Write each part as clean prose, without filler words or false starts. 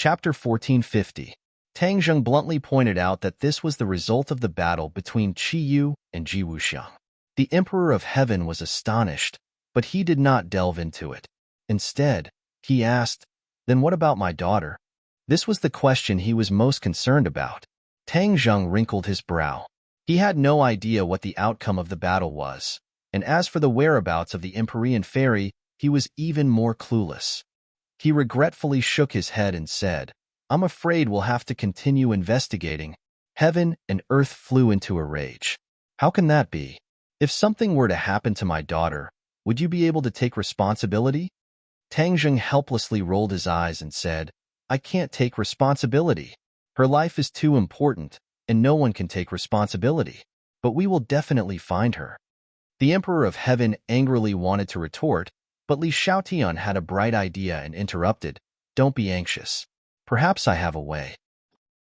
Chapter 1450. Tang Zheng bluntly pointed out that this was the result of the battle between Qi Yu and Ji Wuxiang. The Emperor of Heaven was astonished, but he did not delve into it. Instead, he asked, "Then what about my daughter?" This was the question he was most concerned about. Tang Zheng wrinkled his brow. He had no idea what the outcome of the battle was, and as for the whereabouts of the Empyrean fairy, he was even more clueless. He regretfully shook his head and said, "I'm afraid we'll have to continue investigating." Heaven and earth flew into a rage. "How can that be? If something were to happen to my daughter, would you be able to take responsibility?" Tang Zheng helplessly rolled his eyes and said, "I can't take responsibility. Her life is too important, and no one can take responsibility. But we will definitely find her." The Emperor of Heaven angrily wanted to retort, but Li Shaotian had a bright idea and interrupted, "Don't be anxious. Perhaps I have a way."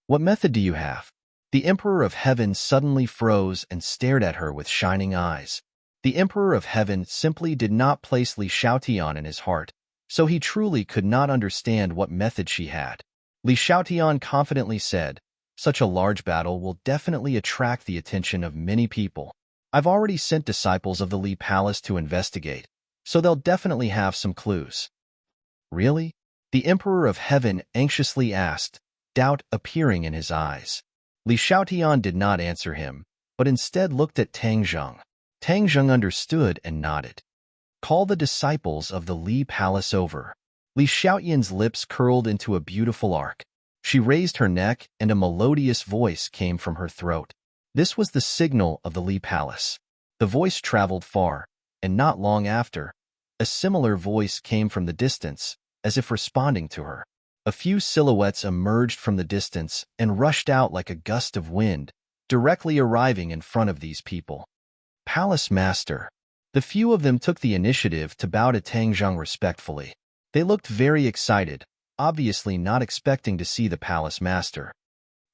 "What method do you have?" The Emperor of Heaven suddenly froze and stared at her with shining eyes. The Emperor of Heaven simply did not place Li Shaotian in his heart, so he truly could not understand what method she had. Li Shaotian confidently said, "Such a large battle will definitely attract the attention of many people. I've already sent disciples of the Li Palace to investigate, so they'll definitely have some clues." "Really?" The Emperor of Heaven anxiously asked, doubt appearing in his eyes. Li Shaotian did not answer him, but instead looked at Tang Zheng. Tang Zheng understood and nodded. "Call the disciples of the Li Palace over." Li Shaotian's lips curled into a beautiful arc. She raised her neck and a melodious voice came from her throat. This was the signal of the Li Palace. The voice traveled far, and not long after, a similar voice came from the distance, as if responding to her. A few silhouettes emerged from the distance and rushed out like a gust of wind, directly arriving in front of these people. "Palace Master." The few of them took the initiative to bow to Tang Zheng respectfully. They looked very excited, obviously not expecting to see the Palace Master.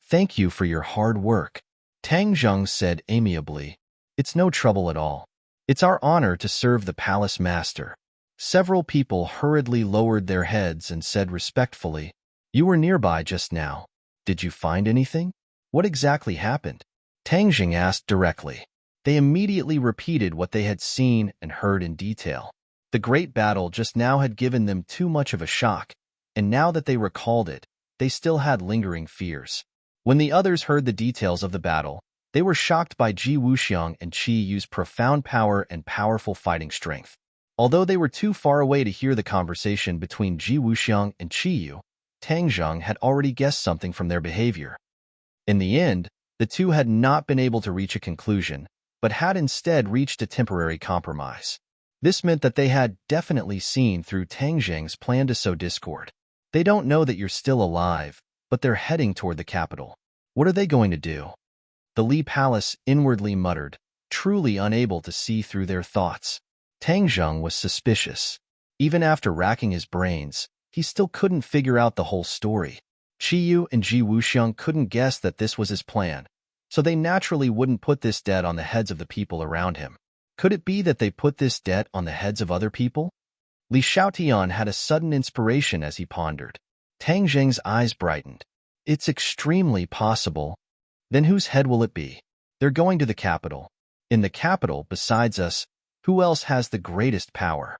"Thank you for your hard work," Tang Zheng said amiably. "It's no trouble at all. It's our honor to serve the Palace Master." Several people hurriedly lowered their heads and said respectfully, "You were nearby just now. Did you find anything? What exactly happened?" Tang Zheng asked directly. They immediately repeated what they had seen and heard in detail. The great battle just now had given them too much of a shock, and now that they recalled it, they still had lingering fears. When the others heard the details of the battle, they were shocked by Ji Wuxiang and Qi Yu's profound power and powerful fighting strength. Although they were too far away to hear the conversation between Ji Wuxiang and Qi Yu, Tang Zheng had already guessed something from their behavior. In the end, the two had not been able to reach a conclusion, but had instead reached a temporary compromise. This meant that they had definitely seen through Tang Zheng's plan to sow discord. "They don't know that you're still alive, but they're heading toward the capital. What are they going to do?" The Li Palace inwardly muttered, truly unable to see through their thoughts. Tang Zheng was suspicious. Even after racking his brains, he still couldn't figure out the whole story. Qi Yu and Ji Wuxiang couldn't guess that this was his plan, so they naturally wouldn't put this debt on the heads of the people around him. Could it be that they put this debt on the heads of other people? Li Shaotian had a sudden inspiration as he pondered. Tang Zheng's eyes brightened. "It's extremely possible. Then whose head will it be? They're going to the capital. In the capital, besides us, who else has the greatest power?"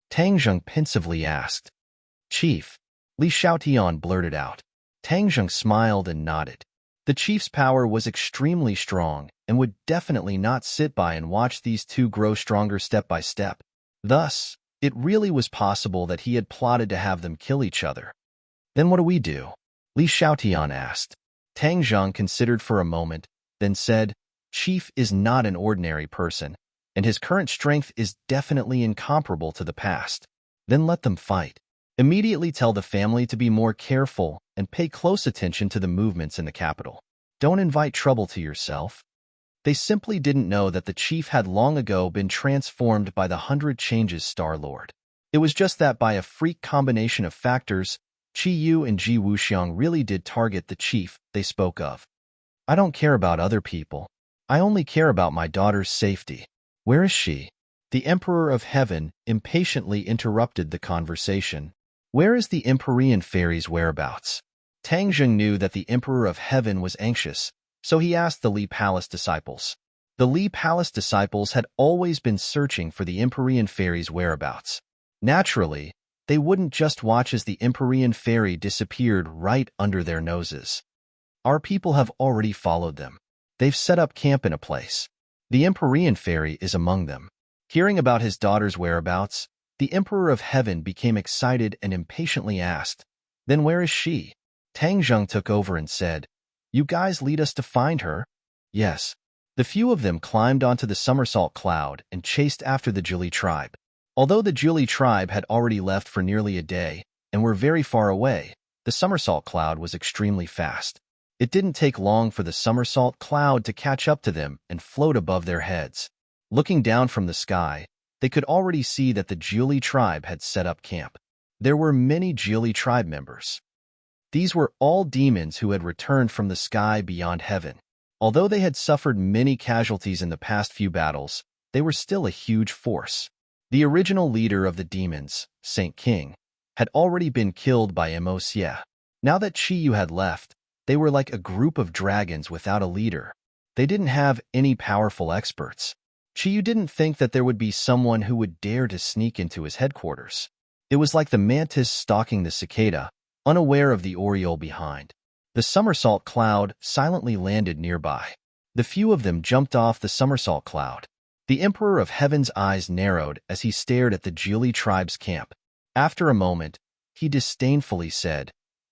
Tang Zheng pensively asked. "Chief," Li Shaotian blurted out. Tang Zheng smiled and nodded. The chief's power was extremely strong and would definitely not sit by and watch these two grow stronger step by step. Thus, it really was possible that he had plotted to have them kill each other. "Then what do we do?" Li Shaotian asked. Tang Zheng considered for a moment, then said, "Chief is not an ordinary person, and his current strength is definitely incomparable to the past. Then let them fight. Immediately tell the family to be more careful and pay close attention to the movements in the capital. Don't invite trouble to yourself." They simply didn't know that the chief had long ago been transformed by the 100 Changes Star-Lord. It was just that by a freak combination of factors, Qi Yu and Ji Wuxiang really did target the chief they spoke of. "I don't care about other people. I only care about my daughter's safety. Where is she?" The Emperor of Heaven impatiently interrupted the conversation. Where is the Empyrean fairy's whereabouts? Tang Zheng knew that the Emperor of Heaven was anxious, so he asked the Li Palace disciples. The Li Palace disciples had always been searching for the Empyrean fairy's whereabouts. Naturally, they wouldn't just watch as the Empyrean fairy disappeared right under their noses. Our people have already followed them. They've set up camp in a place. The Empyrean fairy is among them. Hearing about his daughter's whereabouts, the Emperor of Heaven became excited and impatiently asked, "Then where is she?" Tang Zheng took over and said, "You guys lead us to find her?" "Yes." The few of them climbed onto the somersault cloud and chased after the Juli tribe. Although the Juli tribe had already left for nearly a day and were very far away, the somersault cloud was extremely fast. It didn't take long for the somersault cloud to catch up to them and float above their heads. Looking down from the sky, they could already see that the Juli tribe had set up camp. There were many Juli tribe members. These were all demons who had returned from the sky beyond heaven. Although they had suffered many casualties in the past few battles, they were still a huge force. The original leader of the demons, Saint King, had already been killed by Mo Xie. Now that Chi Yu had left, they were like a group of dragons without a leader. They didn't have any powerful experts. Chi Yu didn't think that there would be someone who would dare to sneak into his headquarters. It was like the mantis stalking the cicada, unaware of the oriole behind. The somersault cloud silently landed nearby. The few of them jumped off the somersault cloud. The Emperor of Heaven's eyes narrowed as he stared at the Juli tribe's camp. After a moment, he disdainfully said,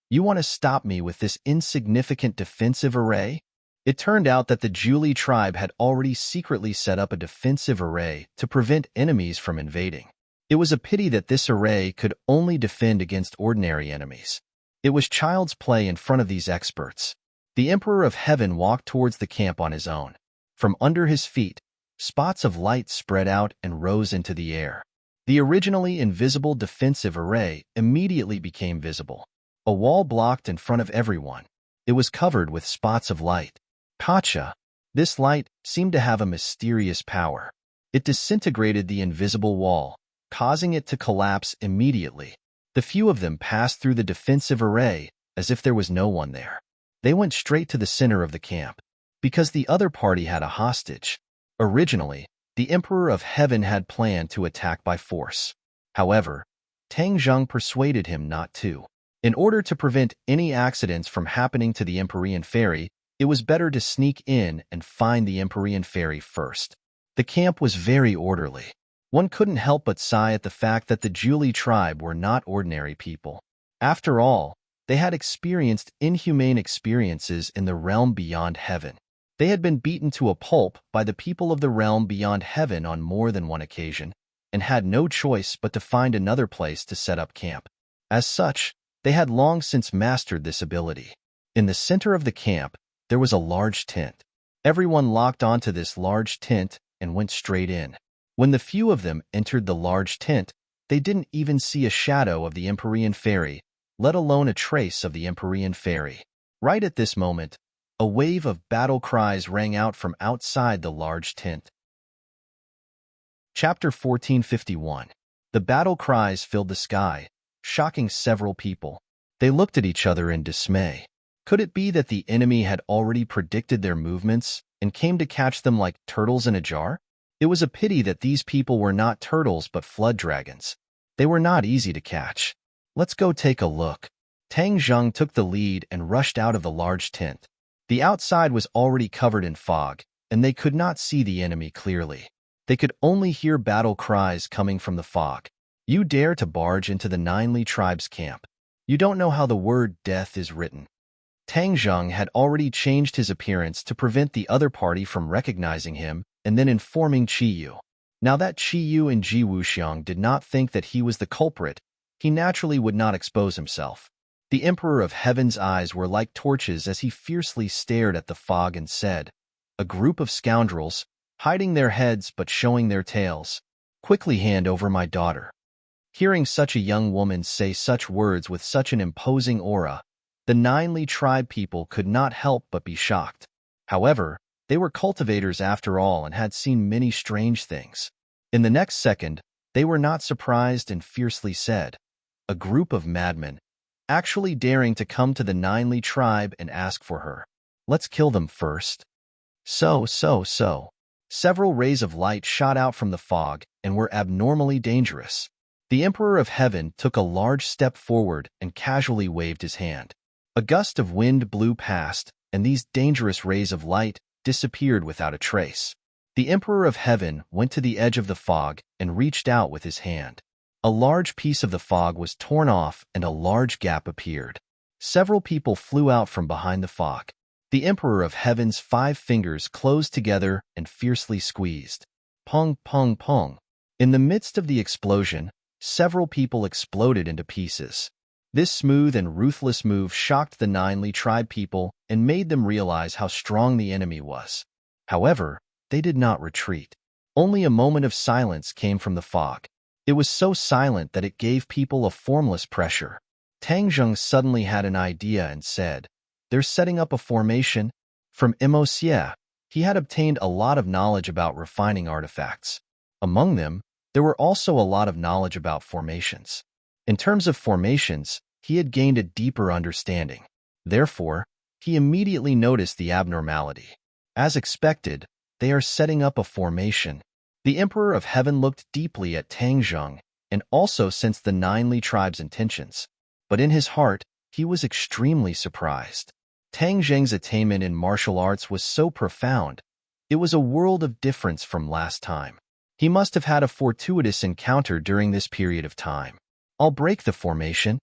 "You want to stop me with this insignificant defensive array?" It turned out that the Juli tribe had already secretly set up a defensive array to prevent enemies from invading. It was a pity that this array could only defend against ordinary enemies. It was child's play in front of these experts. The Emperor of Heaven walked towards the camp on his own. From under his feet, spots of light spread out and rose into the air. The originally invisible defensive array immediately became visible. A wall blocked in front of everyone. It was covered with spots of light. Gotcha! This light seemed to have a mysterious power. It disintegrated the invisible wall, causing it to collapse immediately. The few of them passed through the defensive array as if there was no one there. They went straight to the center of the camp, because the other party had a hostage. Originally, the Emperor of Heaven had planned to attack by force. However, Tang Zheng persuaded him not to. In order to prevent any accidents from happening to the Empyrean fairy, it was better to sneak in and find the Empyrean fairy first. The camp was very orderly. One couldn't help but sigh at the fact that the Juli tribe were not ordinary people. After all, they had experienced inhumane experiences in the realm beyond heaven. They had been beaten to a pulp by the people of the realm beyond heaven on more than one occasion, and had no choice but to find another place to set up camp. As such, they had long since mastered this ability. In the center of the camp, there was a large tent. Everyone locked onto this large tent and went straight in. When the few of them entered the large tent, they didn't even see a shadow of the Empyrean fairy, let alone a trace of the Empyrean fairy. Right at this moment, a wave of battle cries rang out from outside the large tent. Chapter 1451. The battle cries filled the sky, shocking several people. They looked at each other in dismay. Could it be that the enemy had already predicted their movements and came to catch them like turtles in a jar? It was a pity that these people were not turtles but flood dragons. They were not easy to catch. Let's go take a look. Tang Zheng took the lead and rushed out of the large tent. The outside was already covered in fog, and they could not see the enemy clearly. They could only hear battle cries coming from the fog. You dare to barge into the Ninely tribe's camp. You don't know how the word death is written. Tang Zheng had already changed his appearance to prevent the other party from recognizing him and then informing Chi Yu. Now that Chi Yu and Ji Wuxiang did not think that he was the culprit, he naturally would not expose himself. The Emperor of Heaven's eyes were like torches as he fiercely stared at the fog and said, "A group of scoundrels, hiding their heads but showing their tails. Quickly hand over my daughter." Hearing such a young woman say such words with such an imposing aura, the Ninely tribe people could not help but be shocked. However, they were cultivators after all and had seen many strange things. In the next second, they were not surprised and fiercely said, a group of madmen, actually daring to come to the Ninely tribe and ask for her. Let's kill them first. So. Several rays of light shot out from the fog and were abnormally dangerous. The Emperor of Heaven took a large step forward and casually waved his hand. A gust of wind blew past, and these dangerous rays of light disappeared without a trace. The Emperor of Heaven went to the edge of the fog and reached out with his hand. A large piece of the fog was torn off and a large gap appeared. Several people flew out from behind the fog. The Emperor of Heaven's 5 fingers closed together and fiercely squeezed. Pong, pong, pong. In the midst of the explosion, several people exploded into pieces. This smooth and ruthless move shocked the Ninely tribe people and made them realize how strong the enemy was. However, they did not retreat. Only a moment of silence came from the fog. It was so silent that it gave people a formless pressure. Tang Zheng suddenly had an idea and said, "They're setting up a formation." From Emosia, he had obtained a lot of knowledge about refining artifacts. Among them, there were also a lot of knowledge about formations. In terms of formations, he had gained a deeper understanding. Therefore, he immediately noticed the abnormality. As expected, they are setting up a formation. The Emperor of Heaven looked deeply at Tang Zheng and also sensed the Ninely tribe's intentions. But in his heart, he was extremely surprised. Tang Zheng's attainment in martial arts was so profound. It was a world of difference from last time. He must have had a fortuitous encounter during this period of time. I'll break the formation.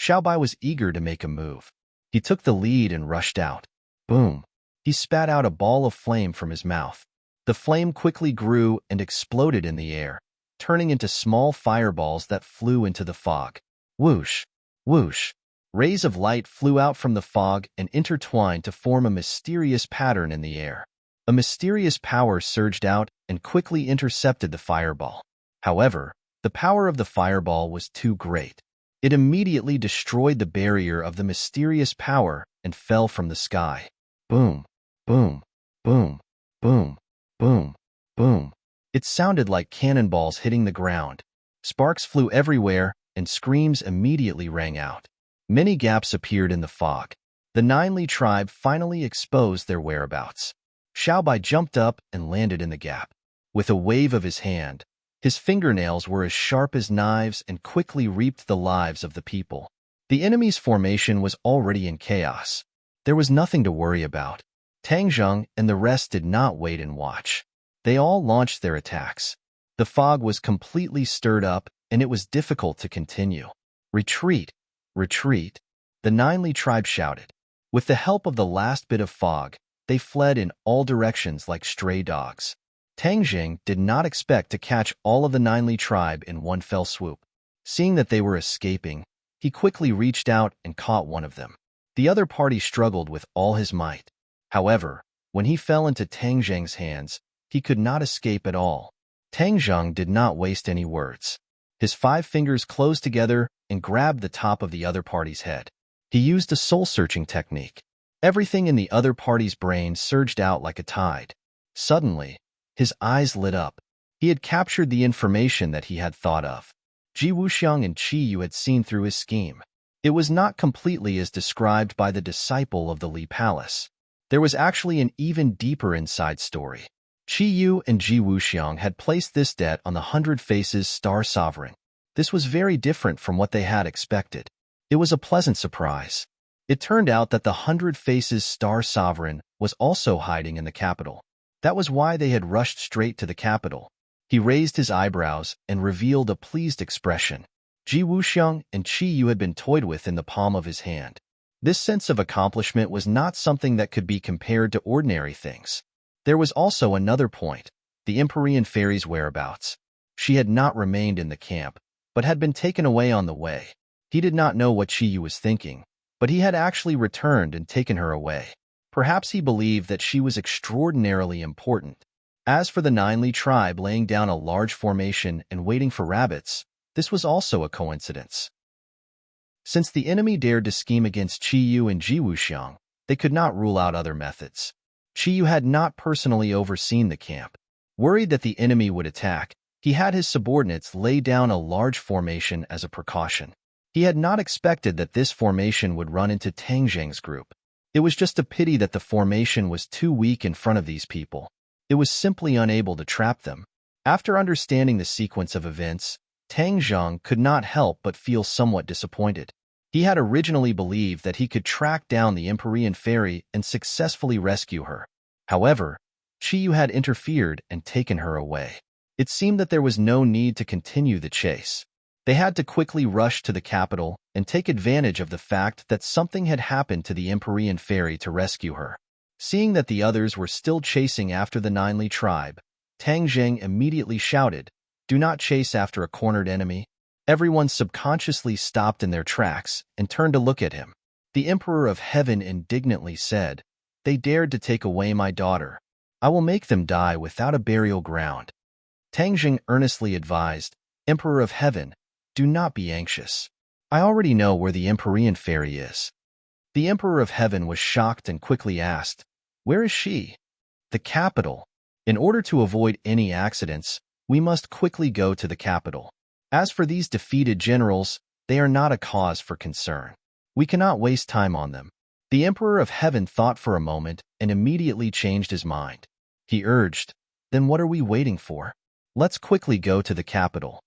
Xiaobai was eager to make a move. He took the lead and rushed out. Boom! He spat out a ball of flame from his mouth. The flame quickly grew and exploded in the air, turning into small fireballs that flew into the fog. Whoosh! Whoosh! Rays of light flew out from the fog and intertwined to form a mysterious pattern in the air. A mysterious power surged out and quickly intercepted the fireball. However, the power of the fireball was too great. It immediately destroyed the barrier of the mysterious power and fell from the sky. Boom! Boom! Boom! Boom! Boom! Boom! It sounded like cannonballs hitting the ground. Sparks flew everywhere and screams immediately rang out. Many gaps appeared in the fog. The Ninely tribe finally exposed their whereabouts. Xiaobai jumped up and landed in the gap. With a wave of his hand, his fingernails were as sharp as knives and quickly reaped the lives of the people. The enemy's formation was already in chaos. There was nothing to worry about. Tang Zheng and the rest did not wait and watch. They all launched their attacks. The fog was completely stirred up, and it was difficult to continue. Retreat! Retreat! The Ninely tribe shouted. With the help of the last bit of fog, they fled in all directions like stray dogs. Tang Zheng did not expect to catch all of the Ninely tribe in one fell swoop. Seeing that they were escaping, he quickly reached out and caught one of them. The other party struggled with all his might. However, when he fell into Tang Zheng's hands, he could not escape at all. Tang Zheng did not waste any words. His 5 fingers closed together and grabbed the top of the other party's head. He used a soul-searching technique. Everything in the other party's brain surged out like a tide. Suddenly, his eyes lit up. He had captured the information that he had thought of. Ji Wuxiang and Qi Yu had seen through his scheme. It was not completely as described by the disciple of the Li Palace. There was actually an even deeper inside story. Qi Yu and Ji Wuxiang had placed this debt on the 100 Faces Star Sovereign. This was very different from what they had expected. It was a pleasant surprise. It turned out that the 100 Faces Star Sovereign was also hiding in the capital. That was why they had rushed straight to the capital. He raised his eyebrows and revealed a pleased expression. Ji Wuxiang and Qi Yu had been toyed with in the palm of his hand. This sense of accomplishment was not something that could be compared to ordinary things. There was also another point, the Empyrean Fairy's whereabouts. She had not remained in the camp, but had been taken away on the way. He did not know what Qi Yu was thinking, but he had actually returned and taken her away. Perhaps he believed that she was extraordinarily important. As for the Ninely tribe laying down a large formation and waiting for rabbits, this was also a coincidence. Since the enemy dared to scheme against Qi Yu and Ji Wuxiang, they could not rule out other methods. Qi Yu had not personally overseen the camp. Worried that the enemy would attack, He had his subordinates lay down a large formation as a precaution. He had not expected that this formation would run into Tang Zheng's group. It was just a pity that the formation was too weak in front of these people. It was simply unable to trap them. After understanding the sequence of events, Tang Zheng could not help but feel somewhat disappointed. He had originally believed that he could track down the Empyrean fairy and successfully rescue her. However, Qiyu had interfered and taken her away. It seemed that there was no need to continue the chase. They had to quickly rush to the capital and take advantage of the fact that something had happened to the Empyrean fairy to rescue her. Seeing that the others were still chasing after the Ninely tribe, Tang Zheng immediately shouted, "Do not chase after a cornered enemy." Everyone subconsciously stopped in their tracks and turned to look at him. The Emperor of Heaven indignantly said, "They dared to take away my daughter. I will make them die without a burial ground." Tang Zheng earnestly advised, "Emperor of Heaven, do not be anxious. I already know where the Empyrean fairy is." The Emperor of Heaven was shocked and quickly asked, "Where is she?" "The capital. In order to avoid any accidents, we must quickly go to the capital. As for these defeated generals, they are not a cause for concern. We cannot waste time on them." The Emperor of Heaven thought for a moment and immediately changed his mind. He urged, "Then what are we waiting for? Let's quickly go to the capital."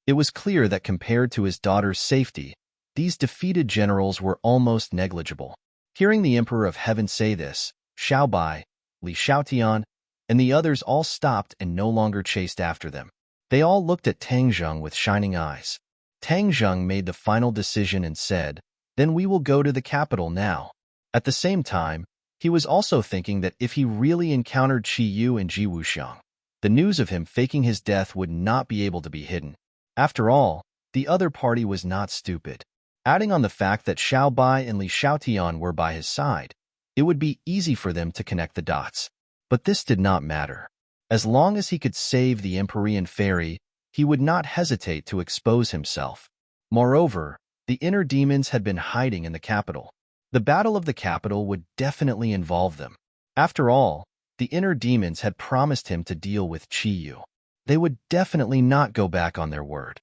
It was clear that compared to his daughter's safety, these defeated generals were almost negligible. Hearing the Emperor of Heaven say this, Xiao Bai, Li Xiaotian, and the others all stopped and no longer chased after them. They all looked at Tang Zheng with shining eyes. Tang Zheng made the final decision and said, "Then we will go to the capital now." At the same time, he was also thinking that if he really encountered Qiyu and Ji Wuxiang, the news of him faking his death would not be able to be hidden. After all, the other party was not stupid. Adding on the fact that Xiao Bai and Li Xiaotian were by his side, it would be easy for them to connect the dots. But this did not matter. As long as he could save the Empyrean fairy, he would not hesitate to expose himself. Moreover, the inner demons had been hiding in the capital. The battle of the capital would definitely involve them. After all, the inner demons had promised him to deal with Qiyu. They would definitely not go back on their word.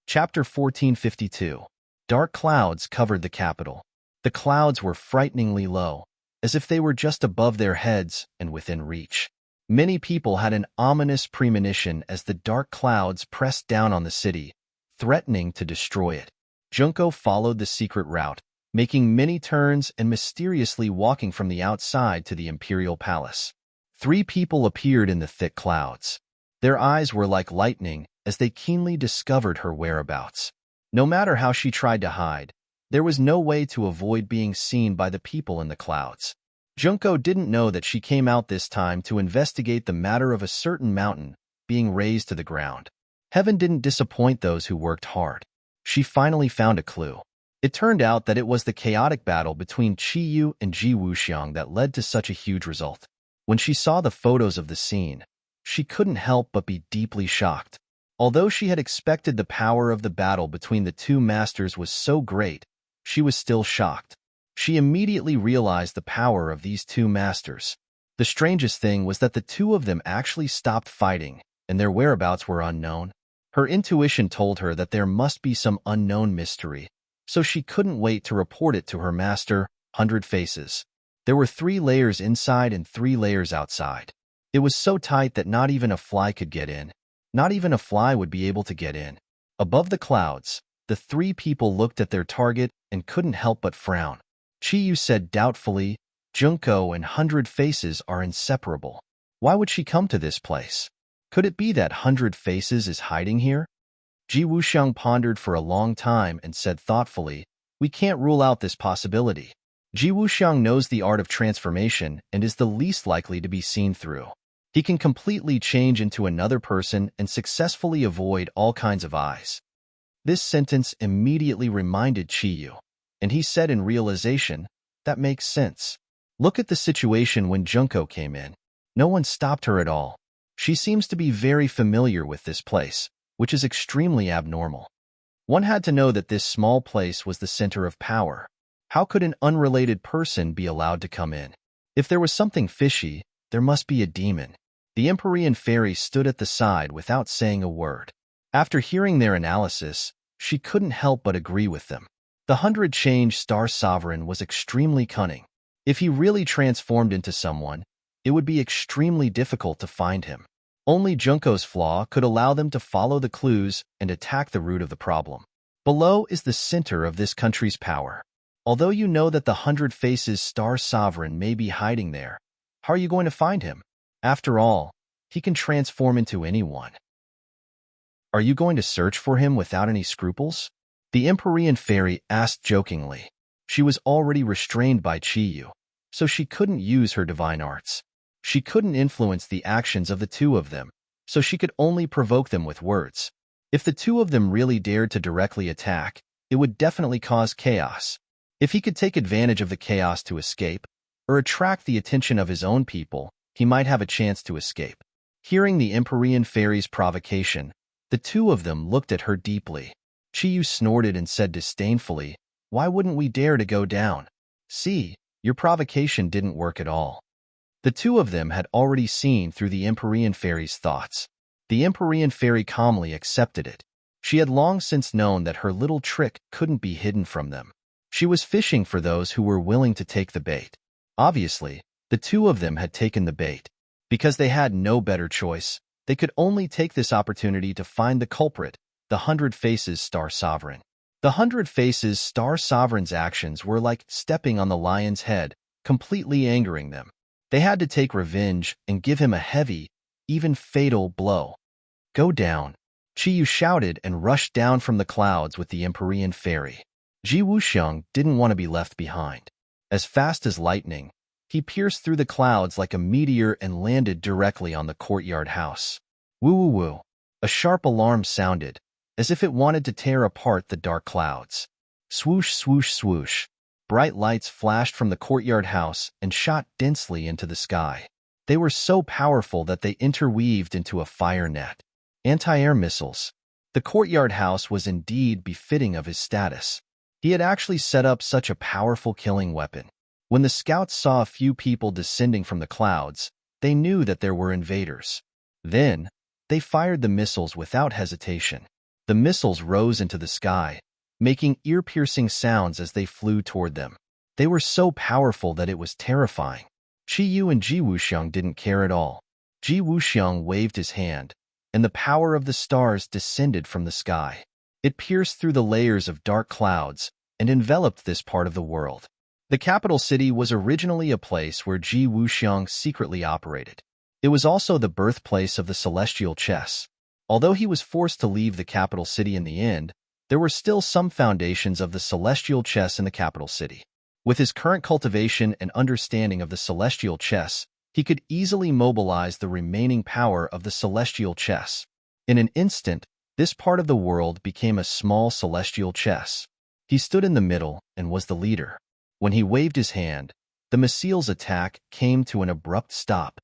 Chapter 1452. Dark clouds covered the capital. The clouds were frighteningly low, as if they were just above their heads and within reach. Many people had an ominous premonition as the dark clouds pressed down on the city, threatening to destroy it. Junko followed the secret route, making many turns and mysteriously walking from the outside to the imperial palace. 3 people appeared in the thick clouds. Their eyes were like lightning as they keenly discovered her whereabouts. No matter how she tried to hide, there was no way to avoid being seen by the people in the clouds. Junko didn't know that she came out this time to investigate the matter of a certain mountain being razed to the ground. Heaven didn't disappoint those who worked hard. She finally found a clue. It turned out that it was the chaotic battle between Qiyu and Ji Wuxiang that led to such a huge result. When she saw the photos of the scene, she couldn't help but be deeply shocked. Although she had expected the power of the battle between the two masters was so great, she was still shocked. She immediately realized the power of these two masters. The strangest thing was that the two of them actually stopped fighting, and their whereabouts were unknown. Her intuition told her that there must be some unknown mystery, so she couldn't wait to report it to her master, 100 Faces. There were 3 layers inside and 3 layers outside. It was so tight that not even a fly could get in. Not even a fly would be able to get in. Above the clouds, the 3 people looked at their target and couldn't help but frown. Qiyu said doubtfully, "Junko and 100 Faces are inseparable. Why would she come to this place? Could it be that 100 Faces is hiding here?" Ji Wuxiang pondered for a long time and said thoughtfully, "We can't rule out this possibility. Ji Wuxiang knows the art of transformation and is the least likely to be seen through. He can completely change into another person and successfully avoid all kinds of eyes." This sentence immediately reminded Qiyu, and he said in realization, "That makes sense. Look at the situation when Junko came in. No one stopped her at all. She seems to be very familiar with this place, which is extremely abnormal. One had to know that this small place was the center of power. How could an unrelated person be allowed to come in? If there was something fishy, there must be a demon." The Empyrean fairy stood at the side without saying a word. After hearing their analysis, she couldn't help but agree with them. The 100-change star sovereign was extremely cunning. If he really transformed into someone, it would be extremely difficult to find him. Only Junko's flaw could allow them to follow the clues and attack the root of the problem. Below is the center of this country's power. Although you know that the 100 Faces Star Sovereign may be hiding there, how are you going to find him? After all, he can transform into anyone. Are you going to search for him without any scruples? The Empyrean fairy asked jokingly. She was already restrained by Chiyu, so she couldn't use her divine arts. She couldn't influence the actions of the two of them, so she could only provoke them with words. If the two of them really dared to directly attack, it would definitely cause chaos. If he could take advantage of the chaos to escape, or attract the attention of his own people, he might have a chance to escape. Hearing the Empyrean fairy's provocation, the two of them looked at her deeply. Chiyu snorted and said disdainfully, "Why wouldn't we dare to go down? See, your provocation didn't work at all." The two of them had already seen through the Empyrean fairy's thoughts. The Empyrean fairy calmly accepted it. She had long since known that her little trick couldn't be hidden from them. She was fishing for those who were willing to take the bait. Obviously, the two of them had taken the bait. Because they had no better choice, they could only take this opportunity to find the culprit, the 100 Faces Star Sovereign. The 100 Faces Star Sovereign's actions were like stepping on the lion's head, completely angering them. They had to take revenge and give him a heavy, even fatal blow. "Go down," Chiyu shouted and rushed down from the clouds with the Empyrean fairy. Ji Wuxiang didn't want to be left behind. As fast as lightning, he pierced through the clouds like a meteor and landed directly on the courtyard house. Woo-woo-woo. A sharp alarm sounded, as if it wanted to tear apart the dark clouds. Swoosh, swoosh, swoosh. Bright lights flashed from the courtyard house and shot densely into the sky. They were so powerful that they interweaved into a fire net. Anti-air missiles. The courtyard house was indeed befitting of his status. He had actually set up such a powerful killing weapon. When the scouts saw a few people descending from the clouds, they knew that there were invaders. Then, they fired the missiles without hesitation. The missiles rose into the sky, making ear-piercing sounds as they flew toward them. They were so powerful that it was terrifying. Chiyu and Ji Wuxiang didn't care at all. Ji Wuxiang waved his hand, and the power of the stars descended from the sky. It pierced through the layers of dark clouds and enveloped this part of the world. The capital city was originally a place where Ji Wuxiang secretly operated. It was also the birthplace of the celestial chess. Although he was forced to leave the capital city in the end, there were still some foundations of the celestial chess in the capital city. With his current cultivation and understanding of the celestial chess, he could easily mobilize the remaining power of the celestial chess. In an instant, this part of the world became a small celestial chess. He stood in the middle and was the leader. When he waved his hand, the missile's attack came to an abrupt stop.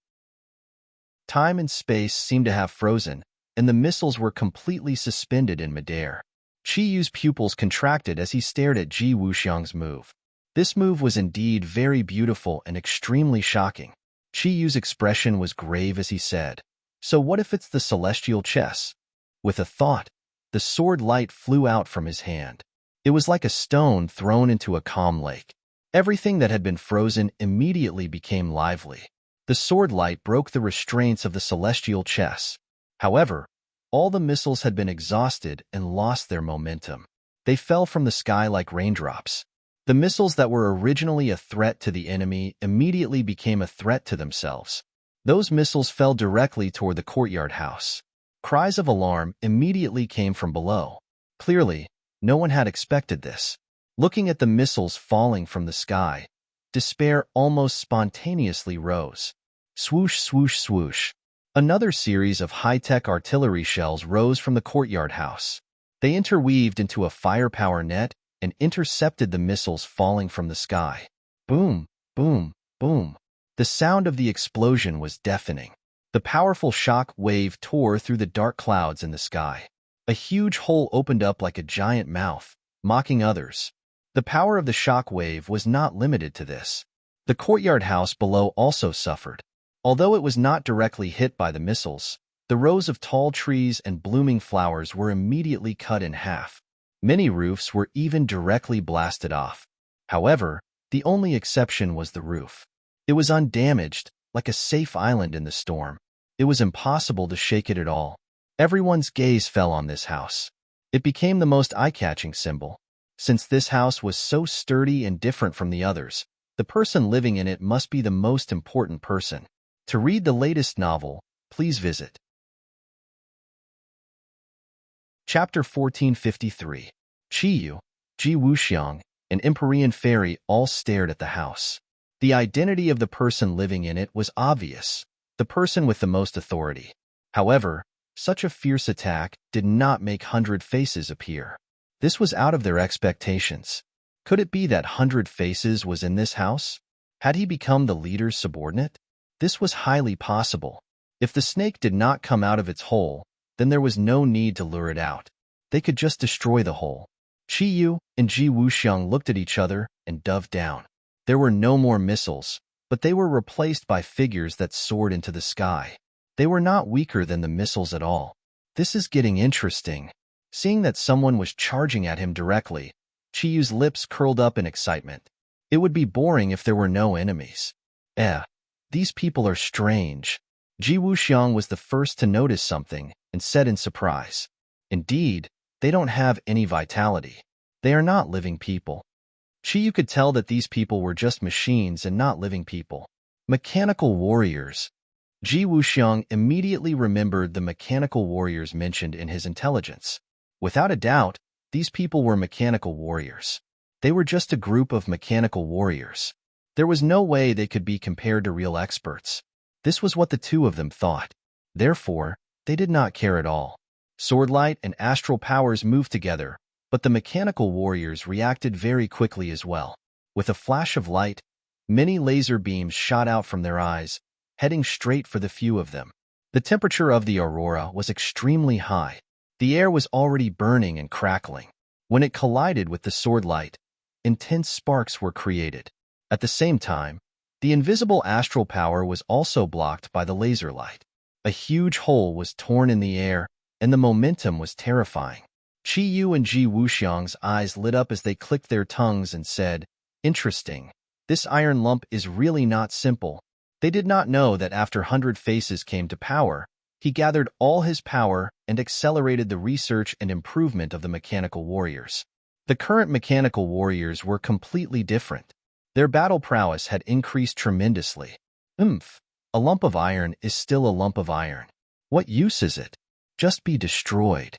Time and space seemed to have frozen, and the missiles were completely suspended in midair. Chiyu's pupils contracted as he stared at Ji Wuxiang's move. This move was indeed very beautiful and extremely shocking. Chiyu's expression was grave as he said, "So what if it's the celestial chess?" With a thought, the sword light flew out from his hand. It was like a stone thrown into a calm lake. Everything that had been frozen immediately became lively. The sword light broke the restraints of the celestial chess. However, all the missiles had been exhausted and lost their momentum. They fell from the sky like raindrops. The missiles that were originally a threat to the enemy immediately became a threat to themselves. Those missiles fell directly toward the courtyard house. Cries of alarm immediately came from below. Clearly, no one had expected this. Looking at the missiles falling from the sky, despair almost spontaneously rose. Swoosh, swoosh, swoosh. Another series of high-tech artillery shells rose from the courtyard house. They interweaved into a firepower net and intercepted the missiles falling from the sky. Boom, boom, boom. The sound of the explosion was deafening. The powerful shock wave tore through the dark clouds in the sky. A huge hole opened up like a giant mouth, mocking others. The power of the shock wave was not limited to this. The courtyard house below also suffered. Although it was not directly hit by the missiles, the rows of tall trees and blooming flowers were immediately cut in half. Many roofs were even directly blasted off. However, the only exception was the roof. It was undamaged, like a safe island in the storm. It was impossible to shake it at all. Everyone's gaze fell on this house. It became the most eye-catching symbol. Since this house was so sturdy and different from the others, the person living in it must be the most important person. To read the latest novel, please visit Chapter 1453. Qiyu, Ji Wuxiang, and Empyrean Fairy all stared at the house. The identity of the person living in it was obvious, the person with the most authority. However, such a fierce attack did not make 100 Faces appear. This was out of their expectations. Could it be that 100 Faces was in this house? Had he become the leader's subordinate? This was highly possible. If the snake did not come out of its hole, then there was no need to lure it out. They could just destroy the hole. Qiyu and Ji Wuxiang looked at each other and dove down. There were no more missiles, but they were replaced by figures that soared into the sky. They were not weaker than the missiles at all. This is getting interesting. Seeing that someone was charging at him directly, Qiyu's lips curled up in excitement. It would be boring if there were no enemies. These people are strange. Ji Wuxiang was the first to notice something and said in surprise, "Indeed, they don't have any vitality. They are not living people." Qiyu could tell that these people were just machines and not living people. Mechanical warriors. Ji Wuxiang immediately remembered the mechanical warriors mentioned in his intelligence. Without a doubt, these people were mechanical warriors. They were just a group of mechanical warriors. There was no way they could be compared to real experts. This was what the two of them thought. Therefore, they did not care at all. Swordlight and astral powers moved together, but the mechanical warriors reacted very quickly as well. With a flash of light, many laser beams shot out from their eyes, heading straight for the few of them. The temperature of the aurora was extremely high. The air was already burning and crackling. When it collided with the swordlight, intense sparks were created. At the same time, the invisible astral power was also blocked by the laser light. A huge hole was torn in the air, and the momentum was terrifying. Qiyu and Ji Wuxiang's eyes lit up as they clicked their tongues and said, "Interesting. This iron lump is really not simple." They did not know that after 100 Faces came to power, he gathered all his power and accelerated the research and improvement of the mechanical warriors. The current mechanical warriors were completely different. Their battle prowess had increased tremendously. A lump of iron is still a lump of iron. What use is it? Just be destroyed.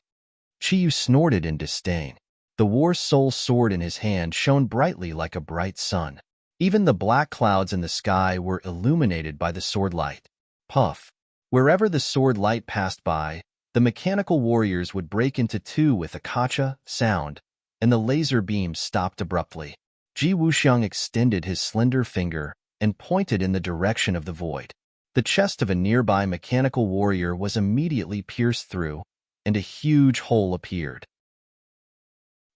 Qiyu snorted in disdain. The war soul sword in his hand shone brightly like a bright sun. Even the black clouds in the sky were illuminated by the sword light. Puff. Wherever the sword light passed by, the mechanical warriors would break into two with a kacha sound, and the laser beams stopped abruptly. Ji Wuxiang extended his slender finger and pointed in the direction of the void. The chest of a nearby mechanical warrior was immediately pierced through, and a huge hole appeared.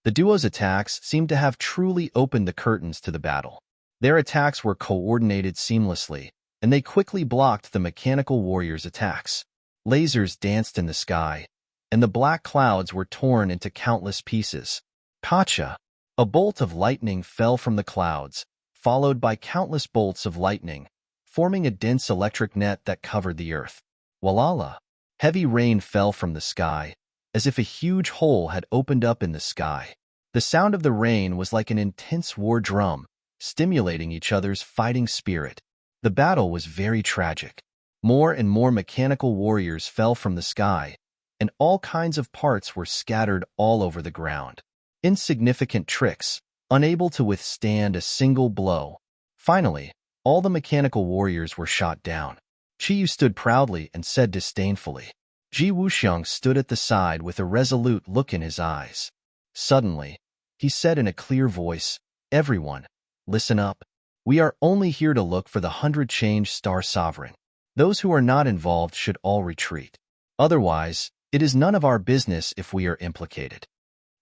The duo's attacks seemed to have truly opened the curtains to the battle. Their attacks were coordinated seamlessly, and they quickly blocked the mechanical warriors' attacks. Lasers danced in the sky, and the black clouds were torn into countless pieces. Kacha. A bolt of lightning fell from the clouds, followed by countless bolts of lightning, forming a dense electric net that covered the earth. Walala. Heavy rain fell from the sky, as if a huge hole had opened up in the sky. The sound of the rain was like an intense war drum, stimulating each other's fighting spirit. The battle was very tragic. More and more mechanical warriors fell from the sky, and all kinds of parts were scattered all over the ground. Insignificant tricks, unable to withstand a single blow. Finally, all the mechanical warriors were shot down. Qiyu stood proudly and said disdainfully. Ji Wuxiang stood at the side with a resolute look in his eyes. Suddenly, he said in a clear voice, "Everyone, listen up. We are only here to look for the 100 Star Sovereign. Those who are not involved should all retreat. Otherwise, it is none of our business if we are implicated."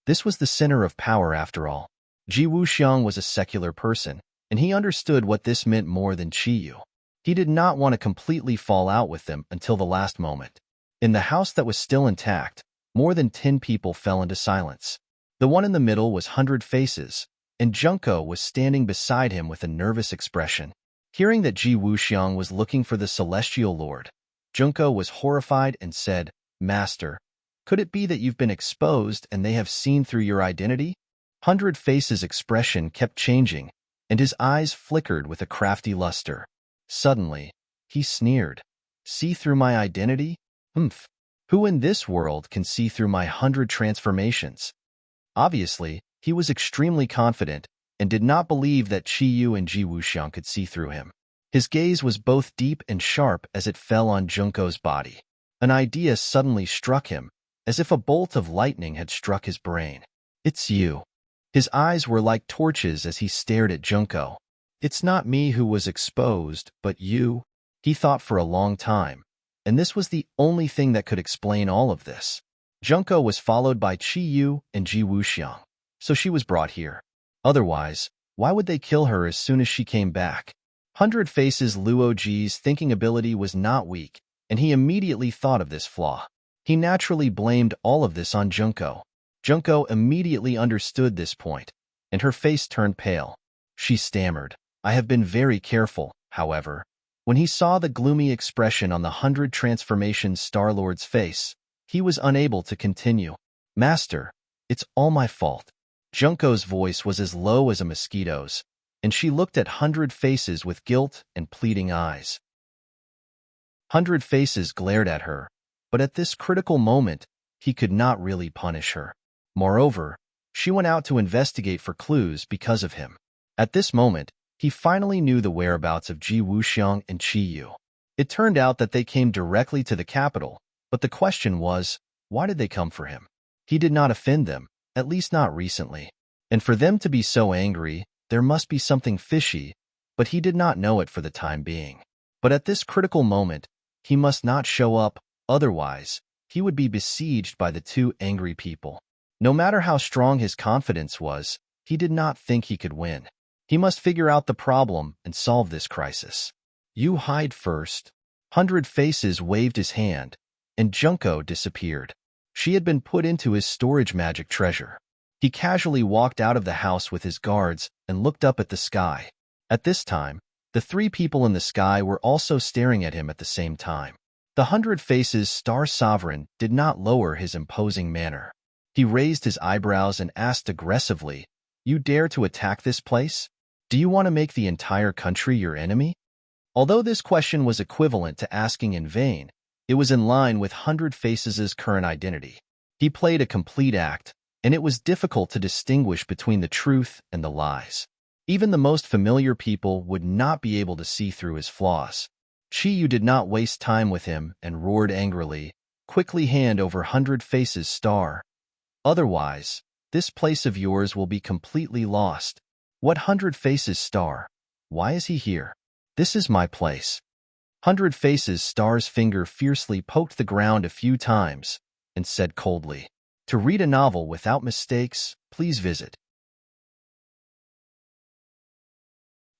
This was the center of power after all. Ji Wuxiang was a secular person, and he understood what this meant more than Qiyu. He did not want to completely fall out with them until the last moment. In the house that was still intact, more than 10 people fell into silence. The one in the middle was 100 Faces, and Junko was standing beside him with a nervous expression. Hearing that Ji Wuxiang was looking for the Celestial Lord, Junko was horrified and said, "Master, could it be that you've been exposed and they have seen through your identity?" 100 Faces' expression kept changing, and his eyes flickered with a crafty luster. Suddenly, he sneered. "See through my identity? Humph! Who in this world can see through my 100 transformations?" Obviously, he was extremely confident and did not believe that Qiyu and Ji Wuxiang could see through him. His gaze was both deep and sharp as it fell on Junko's body. An idea suddenly struck him, as if a bolt of lightning had struck his brain. "It's you." His eyes were like torches as he stared at Junko. "It's not me who was exposed, but you," he thought for a long time, and this was the only thing that could explain all of this. Junko was followed by Qiyu and Ji Wuxiang, so she was brought here. Otherwise, why would they kill her as soon as she came back? 100 Faces Luo Ji's thinking ability was not weak, and he immediately thought of this flaw. He naturally blamed all of this on Junko. Junko immediately understood this point, and her face turned pale. She stammered, "I have been very careful," however. When he saw the gloomy expression on the 100 Transformation Star-Lord's face, he was unable to continue. "Master, it's all my fault." Junko's voice was as low as a mosquito's, and she looked at 100 Faces with guilt and pleading eyes. 100 Faces glared at her, but at this critical moment, he could not really punish her. Moreover, she went out to investigate for clues because of him. At this moment, he finally knew the whereabouts of Ji Wuxiang and Qiyu. It turned out that they came directly to the capital, but the question was, why did they come for him? He did not offend them, at least not recently. And for them to be so angry, there must be something fishy, but he did not know it for the time being. But at this critical moment, he must not show up, otherwise, he would be besieged by the two angry people. No matter how strong his confidence was, he did not think he could win. He must figure out the problem and solve this crisis. "You hide first." 100 Faces waved his hand, and Junko disappeared. She had been put into his storage magic treasure. He casually walked out of the house with his guards and looked up at the sky. At this time, the three people in the sky were also staring at him at the same time. The 100 Faces Star Sovereign did not lower his imposing manner. He raised his eyebrows and asked aggressively, "You dare to attack this place? Do you want to make the entire country your enemy?" Although this question was equivalent to asking in vain, it was in line with 100 Faces' current identity. He played a complete act, and it was difficult to distinguish between the truth and the lies. Even the most familiar people would not be able to see through his flaws. Qiyu did not waste time with him and roared angrily, "Quickly hand over 100 Faces Star. Otherwise, this place of yours will be completely lost." "What 100 Faces Star? Why is he here?" "This is my place." 100 Faces Star's finger fiercely poked the ground a few times and said coldly, "To read a novel without mistakes, please visit."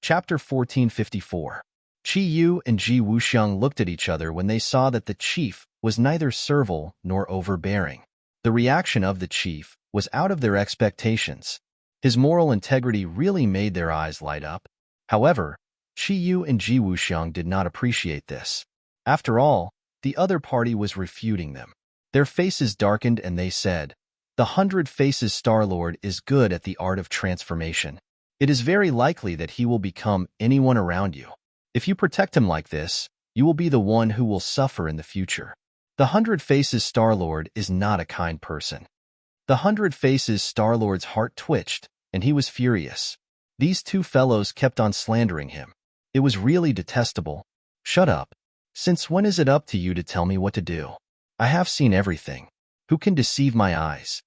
Chapter 1454. Qiyu and Ji Wuxiang looked at each other when they saw that the chief was neither servile nor overbearing. The reaction of the chief was out of their expectations. His moral integrity really made their eyes light up. However, Qiyu and Ji Wuxiang did not appreciate this. After all, the other party was refuting them. Their faces darkened and they said, "The 100 Faces Star-Lord is good at the art of transformation. It is very likely that he will become anyone around you. If you protect him like this, you will be the one who will suffer in the future." The 100 Faces Star-Lord is not a kind person. The 100 Faces Star-Lord's heart twitched, and he was furious. These two fellows kept on slandering him. It was really detestable. "Shut up. Since when is it up to you to tell me what to do? I have seen everything. Who can deceive my eyes?"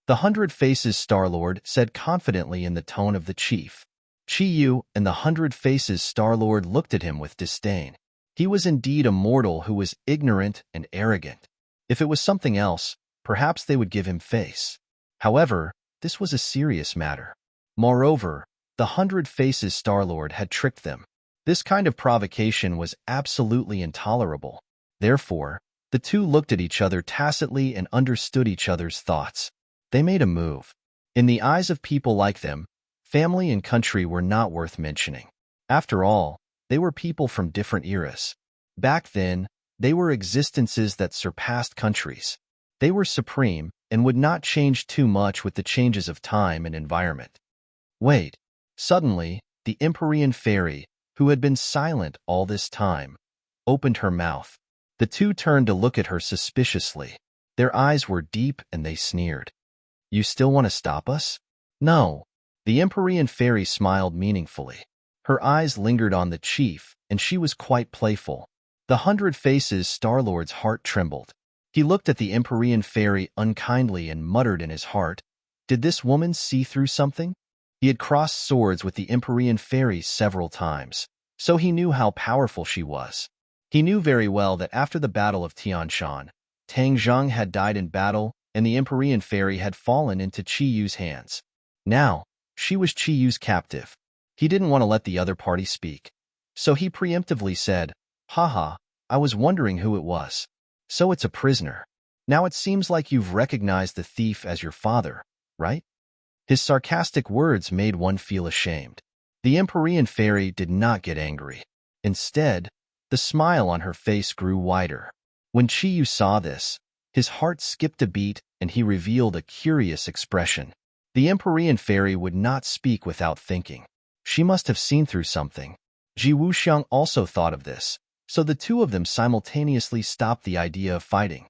The 100 Faces Star-Lord said confidently in the tone of the chief. Qiyu and the 100 Faces Star-Lord looked at him with disdain. He was indeed a mortal who was ignorant and arrogant. If it was something else, perhaps they would give him face. However, this was a serious matter. Moreover, the 100 Faces Star-Lord had tricked them. This kind of provocation was absolutely intolerable. Therefore, the two looked at each other tacitly and understood each other's thoughts. They made a move. In the eyes of people like them, family and country were not worth mentioning. After all, they were people from different eras. Back then, they were existences that surpassed countries. They were supreme and would not change too much with the changes of time and environment. Wait. Suddenly, the Empyrean fairy, who had been silent all this time, opened her mouth. The two turned to look at her suspiciously. Their eyes were deep and they sneered. You still want to stop us? No. The Empyrean fairy smiled meaningfully. Her eyes lingered on the chief, and she was quite playful. The 100 Faces Star-Lord's heart trembled. He looked at the Empyrean fairy unkindly and muttered in his heart, did this woman see through something? He had crossed swords with the Empyrean fairy several times, so he knew how powerful she was. He knew very well that after the Battle of Tianshan, Tang Zheng had died in battle and the Empyrean fairy had fallen into Qi Yu's hands. Now, she was Qi Yu's captive. He didn't want to let the other party speak. So he preemptively said, haha, I was wondering who it was. So it's a prisoner. Now it seems like you've recognized the thief as your father, right? His sarcastic words made one feel ashamed. The Empyrean fairy did not get angry. Instead, the smile on her face grew wider. When Qi Yu saw this, his heart skipped a beat and he revealed a curious expression. The Empyrean fairy would not speak without thinking. She must have seen through something. Ji Wuxiang also thought of this, so the two of them simultaneously stopped the idea of fighting.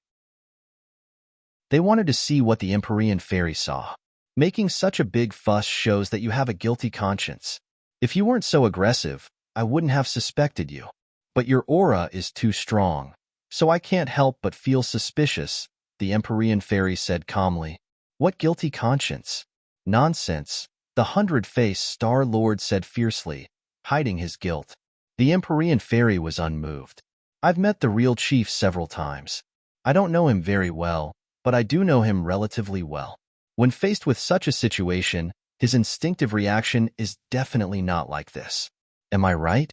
They wanted to see what the Empyrean fairy saw. Making such a big fuss shows that you have a guilty conscience. If you weren't so aggressive, I wouldn't have suspected you. But your aura is too strong, so I can't help but feel suspicious, the Empyrean fairy said calmly. What guilty conscience? Nonsense, the 100-Faced Star-Lord said fiercely, hiding his guilt. The Empyrean fairy was unmoved. I've met the real chief several times. I don't know him very well, but I do know him relatively well. When faced with such a situation, his instinctive reaction is definitely not like this. Am I right?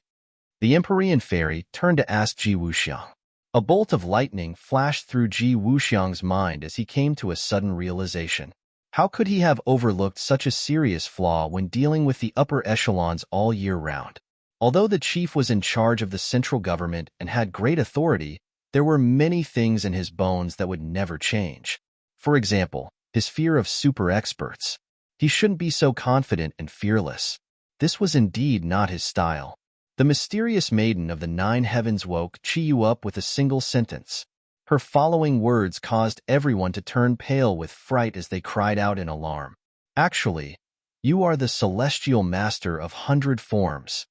The Empyrean fairy turned to ask Ji Wuxiang. A bolt of lightning flashed through Ji Wuxiang's mind as he came to a sudden realization. How could he have overlooked such a serious flaw when dealing with the upper echelons all year round? Although the chief was in charge of the central government and had great authority, there were many things in his bones that would never change. For example, his fear of super experts. He shouldn't be so confident and fearless. This was indeed not his style. The mysterious maiden of the 9 heavens woke Qi Yu up with a single sentence. Her following words caused everyone to turn pale with fright as they cried out in alarm. Actually, you are the celestial master of 100 forms.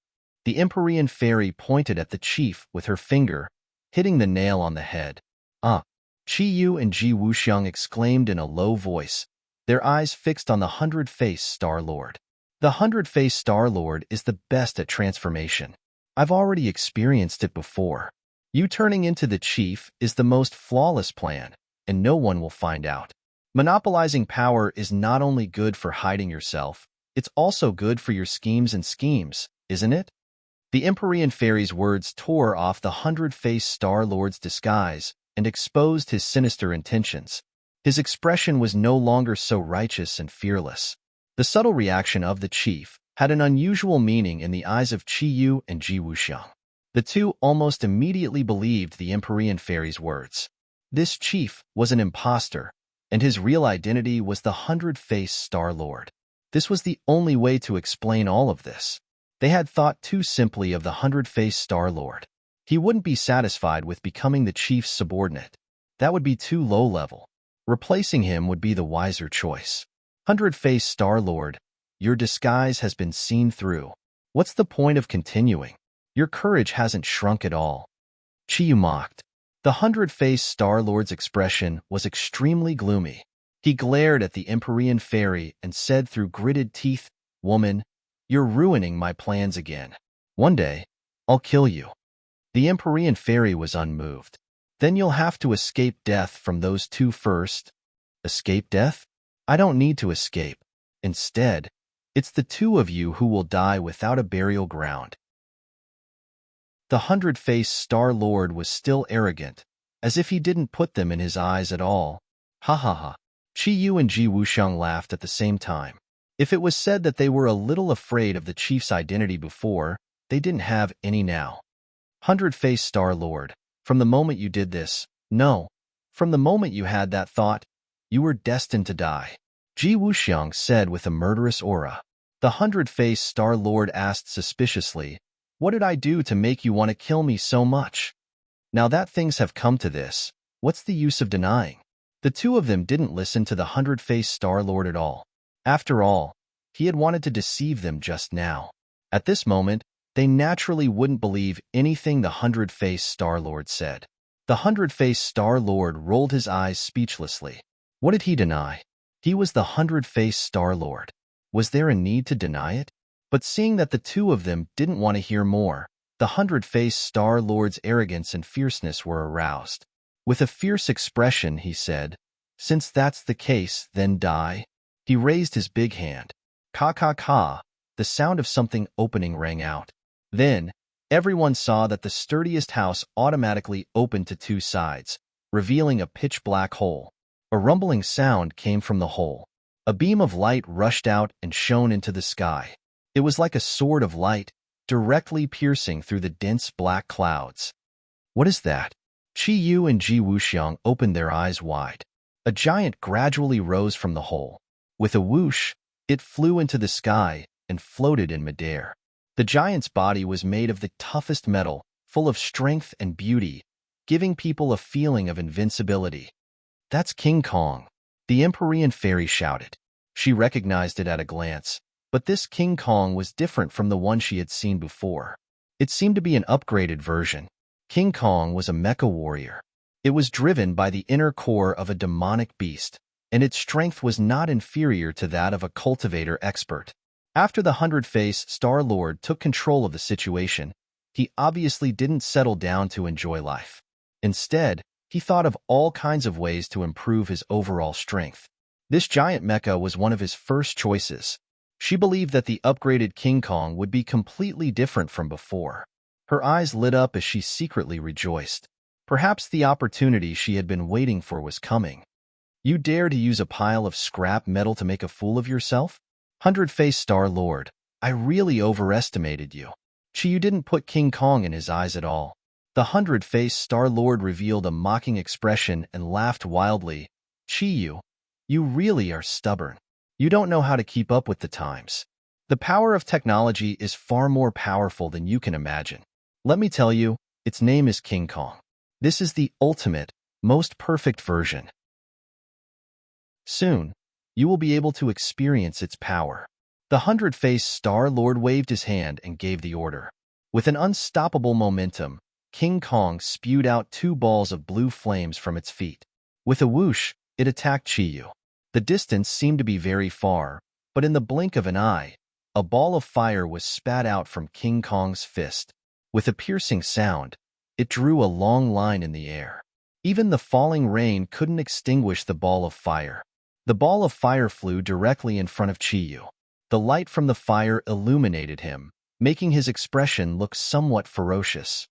The Empyrean fairy pointed at the chief with her finger, hitting the nail on the head. Qi Yu and Ji Wuxiang exclaimed in a low voice, their eyes fixed on the 100-Faced Star-Lord. The 100-Faced Star-Lord is the best at transformation. I've already experienced it before. You turning into the chief is the most flawless plan, and no one will find out. Monopolizing power is not only good for hiding yourself, it's also good for your schemes, isn't it? The Empyrean fairy's words tore off the 100-Faced Star-Lord's disguise and exposed his sinister intentions. His expression was no longer so righteous and fearless. The subtle reaction of the chief had an unusual meaning in the eyes of Qi Yu and Ji Wuxiang. The two almost immediately believed the Empyrean fairy's words. This chief was an impostor, and his real identity was the 100-Faced Star-Lord. This was the only way to explain all of this. They had thought too simply of the 100-Faced Star-Lord. He wouldn't be satisfied with becoming the chief's subordinate. That would be too low-level. Replacing him would be the wiser choice. 100-Faced Star-Lord, your disguise has been seen through. What's the point of continuing? Your courage hasn't shrunk at all. Qi Yu mocked. The 100-Faced Star-Lord's expression was extremely gloomy. He glared at the Empyrean fairy and said through gritted teeth, Woman, you're ruining my plans again. One day, I'll kill you. The Empyrean fairy was unmoved. Then you'll have to escape death from those two first. Escape death? I don't need to escape. Instead, it's the two of you who will die without a burial ground. The hundred-faced Star Lord was still arrogant, as if he didn't put them in his eyes at all. Ha ha ha. Qi Yu and Ji Wuxiang laughed at the same time. If it was said that they were a little afraid of the chief's identity before, they didn't have any now. Hundred-faced Star Lord, from the moment you did this, no, from the moment you had that thought, you were destined to die. Ji Wuxiang said with a murderous aura. The hundred-faced Star Lord asked suspiciously, "What did I do to make you want to kill me so much? Now that things have come to this, what's the use of denying?" The two of them didn't listen to the hundred-faced Star Lord at all. After all, he had wanted to deceive them just now. At this moment, they naturally wouldn't believe anything the hundred-faced Star Lord said. The hundred-faced Star Lord rolled his eyes speechlessly. What did he deny? He was the hundred-faced Star Lord. Was there a need to deny it? But seeing that the two of them didn't want to hear more, the hundred-faced Star Lord's arrogance and fierceness were aroused. With a fierce expression, he said, "Since that's the case, then die." He raised his big hand. Ka ka ka, the sound of something opening rang out. Then, everyone saw that the sturdiest house automatically opened to two sides, revealing a pitch-black hole. A rumbling sound came from the hole. A beam of light rushed out and shone into the sky. It was like a sword of light, directly piercing through the dense black clouds. What is that? Qi Yu and Ji Wuxiang opened their eyes wide. A giant gradually rose from the hole. With a whoosh, it flew into the sky and floated in midair. The giant's body was made of the toughest metal, full of strength and beauty, giving people a feeling of invincibility. "That's King Kong," the Empyrean fairy shouted. She recognized it at a glance, but this King Kong was different from the one she had seen before. It seemed to be an upgraded version. King Kong was a mecha warrior. It was driven by the inner core of a demonic beast, and its strength was not inferior to that of a cultivator expert. After the hundred-faced Star Lord took control of the situation, he obviously didn't settle down to enjoy life. Instead, he thought of all kinds of ways to improve his overall strength. This giant mecha was one of his first choices. She believed that the upgraded King Kong would be completely different from before. Her eyes lit up as she secretly rejoiced. Perhaps the opportunity she had been waiting for was coming. "You dare to use a pile of scrap metal to make a fool of yourself? Hundred-faced Star Lord, I really overestimated you." Qi Yu didn't put King Kong in his eyes at all. The hundred-faced Star Lord revealed a mocking expression and laughed wildly. "Qi Yu, you really are stubborn. You don't know how to keep up with the times. The power of technology is far more powerful than you can imagine. Let me tell you, its name is King Kong. This is the ultimate, most perfect version. Soon, you will be able to experience its power." The hundred-faced Star Lord waved his hand and gave the order. With an unstoppable momentum, King Kong spewed out two balls of blue flames from its feet. With a whoosh, it attacked Qi Yu. The distance seemed to be very far, but in the blink of an eye, a ball of fire was spat out from King Kong's fist. With a piercing sound, it drew a long line in the air. Even the falling rain couldn't extinguish the ball of fire. The ball of fire flew directly in front of Qi Yu. The light from the fire illuminated him, making his expression look somewhat ferocious.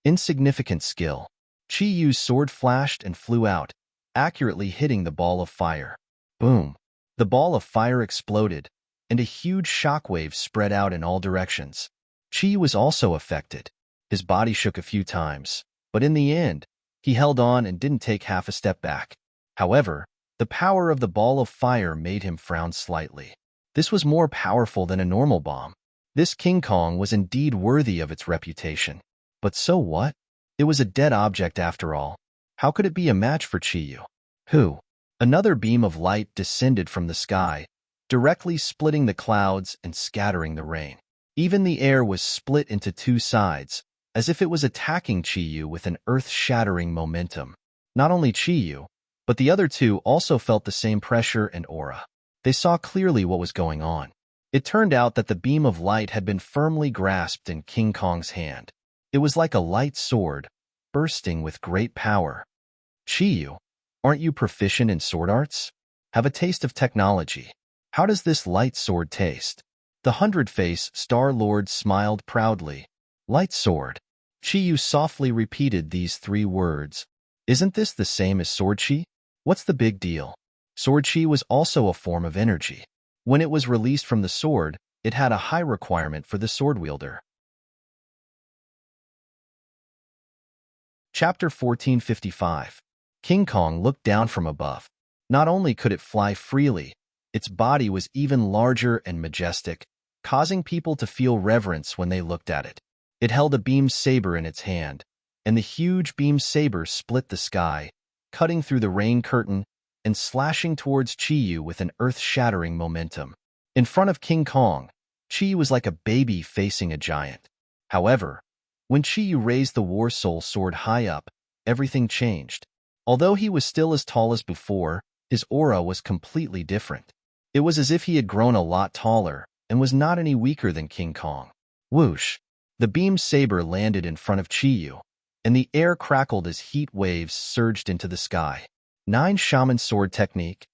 Insignificant skill. Qi Yu's sword flashed and flew out, accurately hitting the ball of fire. Boom! The ball of fire exploded, and a huge shockwave spread out in all directions. Qi Yu was also affected. His body shook a few times, but in the end, he held on and didn't take half a step back. However, the power of the ball of fire made him frown slightly. This was more powerful than a normal bomb. This King Kong was indeed worthy of its reputation. But so what? It was a dead object after all. How could it be a match for Qi Yu? Who? Another beam of light descended from the sky, directly splitting the clouds and scattering the rain. Even the air was split into two sides, as if it was attacking Qi Yu with an earth-shattering momentum. Not only Qi Yu, but the other two also felt the same pressure and aura. They saw clearly what was going on. It turned out that the beam of light had been firmly grasped in King Kong's hand. It was like a light sword, bursting with great power. "Qi Yu, aren't you proficient in sword arts? Have a taste of technology. How does this light sword taste?" The hundred-faced Star Lord smiled proudly. "Light sword. Chi softly repeated these 3 words. Isn't this the same as sword chi? What's the big deal? Sword chi was also a form of energy. When it was released from the sword, it had a high requirement for the sword wielder. Chapter 1455. King Kong looked down from above. Not only could it fly freely, its body was even larger and majestic, causing people to feel reverence when they looked at it. It held a beam saber in its hand, and the huge beam saber split the sky, cutting through the rain curtain and slashing towards Chi with an earth-shattering momentum. In front of King Kong, Chi was like a baby facing a giant. However, when Chi raised the War Soul sword high up, everything changed. Although he was still as tall as before, his aura was completely different. It was as if he had grown a lot taller and was not any weaker than King Kong. Whoosh! The beam saber landed in front of Chi, and the air crackled as heat waves surged into the sky. 9 Shaman Sword Technique,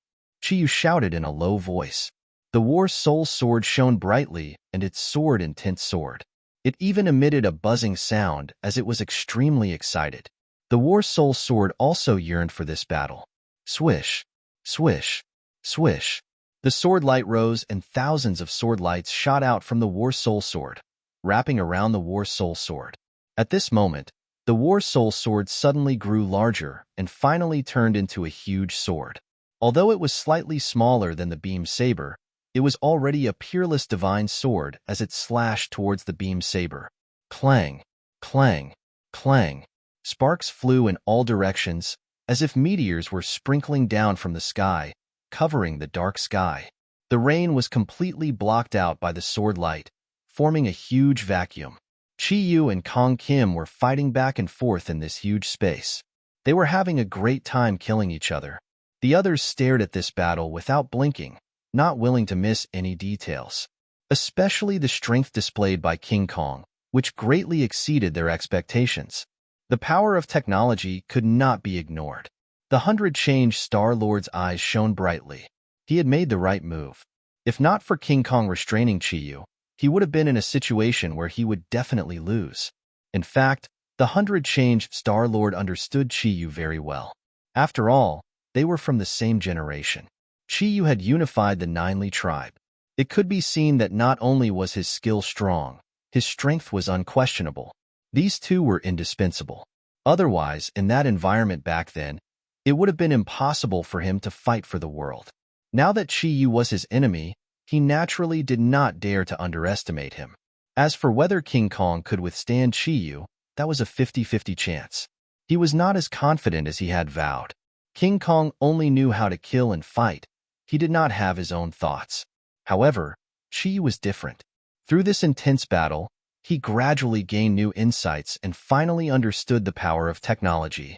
Chi shouted in a low voice. The War Soul sword shone brightly, and its sword intense sword. It even emitted a buzzing sound as it was extremely excited. The War Soul sword also yearned for this battle. Swish, swish, swish. The sword light rose and thousands of sword lights shot out from the War Soul sword, wrapping around the War Soul sword. At this moment, the War Soul sword suddenly grew larger and finally turned into a huge sword. Although it was slightly smaller than the beam saber, it was already a peerless divine sword as it slashed towards the beam saber. Clang, clang, clang. Sparks flew in all directions, as if meteors were sprinkling down from the sky, covering the dark sky. The rain was completely blocked out by the sword light, forming a huge vacuum. Chi and Kong Kim were fighting back and forth in this huge space. They were having a great time killing each other. The others stared at this battle without blinking, not willing to miss any details. Especially the strength displayed by King Kong, which greatly exceeded their expectations. The power of technology could not be ignored. The 100-change Star-Lord's eyes shone brightly. He had made the right move. If not for King Kong restraining Chi, he would have been in a situation where he would definitely lose. In fact, the 100-change Star-Lord understood Chi very well. After all, they were from the same generation. Chi had unified the Ninely tribe. It could be seen that not only was his skill strong, his strength was unquestionable. These two were indispensable. Otherwise, in that environment back then, it would have been impossible for him to fight for the world. Now that Chi was his enemy, he naturally did not dare to underestimate him. As for whether King Kong could withstand Chi, that was a 50-50 chance. He was not as confident as he had vowed. King Kong only knew how to kill and fight. He did not have his own thoughts. However, Chi was different. Through this intense battle, he gradually gained new insights and finally understood the power of technology.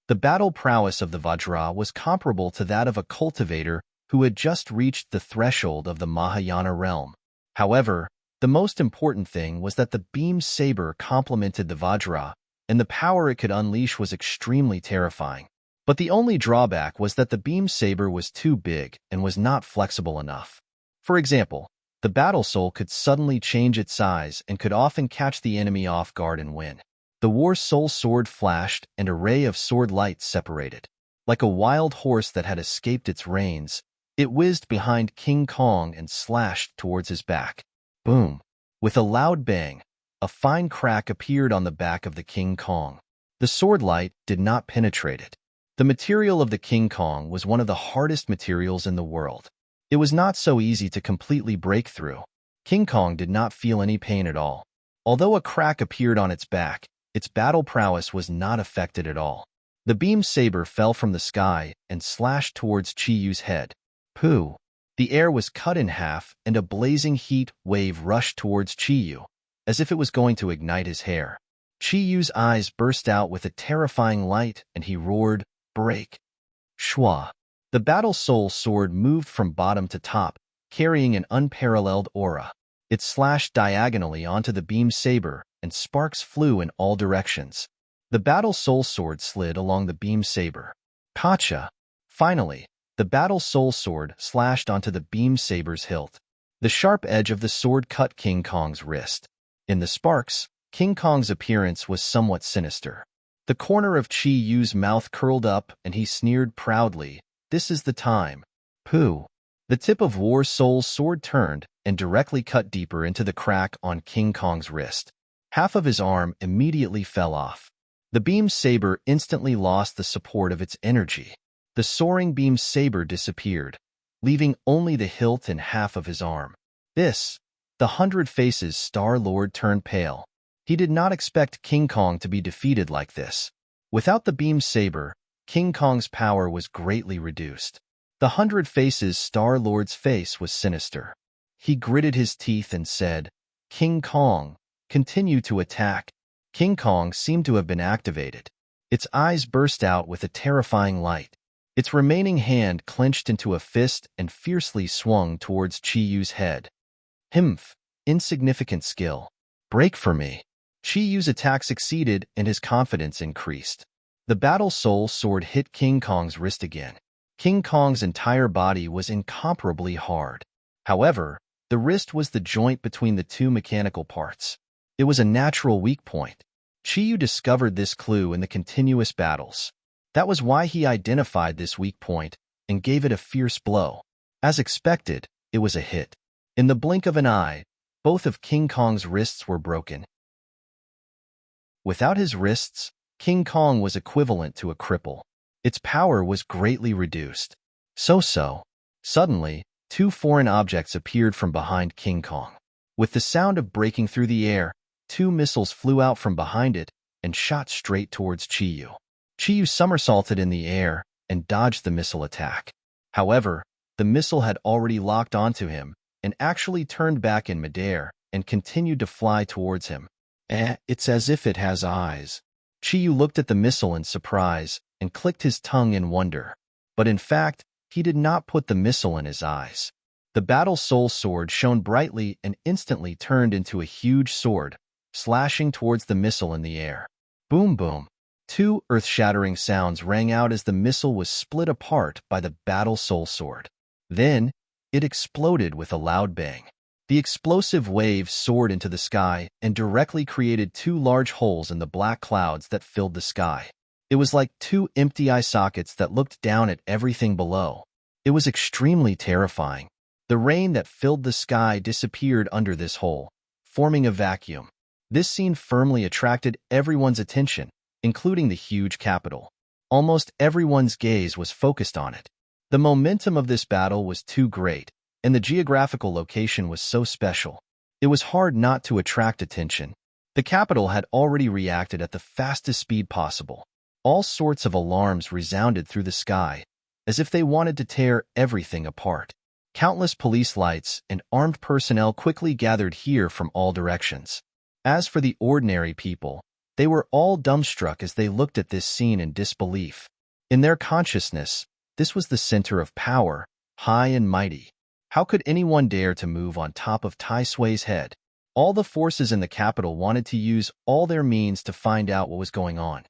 The battle prowess of the Vajra was comparable to that of a cultivator who had just reached the threshold of the Mahayana realm. However, the most important thing was that the beam saber complemented the Vajra, and the power it could unleash was extremely terrifying. But the only drawback was that the beam saber was too big and was not flexible enough. For example, the battle soul could suddenly change its size and could often catch the enemy off guard and win. The War Soul sword flashed and a ray of sword light separated. Like a wild horse that had escaped its reins, it whizzed behind King Kong and slashed towards his back. Boom! With a loud bang, a fine crack appeared on the back of the King Kong. The sword light did not penetrate it. The material of the King Kong was one of the hardest materials in the world. It was not so easy to completely break through. King Kong did not feel any pain at all. Although a crack appeared on its back, its battle prowess was not affected at all. The beam saber fell from the sky and slashed towards Chi-Yu's head. Pooh! The air was cut in half and a blazing heat wave rushed towards Chi-Yu, as if it was going to ignite his hair. Chi-Yu's eyes burst out with a terrifying light and he roared, "Break!" Shwa! The battle soul sword moved from bottom to top, carrying an unparalleled aura. It slashed diagonally onto the beam saber and sparks flew in all directions. The battle soul sword slid along the beam saber. Kacha! Finally, the battle soul sword slashed onto the beam saber's hilt. The sharp edge of the sword cut King Kong's wrist. In the sparks, King Kong's appearance was somewhat sinister. The corner of Chi Yu's mouth curled up, and he sneered proudly, "This is the time. Pooh." The tip of War Soul's sword turned and directly cut deeper into the crack on King Kong's wrist. Half of his arm immediately fell off. The beam saber instantly lost the support of its energy. The soaring beam saber disappeared, leaving only the hilt and half of his arm. The 100 Faces Star-Lord turned pale. He did not expect King Kong to be defeated like this. Without the beam saber, King Kong's power was greatly reduced. The 100 Faces Star-Lord's face was sinister. He gritted his teeth and said, "King Kong, continue to attack." King Kong seemed to have been activated. Its eyes burst out with a terrifying light. Its remaining hand clenched into a fist and fiercely swung towards Chi Yu's head. "Himph, insignificant skill. Break for me." Chi Yu's attack succeeded and his confidence increased. The Battle Soul sword hit King Kong's wrist again. King Kong's entire body was incomparably hard. However, the wrist was the joint between the two mechanical parts. It was a natural weak point. Chi Yu discovered this clue in the continuous battles. That was why he identified this weak point and gave it a fierce blow. As expected, it was a hit. In the blink of an eye, both of King Kong's wrists were broken. Without his wrists, King Kong was equivalent to a cripple. Its power was greatly reduced. Suddenly, two foreign objects appeared from behind King Kong. With the sound of breaking through the air, two missiles flew out from behind it and shot straight towards Chi Yu. Chi Yu somersaulted in the air and dodged the missile attack. However, the missile had already locked onto him and actually turned back in midair and continued to fly towards him. It's as if it has eyes." Chi Yu looked at the missile in surprise and clicked his tongue in wonder. But in fact, he did not put the missile in his eyes. The Battle Soul sword shone brightly and instantly turned into a huge sword, slashing towards the missile in the air. Boom boom. Two earth-shattering sounds rang out as the missile was split apart by the Battle Soul sword. Then, it exploded with a loud bang. The explosive wave soared into the sky and directly created two large holes in the black clouds that filled the sky. It was like two empty eye sockets that looked down at everything below. It was extremely terrifying. The rain that filled the sky disappeared under this hole, forming a vacuum. This scene firmly attracted everyone's attention, including the huge capital. Almost everyone's gaze was focused on it. The momentum of this battle was too great, and the geographical location was so special. It was hard not to attract attention. The capital had already reacted at the fastest speed possible. All sorts of alarms resounded through the sky, as if they wanted to tear everything apart. Countless police lights and armed personnel quickly gathered here from all directions. As for the ordinary people, they were all dumbstruck as they looked at this scene in disbelief. In their consciousness, this was the center of power, high and mighty. How could anyone dare to move on top of Tai Sui's head? All the forces in the capital wanted to use all their means to find out what was going on.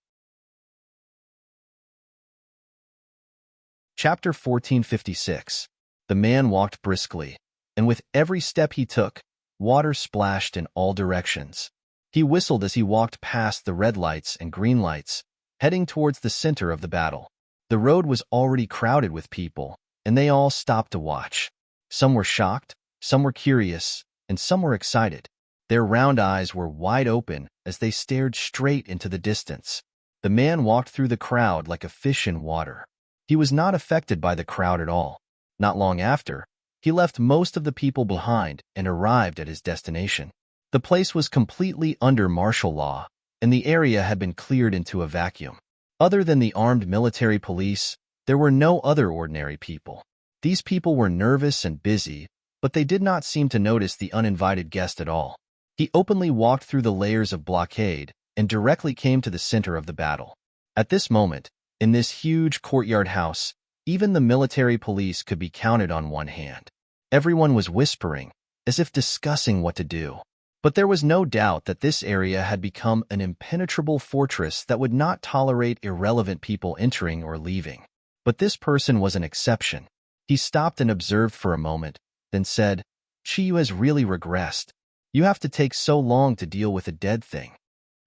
Chapter 1456. The man walked briskly, and with every step he took, water splashed in all directions. He whistled as he walked past the red lights and green lights, heading towards the center of the battle. The road was already crowded with people, and they all stopped to watch. Some were shocked, some were curious, and some were excited. Their round eyes were wide open as they stared straight into the distance. The man walked through the crowd like a fish in water. He was not affected by the crowd at all. Not long after, he left most of the people behind and arrived at his destination. The place was completely under martial law, and the area had been cleared into a vacuum. Other than the armed military police, there were no other ordinary people. These people were nervous and busy, but they did not seem to notice the uninvited guest at all. He openly walked through the layers of blockade and directly came to the center of the battle. At this moment, in this huge courtyard house, even the military police could be counted on one hand. Everyone was whispering, as if discussing what to do. But there was no doubt that this area had become an impenetrable fortress that would not tolerate irrelevant people entering or leaving. But this person was an exception. He stopped and observed for a moment, then said, "Chi Yu has really regressed. You have to take so long to deal with a dead thing.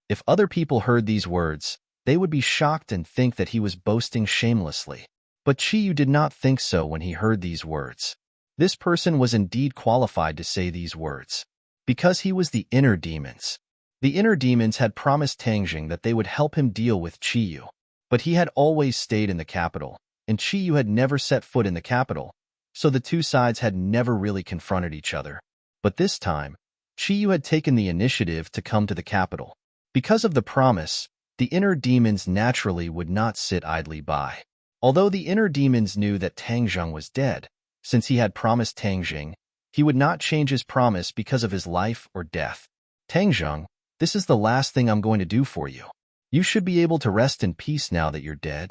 If other people heard these words, they would be shocked and think that he was boasting shamelessly. But Chiyu did not think so when he heard these words. This person was indeed qualified to say these words, because he was the inner demons. The inner demons had promised Tangjing that they would help him deal with Chiyu. But he had always stayed in the capital, and Chiyu had never set foot in the capital, so the two sides had never really confronted each other. But this time, Chiyu had taken the initiative to come to the capital. Because of the promise, the inner demons naturally would not sit idly by. Although the inner demons knew that Tangjing was dead, since he had promised Tangjing, he would not change his promise because of his life or death. Tangjing, this is the last thing I'm going to do for you. You should be able to rest in peace now that you're dead.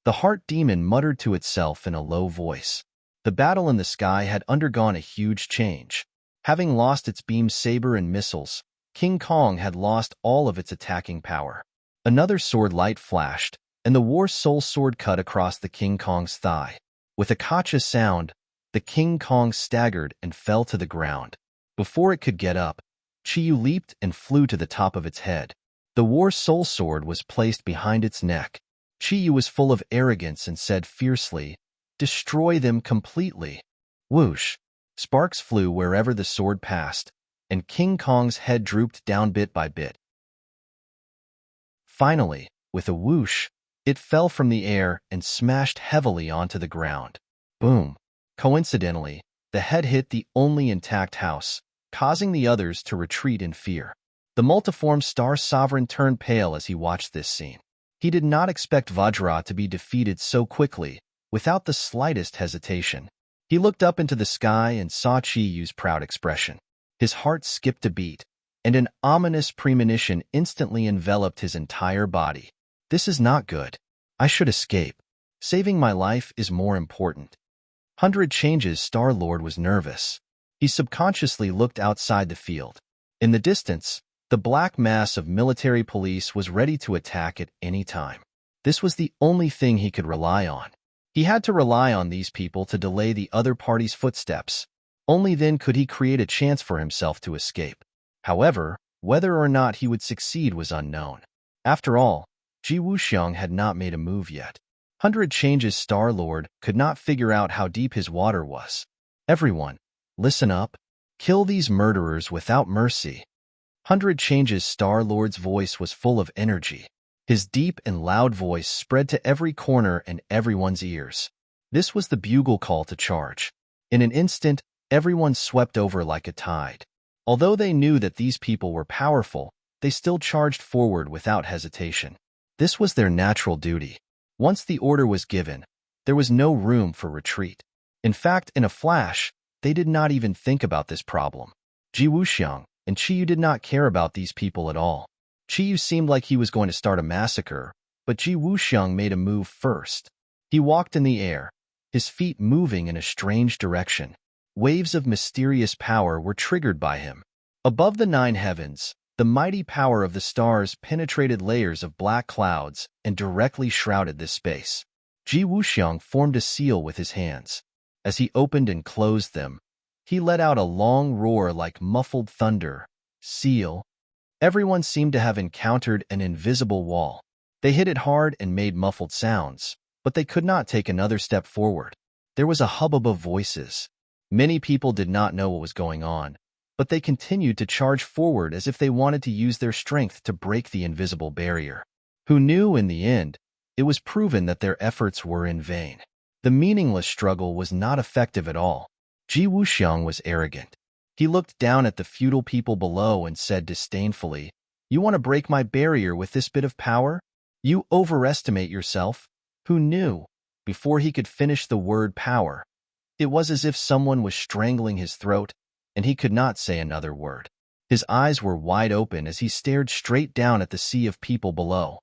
The heart demon muttered to itself in a low voice. The battle in the sky had undergone a huge change. Having lost its beam saber and missiles, King Kong had lost all of its attacking power. Another sword light flashed, and the War Soul sword cut across the King Kong's thigh. With a kacha sound, the King Kong staggered and fell to the ground. Before it could get up, Chiyu leaped and flew to the top of its head. The War Soul sword was placed behind its neck. Chiyu was full of arrogance and said fiercely, "Destroy them completely." Whoosh! Sparks flew wherever the sword passed, and King Kong's head drooped down bit by bit. Finally, with a whoosh, it fell from the air and smashed heavily onto the ground. Boom! Coincidentally, the head hit the only intact house, causing the others to retreat in fear. The multiform Star Sovereign turned pale as he watched this scene. He did not expect Vajra to be defeated so quickly, without the slightest hesitation. He looked up into the sky and saw Chiyu's proud expression. His heart skipped a beat, and an ominous premonition instantly enveloped his entire body. This is not good. I should escape. Saving my life is more important. 100 Changes Star-Lord was nervous. He subconsciously looked outside the field. In the distance, the black mass of military police was ready to attack at any time. This was the only thing he could rely on. He had to rely on these people to delay the other party's footsteps. Only then could he create a chance for himself to escape. However, whether or not he would succeed was unknown. After all, Ji Wuxiang had not made a move yet. 100 Changes Star-Lord could not figure out how deep his water was. Everyone, listen up. Kill these murderers without mercy. 100 Changes Star-Lord's voice was full of energy. His deep and loud voice spread to every corner and everyone's ears. This was the bugle call to charge. In an instant, everyone swept over like a tide. Although they knew that these people were powerful, they still charged forward without hesitation. This was their natural duty. Once the order was given, there was no room for retreat. In fact, in a flash, they did not even think about this problem. Ji Wuxiang and Chiyu did not care about these people at all. Chiyu seemed like he was going to start a massacre, but Ji Wuxiang made a move first. He walked in the air, his feet moving in a strange direction. Waves of mysterious power were triggered by him. Above the 9 heavens, the mighty power of the stars penetrated layers of black clouds and directly shrouded this space. Ji Wuxiang formed a seal with his hands. As he opened and closed them, he let out a long roar like muffled thunder. Seal. Everyone seemed to have encountered an invisible wall. They hit it hard and made muffled sounds, but they could not take another step forward. There was a hubbub of voices. Many people did not know what was going on, but they continued to charge forward as if they wanted to use their strength to break the invisible barrier. Who knew in the end, it was proven that their efforts were in vain. The meaningless struggle was not effective at all. Ji Wuxiang was arrogant. He looked down at the feudal people below and said disdainfully, "You want to break my barrier with this bit of power? You overestimate yourself." Who knew? Before he could finish the word power, it was as if someone was strangling his throat, and he could not say another word. His eyes were wide open as he stared straight down at the sea of people below.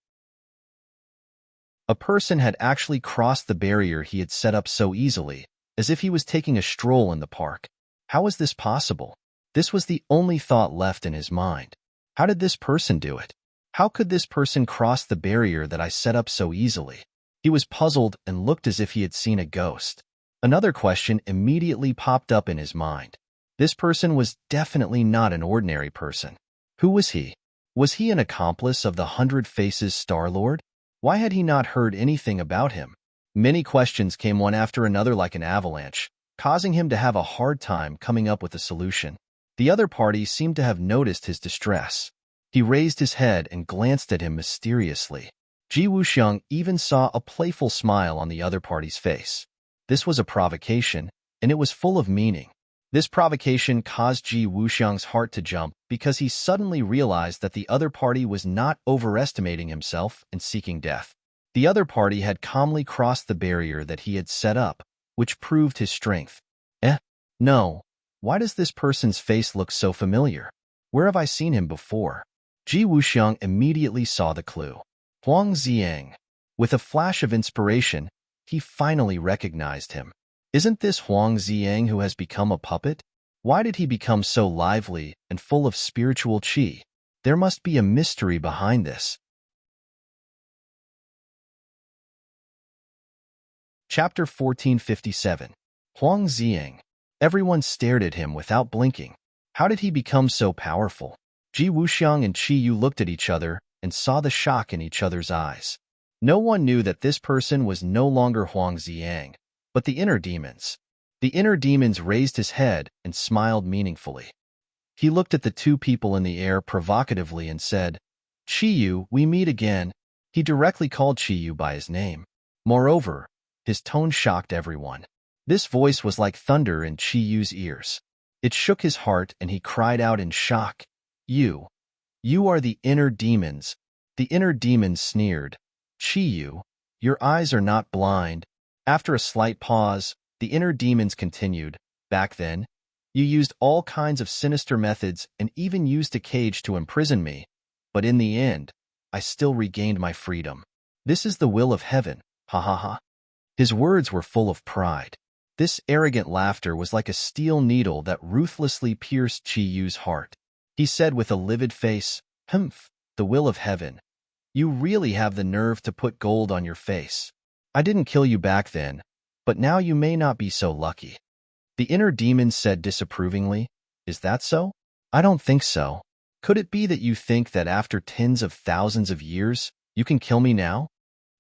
A person had actually crossed the barrier he had set up so easily, as if he was taking a stroll in the park. How was this possible? This was the only thought left in his mind. How did this person do it? How could this person cross the barrier that I set up so easily? He was puzzled and looked as if he had seen a ghost. Another question immediately popped up in his mind. This person was definitely not an ordinary person. Who was he? Was he an accomplice of the Hundred Faces Star-Lord? Why had he not heard anything about him? Many questions came one after another like an avalanche, causing him to have a hard time coming up with a solution. The other party seemed to have noticed his distress. He raised his head and glanced at him mysteriously. Ji Wuxiang even saw a playful smile on the other party's face. This was a provocation, and it was full of meaning. This provocation caused Ji Wuxiang's heart to jump because he suddenly realized that the other party was not overestimating himself and seeking death. The other party had calmly crossed the barrier that he had set up, which proved his strength. No. Why does this person's face look so familiar? Where have I seen him before? Ji Wuxiang immediately saw the clue. Huang Xiang. With a flash of inspiration, he finally recognized him. Isn't this Huang Xiang who has become a puppet? Why did he become so lively and full of spiritual qi? There must be a mystery behind this. Chapter 1457. Huang Xiang. Everyone stared at him without blinking. How did he become so powerful? Ji Wuxiang and Qi Yu looked at each other and saw the shock in each other's eyes. No one knew that this person was no longer Huang Xiang, but the inner demons. The inner demons raised his head and smiled meaningfully. He looked at the two people in the air provocatively and said, "Qi Yu, we meet again." He directly called Qi Yu by his name. Moreover, his tone shocked everyone. This voice was like thunder in Qi Yu's ears. It shook his heart and he cried out in shock, You are the inner demons." The inner demons sneered, "Qi Yu, your eyes are not blind." After a slight pause, the inner demons continued, "Back then, you used all kinds of sinister methods and even used a cage to imprison me, but in the end, I still regained my freedom. This is the will of heaven, ha ha ha." His words were full of pride. This arrogant laughter was like a steel needle that ruthlessly pierced Qi Yu's heart. He said with a livid face, "Humph, the will of heaven. You really have the nerve to put gold on your face. I didn't kill you back then, but now you may not be so lucky." The inner demon said disapprovingly, "Is that so? I don't think so. Could it be that you think that after tens of thousands of years, you can kill me now?"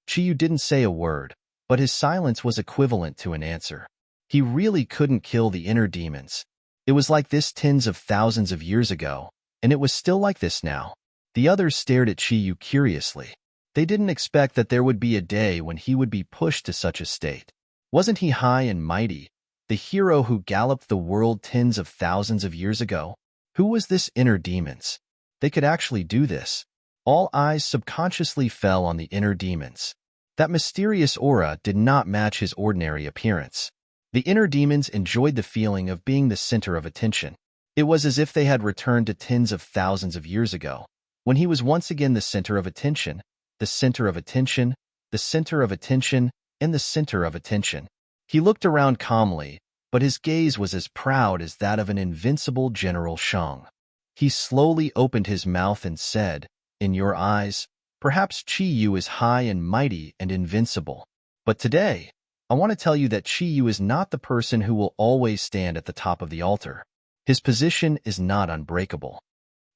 Qi Yu didn't say a word, but his silence was equivalent to an answer. He really couldn't kill the inner demons. It was like this tens of thousands of years ago, and it was still like this now. The others stared at Qi Yu curiously. They didn't expect that there would be a day when he would be pushed to such a state. Wasn't he high and mighty, the hero who galloped the world tens of thousands of years ago? Who was this inner demons? They could actually do this. All eyes subconsciously fell on the inner demons. That mysterious aura did not match his ordinary appearance. The inner demons enjoyed the feeling of being the center of attention. It was as if they had returned to tens of thousands of years ago, when he was once again the center of attention, the center of attention, the center of attention, and the center of attention. He looked around calmly, but his gaze was as proud as that of an invincible General Shang. He slowly opened his mouth and said, "In your eyes, perhaps Qi Yu is high and mighty and invincible. But today, I want to tell you that Qi Yu is not the person who will always stand at the top of the altar. His position is not unbreakable."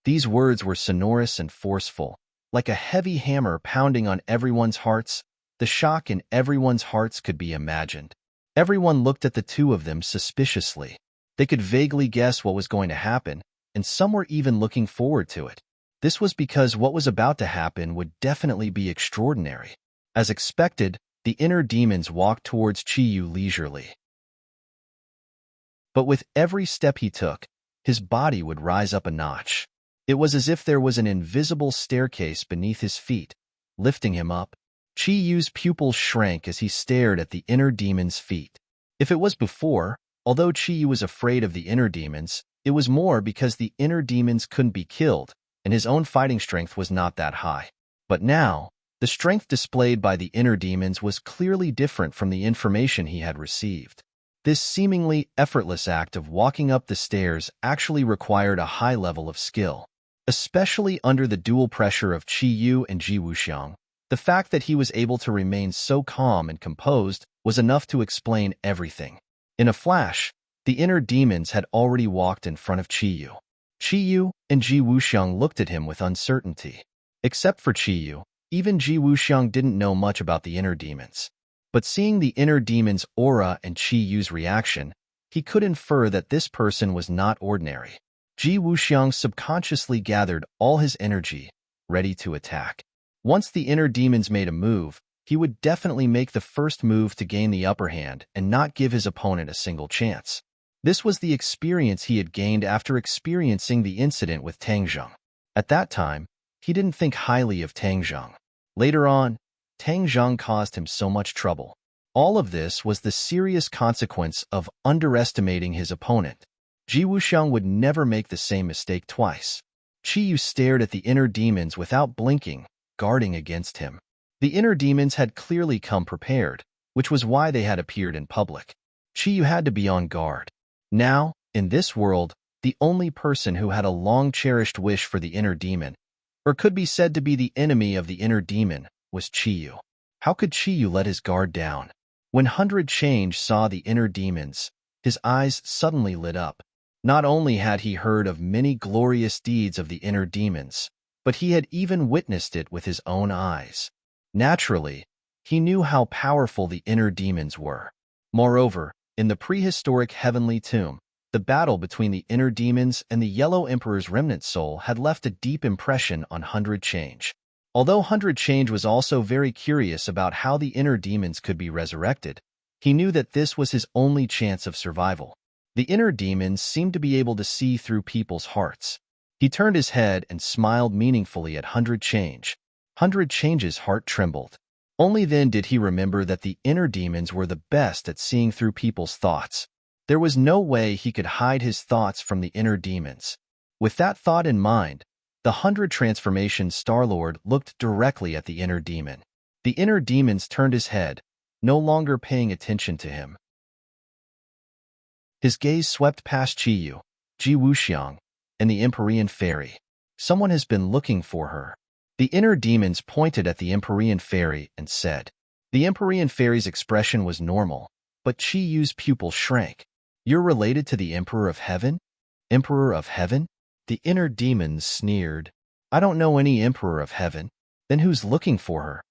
These words were sonorous and forceful, like a heavy hammer pounding on everyone's hearts. The shock in everyone's hearts could be imagined. Everyone looked at the two of them suspiciously. They could vaguely guess what was going to happen, and some were even looking forward to it. This was because what was about to happen would definitely be extraordinary. As expected, the inner demons walked towards Qi Yu leisurely. But with every step he took, his body would rise up a notch. It was as if there was an invisible staircase beneath his feet, lifting him up. Qi Yu's pupils shrank as he stared at the inner demon's feet. If it was before, although Qi Yu was afraid of the inner demons, it was more because the inner demons couldn't be killed, and his own fighting strength was not that high. But now, the strength displayed by the inner demons was clearly different from the information he had received. This seemingly effortless act of walking up the stairs actually required a high level of skill. Especially under the dual pressure of Qi Yu and Ji Wuxiang, the fact that he was able to remain so calm and composed was enough to explain everything. In a flash, The inner demons had already walked in front of Qiyu. Qiyu and Ji Wuxiang looked at him with uncertainty. Except for Qiyu, even Ji Wuxiang didn't know much about the inner demons. But seeing the inner demon's aura and Qiyu's reaction, he could infer that this person was not ordinary. Ji Wuxiang subconsciously gathered all his energy, ready to attack. Once the inner demons made a move, he would definitely make the first move to gain the upper hand and not give his opponent a single chance. This was the experience he had gained after experiencing the incident with Tang Zheng. At that time, he didn't think highly of Tang Zheng. Later on, Tang Zheng caused him so much trouble. All of this was the serious consequence of underestimating his opponent. Ji Wuxiang would never make the same mistake twice. Qiyu stared at the inner demons without blinking, guarding against him. The inner demons had clearly come prepared, which was why they had appeared in public. Qiyu had to be on guard. Now, in this world, the only person who had a long-cherished wish for the inner demon, or could be said to be the enemy of the inner demon, was Qiyu. How could Qiyu let his guard down? When 100 Change saw the inner demons, his eyes suddenly lit up. Not only had he heard of many glorious deeds of the inner demons, but he had even witnessed it with his own eyes. Naturally, he knew how powerful the inner demons were. Moreover, in the prehistoric heavenly tomb, the battle between the inner demons and the Yellow Emperor's remnant soul had left a deep impression on 100 Change. Although 100 Change was also very curious about how the inner demons could be resurrected, he knew that this was his only chance of survival. The inner demons seemed to be able to see through people's hearts. He turned his head and smiled meaningfully at 100 Change. 100 Change's heart trembled. Only then did he remember that the inner demons were the best at seeing through people's thoughts. There was no way he could hide his thoughts from the inner demons. With that thought in mind, the 100 Transformation Star-Lord looked directly at the inner demon. The inner demons turned his head, no longer paying attention to him. His gaze swept past Qiyu, Ji Wuxiang, and the Empyrean Fairy. Someone has been looking for her. The inner demons pointed at the Empyrean Fairy and said. The Empyrean Fairy's expression was normal, but Qiyu's pupil shrank. You're related to the Emperor of Heaven? Emperor of Heaven? The inner demons sneered. I don't know any Emperor of Heaven. Then who's looking for her?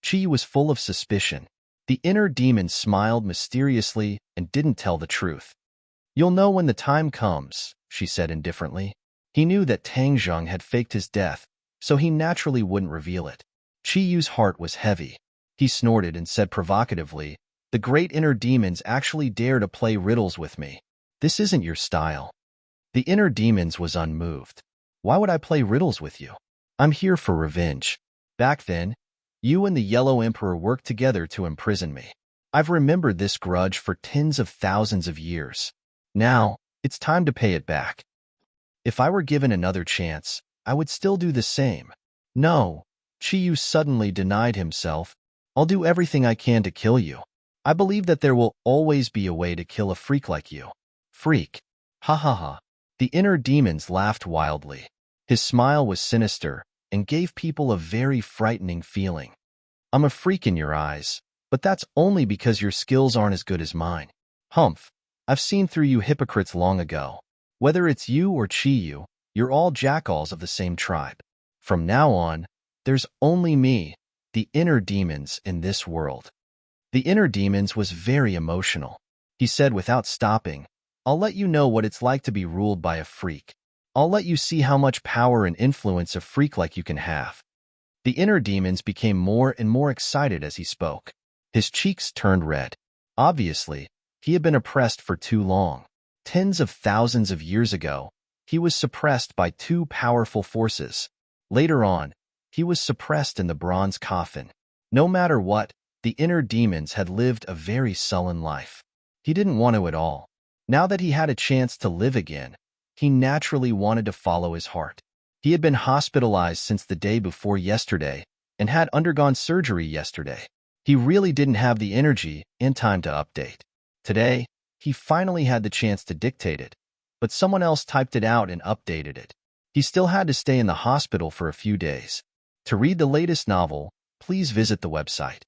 Qiyu was full of suspicion. The inner demon smiled mysteriously and didn't tell the truth. You'll know when the time comes, she said indifferently. He knew that Tang Zheng had faked his death, so he naturally wouldn't reveal it. Qiyu's heart was heavy. He snorted and said provocatively, the great inner demons actually dare to play riddles with me. This isn't your style. The inner demons was unmoved. Why would I play riddles with you? I'm here for revenge. Back then, you and the Yellow Emperor worked together to imprison me. I've remembered this grudge for tens of thousands of years. Now, it's time to pay it back. If I were given another chance, I would still do the same. No, Qiyu suddenly denied himself. I'll do everything I can to kill you. I believe that there will always be a way to kill a freak like you. Freak. Ha ha ha. The inner demons laughed wildly. His smile was sinister and gave people a very frightening feeling. I'm a freak in your eyes, but that's only because your skills aren't as good as mine. Humph. I've seen through you hypocrites long ago. Whether it's you or Qiyu, you're all jackals of the same tribe. From now on, there's only me, the inner demons, in this world. The inner demons was very emotional. He said without stopping, I'll let you know what it's like to be ruled by a freak. I'll let you see how much power and influence a freak like you can have. The inner demons became more and more excited as he spoke. His cheeks turned red. Obviously, he had been oppressed for too long. Tens of thousands of years ago, he was suppressed by two powerful forces. Later on, he was suppressed in the bronze coffin. No matter what, the inner demons had lived a very sullen life. He didn't want to at all. Now that he had a chance to live again, he naturally wanted to follow his heart. He had been hospitalized since the day before yesterday and had undergone surgery yesterday. He really didn't have the energy and time to update. Today, he finally had the chance to dictate it, but someone else typed it out and updated it. He still had to stay in the hospital for a few days. To read the latest novel, please visit the website.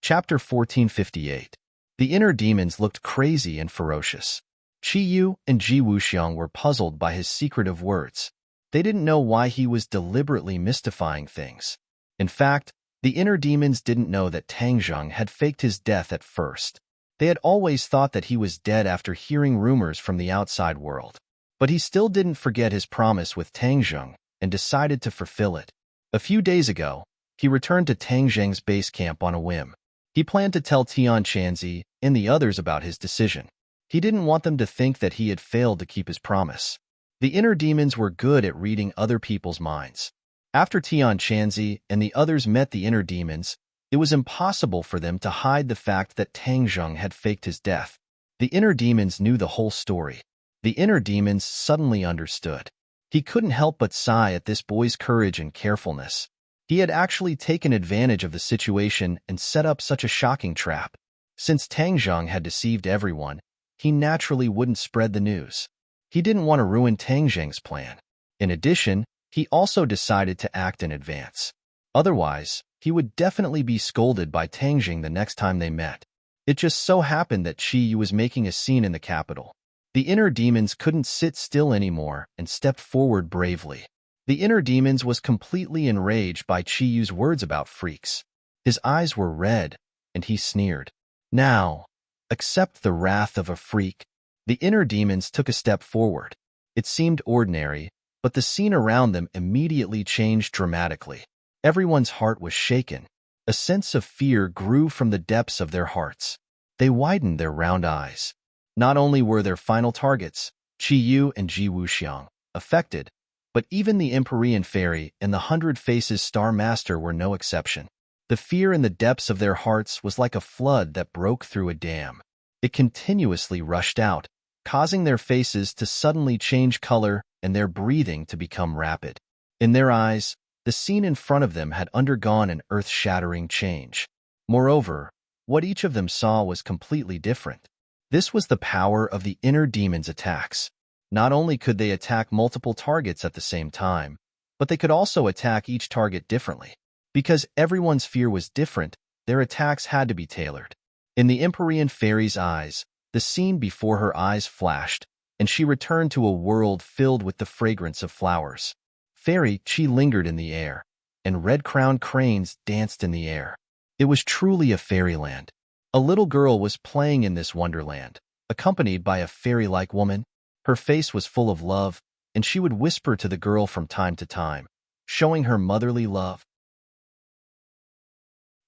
Chapter 1458. The inner demons looked crazy and ferocious. Qi Yu and Ji Wuxiang were puzzled by his secretive words. They didn't know why he was deliberately mystifying things. In fact, the inner demons didn't know that Tang Zheng had faked his death at first. They had always thought that he was dead after hearing rumors from the outside world. But he still didn't forget his promise with Tang Zheng and decided to fulfill it. A few days ago, he returned to Tang Zheng's base camp on a whim. He planned to tell Tian Chanzi and the others about his decision. He didn't want them to think that he had failed to keep his promise. The inner demons were good at reading other people's minds. After Tian Chanzi and the others met the inner demons, it was impossible for them to hide the fact that Tang Zheng had faked his death. The inner demons knew the whole story. The inner demons suddenly understood. He couldn't help but sigh at this boy's courage and carefulness. He had actually taken advantage of the situation and set up such a shocking trap. Since Tang Zheng had deceived everyone, he naturally wouldn't spread the news. He didn't want to ruin Tang Zheng's plan. In addition, he also decided to act in advance. Otherwise, he would definitely be scolded by Tang Zheng the next time they met. It just so happened that Qi Yu was making a scene in the capital. The inner demons couldn't sit still anymore and stepped forward bravely. The inner demons was completely enraged by Qi Yu's words about freaks. His eyes were red, and he sneered. Now, accept the wrath of a freak. The inner demons took a step forward. It seemed ordinary, but the scene around them immediately changed dramatically. Everyone's heart was shaken. A sense of fear grew from the depths of their hearts. They widened their round eyes. Not only were their final targets, Qi Yu and Ji Wuxiang, affected, but even the Empyrean Fairy and the 100 Faces Star Master were no exception. The fear in the depths of their hearts was like a flood that broke through a dam. It continuously rushed out, causing their faces to suddenly change color and their breathing to become rapid. In their eyes, the scene in front of them had undergone an earth-shattering change. Moreover, what each of them saw was completely different. This was the power of the inner demons' attacks. Not only could they attack multiple targets at the same time, but they could also attack each target differently. Because everyone's fear was different, their attacks had to be tailored. In the Empyrean Fairy's eyes, the scene before her eyes flashed, and she returned to a world filled with the fragrance of flowers. Fairy Qi lingered in the air, and red-crowned cranes danced in the air. It was truly a fairyland. A little girl was playing in this wonderland, accompanied by a fairy-like woman. Her face was full of love, and she would whisper to the girl from time to time, showing her motherly love.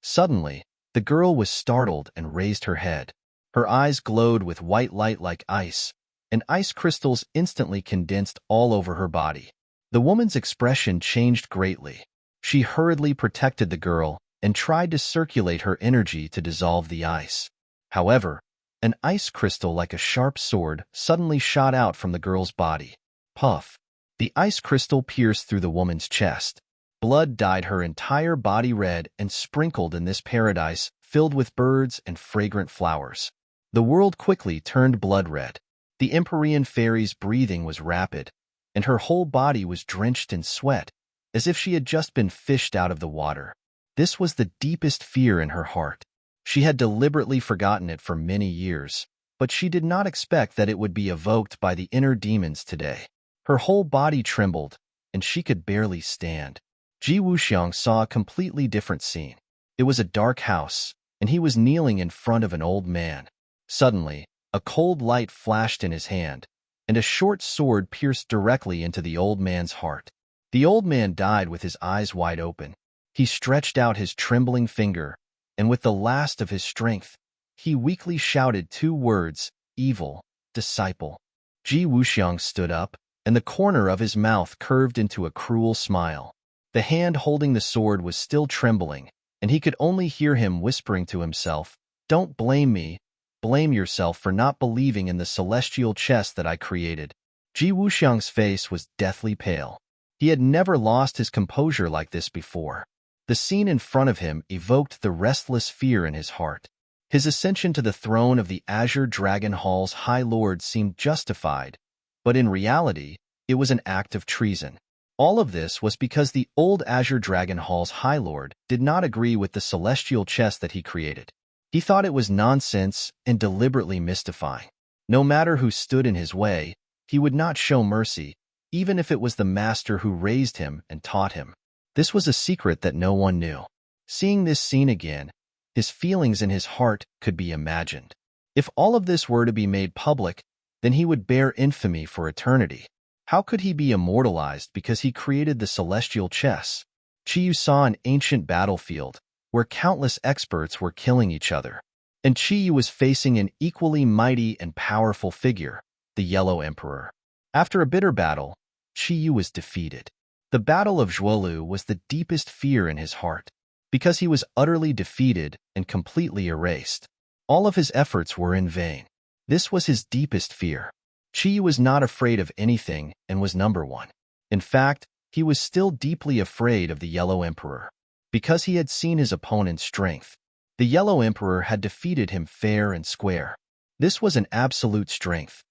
Suddenly, the girl was startled and raised her head. Her eyes glowed with white light like ice, and ice crystals instantly condensed all over her body. The woman's expression changed greatly. She hurriedly protected the girl and tried to circulate her energy to dissolve the ice. However, an ice crystal like a sharp sword suddenly shot out from the girl's body. Puff! The ice crystal pierced through the woman's chest. Blood dyed her entire body red and sprinkled in this paradise filled with birds and fragrant flowers. The world quickly turned blood red. The Empyrean Fairy's breathing was rapid, and her whole body was drenched in sweat, as if she had just been fished out of the water. This was the deepest fear in her heart. She had deliberately forgotten it for many years, but she did not expect that it would be evoked by the inner demons today. Her whole body trembled, and she could barely stand. Ji Wuxiang saw a completely different scene. It was a dark house, and he was kneeling in front of an old man. Suddenly, a cold light flashed in his hand, and a short sword pierced directly into the old man's heart. The old man died with his eyes wide open. He stretched out his trembling finger, and with the last of his strength, he weakly shouted 2 words, "Evil, disciple." Ji Wuxiang stood up, and the corner of his mouth curved into a cruel smile. The hand holding the sword was still trembling, and he could only hear him whispering to himself, "Don't blame me. Blame yourself for not believing in the celestial chest that I created." Ji Wuxiang's face was deathly pale. He had never lost his composure like this before. The scene in front of him evoked the restless fear in his heart. His ascension to the throne of the Azure Dragon Hall's High Lord seemed justified, but in reality, it was an act of treason. All of this was because the old Azure Dragon Hall's High Lord did not agree with the celestial chest that he created. He thought it was nonsense and deliberately mystifying. No matter who stood in his way, he would not show mercy, even if it was the master who raised him and taught him. This was a secret that no one knew. Seeing this scene again, his feelings in his heart could be imagined. If all of this were to be made public, then he would bear infamy for eternity. How could he be immortalized because he created the celestial chess? Chiyu saw an ancient battlefield where countless experts were killing each other, and Chiyu was facing an equally mighty and powerful figure, the Yellow Emperor. After a bitter battle, Chiyu was defeated. The Battle of Zhuolu was the deepest fear in his heart, because he was utterly defeated and completely erased. All of his efforts were in vain. This was his deepest fear. Chiyu was not afraid of anything and was number one. In fact, he was still deeply afraid of the Yellow Emperor, because he had seen his opponent's strength. The Yellow Emperor had defeated him fair and square. This was an absolute strength.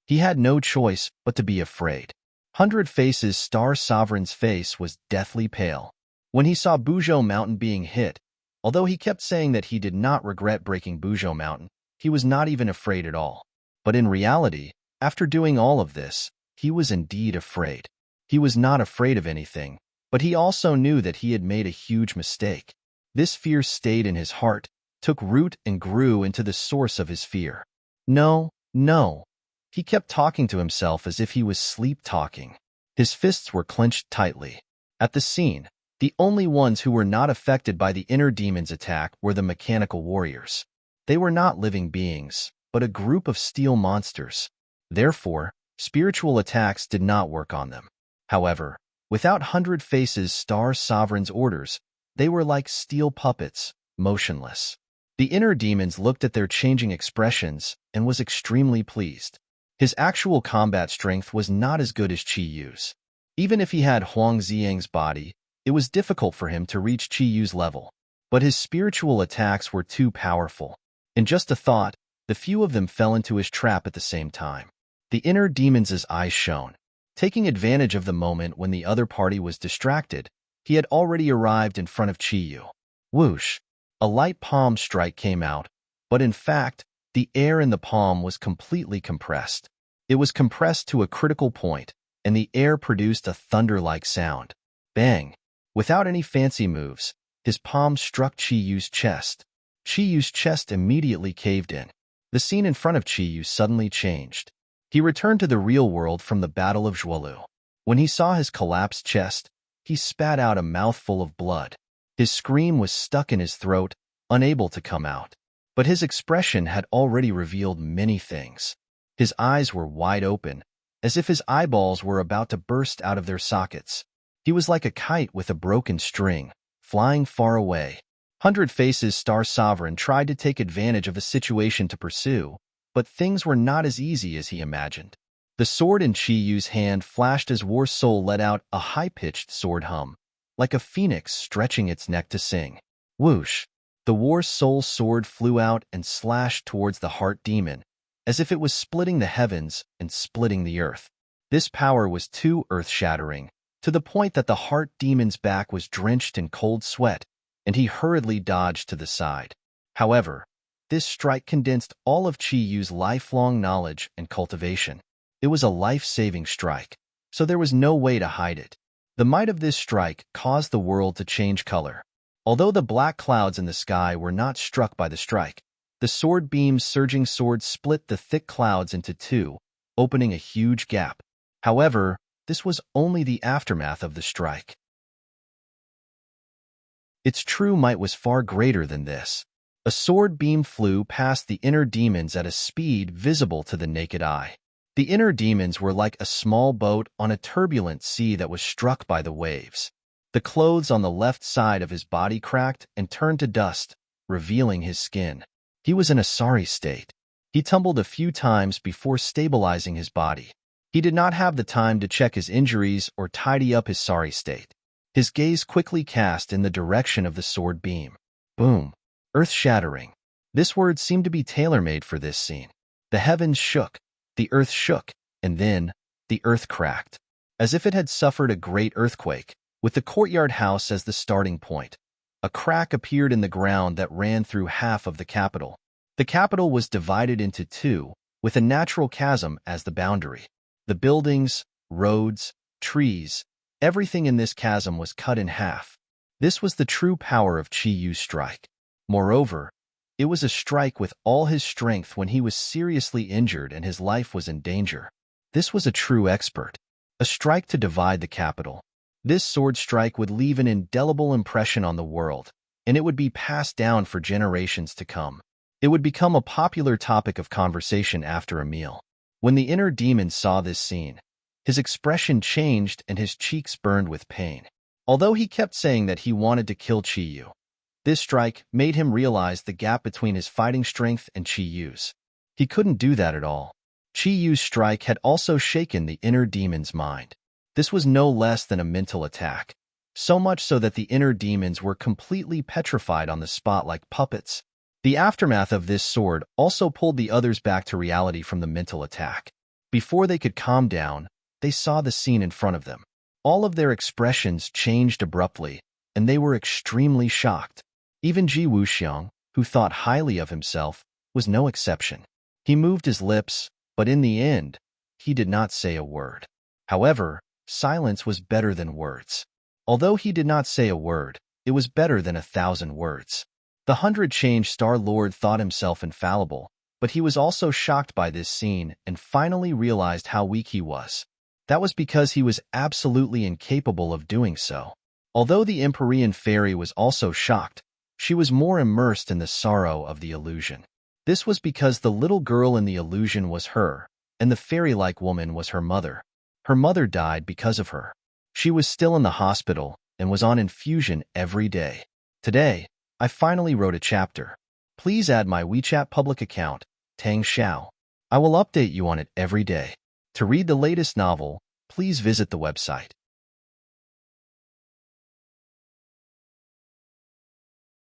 He had no choice but to be afraid. 100 Faces' Star Sovereign's face was deathly pale. When he saw Buzhou Mountain being hit, although he kept saying that he did not regret breaking Buzhou Mountain, he was not even afraid at all. But in reality, after doing all of this, he was indeed afraid. He was not afraid of anything, but he also knew that he had made a huge mistake. This fear stayed in his heart, took root and grew into the source of his fear. No, no. He kept talking to himself as if he was sleep-talking. His fists were clenched tightly. At the scene, the only ones who were not affected by the inner demon's attack were the mechanical warriors. They were not living beings, but a group of steel monsters. Therefore, spiritual attacks did not work on them. However, without 100 Faces' Star Sovereign's orders, they were like steel puppets, motionless. The inner demons looked at their changing expressions and was extremely pleased. His actual combat strength was not as good as Chiyu's. Even if he had Huang Xiang's body, it was difficult for him to reach Chiyu's level. But his spiritual attacks were too powerful. In just a thought, the few of them fell into his trap at the same time. The inner demon's eyes shone. Taking advantage of the moment when the other party was distracted, he had already arrived in front of Chiyu. Whoosh! A light palm strike came out, but in fact, the air in the palm was completely compressed. It was compressed to a critical point, and the air produced a thunder-like sound. Bang! Without any fancy moves, his palm struck Chiyu's chest. Chiyu's chest immediately caved in. The scene in front of Chiyu suddenly changed. He returned to the real world from the Battle of Zhuolu. When he saw his collapsed chest, he spat out a mouthful of blood. His scream was stuck in his throat, unable to come out. But his expression had already revealed many things. His eyes were wide open, as if his eyeballs were about to burst out of their sockets. He was like a kite with a broken string, flying far away. 100 Faces' Star Sovereign tried to take advantage of the situation to pursue, but things were not as easy as he imagined. The sword in Chiyu's hand flashed as War Soul let out a high-pitched sword hum, like a phoenix stretching its neck to sing. Whoosh! The War Soul sword flew out and slashed towards the Heart Demon, as if it was splitting the heavens and splitting the earth. This power was too earth-shattering, to the point that the Heart Demon's back was drenched in cold sweat, and he hurriedly dodged to the side. However, this strike condensed all of Chiyu's lifelong knowledge and cultivation. It was a life-saving strike, so there was no way to hide it. The might of this strike caused the world to change color. Although the black clouds in the sky were not struck by the strike, the sword beam's surging sword split the thick clouds into two, opening a huge gap. However, this was only the aftermath of the strike. Its true might was far greater than this. A sword beam flew past the inner demons at a speed visible to the naked eye. The inner demons were like a small boat on a turbulent sea that was struck by the waves. The clothes on the left side of his body cracked and turned to dust, revealing his skin. He was in a sorry state. He tumbled a few times before stabilizing his body. He did not have the time to check his injuries or tidy up his sorry state. His gaze quickly cast in the direction of the sword beam. Boom! Earth-shattering. This word seemed to be tailor-made for this scene. The heavens shook, the earth shook, and then The earth cracked, as if it had suffered a great earthquake, with the courtyard house as the starting point. A crack appeared in the ground that ran through half of the capital. The capital was divided into two, with a natural chasm as the boundary. The buildings, roads, trees, everything in this chasm was cut in half. This was the true power of Chi Yu's strike. Moreover, it was a strike with all his strength when he was seriously injured and his life was in danger. This was a true expert. A strike to divide the capital. This sword strike would leave an indelible impression on the world, and it would be passed down for generations to come. It would become a popular topic of conversation after a meal. When the inner demon saw this scene, his expression changed and his cheeks burned with pain. Although he kept saying that he wanted to kill Chi Yu, this strike made him realize the gap between his fighting strength and Chi Yu's. He couldn't do that at all. Chi Yu's strike had also shaken the inner demon's mind. This was no less than a mental attack, so much so that the inner demons were completely petrified on the spot like puppets. The aftermath of this sword also pulled the others back to reality from the mental attack. Before they could calm down, they saw the scene in front of them. All of their expressions changed abruptly, and they were extremely shocked. Even Ji Wuxiang, who thought highly of himself, was no exception. He moved his lips, but in the end, he did not say a word. However, silence was better than words. Although he did not say a word, it was better than 1,000 words. The 100-change Star Lord thought himself infallible, but he was also shocked by this scene and finally realized how weak he was. That was because he was absolutely incapable of doing so. Although the Empyrean fairy was also shocked, she was more immersed in the sorrow of the illusion. This was because the little girl in the illusion was her, and the fairy-like woman was her mother. Her mother died because of her. She was still in the hospital and was on infusion every day. Today, I finally wrote a chapter. Please add my WeChat public account, Tang Xiao. I will update you on it every day. To read the latest novel, please visit the website.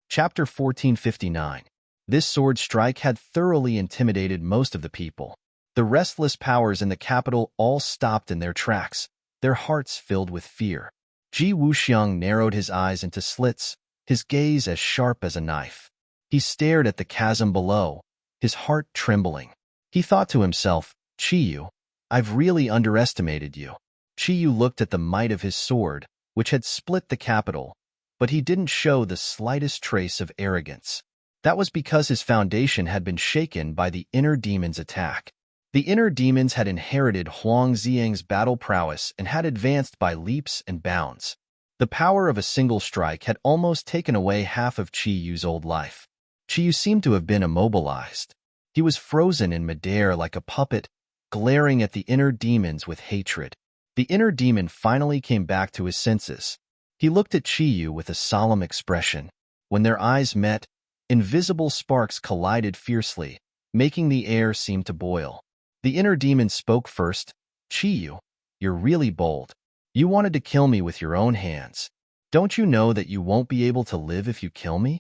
Chapter 1459. This sword strike had thoroughly intimidated most of the people. The restless powers in the capital all stopped in their tracks, their hearts filled with fear. Ji Wuxiang narrowed his eyes into slits, his gaze as sharp as a knife. He stared at the chasm below, his heart trembling. He thought to himself, Chi Yu, I've really underestimated you. Chi Yu looked at the might of his sword, which had split the capital, but he didn't show the slightest trace of arrogance. That was because his foundation had been shaken by the inner demon's attack. The inner demons had inherited Huang Xiang's battle prowess and had advanced by leaps and bounds. The power of a single strike had almost taken away half of Chi Yu's old life. Chi Yu seemed to have been immobilized. He was frozen in midair like a puppet, glaring at the inner demons with hatred. The inner demon finally came back to his senses. He looked at Chi Yu with a solemn expression. When their eyes met, invisible sparks collided fiercely, making the air seem to boil. The inner demon spoke first. Chi Yu, you're really bold. You wanted to kill me with your own hands. Don't you know that you won't be able to live if you kill me?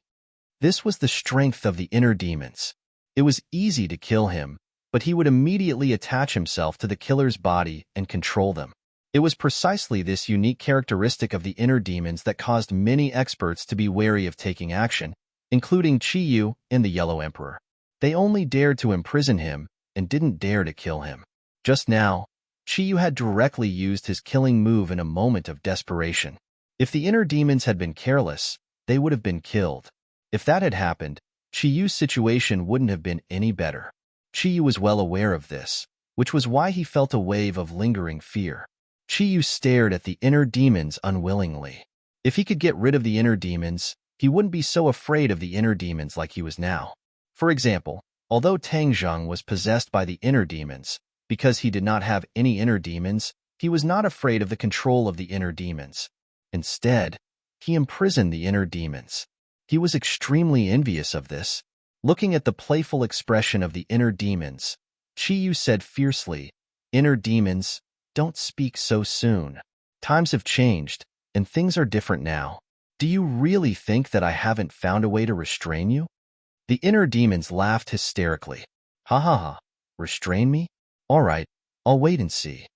This was the strength of the inner demons. It was easy to kill him, but he would immediately attach himself to the killer's body and control them. It was precisely this unique characteristic of the inner demons that caused many experts to be wary of taking action, including Chi Yu and the Yellow Emperor. They only dared to imprison him and didn't dare to kill him. Just now, Chi Yu had directly used his killing move in a moment of desperation. If the inner demons had been careless, they would have been killed. If that had happened, Chi Yu's situation wouldn't have been any better. Chi Yu was well aware of this, which was why he felt a wave of lingering fear. Chi Yu stared at the inner demons unwillingly. If he could get rid of the inner demons, he wouldn't be so afraid of the inner demons like he was now. For example, although Tang Zheng was possessed by the inner demons, because he did not have any inner demons, he was not afraid of the control of the inner demons. Instead, he imprisoned the inner demons. He was extremely envious of this. Looking at the playful expression of the inner demons, Chi Yu said fiercely, "Inner demons, don't speak so soon. Times have changed, and things are different now. Do you really think that I haven't found a way to restrain you?" The inner demons laughed hysterically. "Ha ha ha, restrain me? All right, I'll wait and see."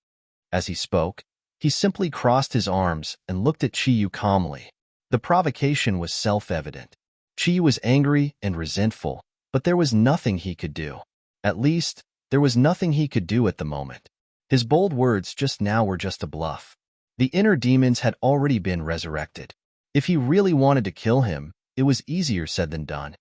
As he spoke, he simply crossed his arms and looked at Chiyu calmly. The provocation was self-evident. Chiyu was angry and resentful, but there was nothing he could do. At least, there was nothing he could do at the moment. His bold words just now were just a bluff. The inner demons had already been resurrected. If he really wanted to kill him, it was easier said than done.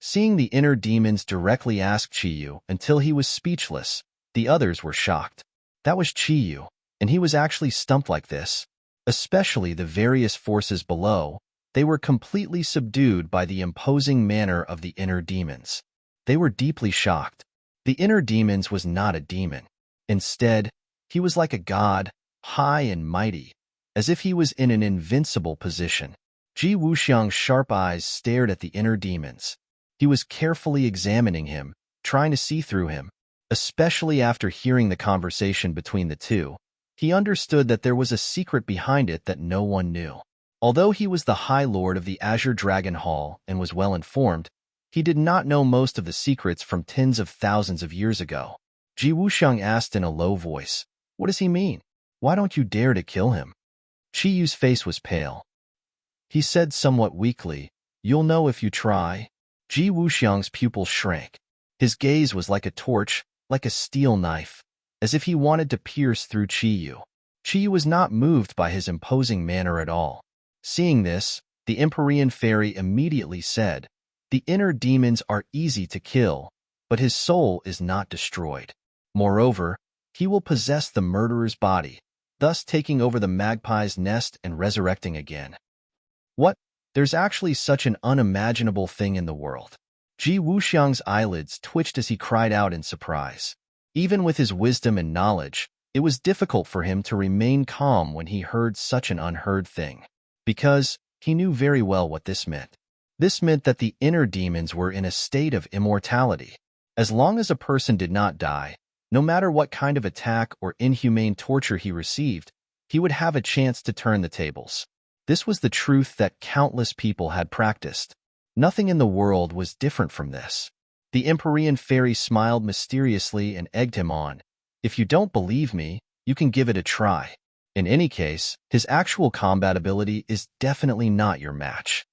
Seeing the inner demons directly ask Chiyu until he was speechless, the others were shocked. That was Chiyu, and he was actually stumped like this. Especially the various forces below, they were completely subdued by the imposing manner of the inner demons. They were deeply shocked. The inner demons was not a demon. Instead, he was like a god, high and mighty, as if he was in an invincible position. Ji Wuxiang's sharp eyes stared at the inner demons. He was carefully examining him, trying to see through him. Especially after hearing the conversation between the two, he understood that there was a secret behind it that no one knew. Although he was the High Lord of the Azure Dragon Hall and was well informed, he did not know most of the secrets from tens of thousands of years ago. Ji Wuxiang asked in a low voice, "What does he mean? Why don't you dare to kill him?" Chiyu's face was pale. He said somewhat weakly, "You'll know if you try." Ji Wuxiang's pupils shrank. His gaze was like a torch, like a steel knife, as if he wanted to pierce through Chiyu. Chiyu was not moved by his imposing manner at all. Seeing this, the Empyrean fairy immediately said, "The inner demons are easy to kill, but his soul is not destroyed. Moreover, he will possess the murderer's body, thus taking over the magpie's nest and resurrecting again." What? There's actually such an unimaginable thing in the world. Ji Wuxiang's eyelids twitched as he cried out in surprise. Even with his wisdom and knowledge, it was difficult for him to remain calm when he heard such an unheard thing, because he knew very well what this meant. This meant that the inner demons were in a state of immortality. As long as a person did not die, no matter what kind of attack or inhumane torture he received, he would have a chance to turn the tables. This was the truth that countless people had practiced. Nothing in the world was different from this. The Empyrean fairy smiled mysteriously and egged him on. "If you don't believe me, you can give it a try. In any case, his actual combat ability is definitely not your match."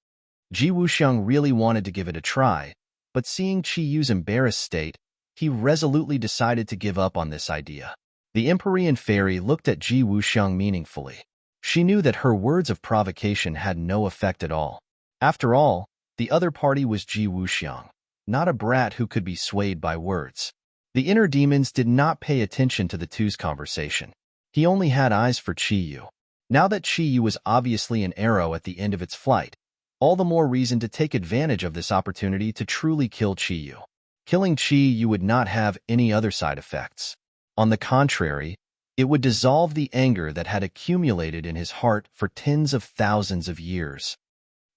Ji Wuxiang really wanted to give it a try, but seeing Chiyu's embarrassed state, he resolutely decided to give up on this idea. The Empyrean fairy looked at Ji Wuxiang meaningfully. She knew that her words of provocation had no effect at all. After all, the other party was Ji Wuxiang, not a brat who could be swayed by words. The inner demons did not pay attention to the two's conversation. He only had eyes for Chiyu. Now that Chiyu was obviously an arrow at the end of its flight, all the more reason to take advantage of this opportunity to truly kill Chiyu. Killing Chiyu would not have any other side effects. On the contrary, it would dissolve the anger that had accumulated in his heart for tens of thousands of years.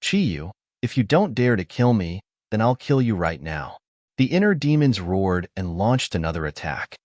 "Chiyu, if you don't dare to kill me, then I'll kill you right now." The inner demons roared and launched another attack.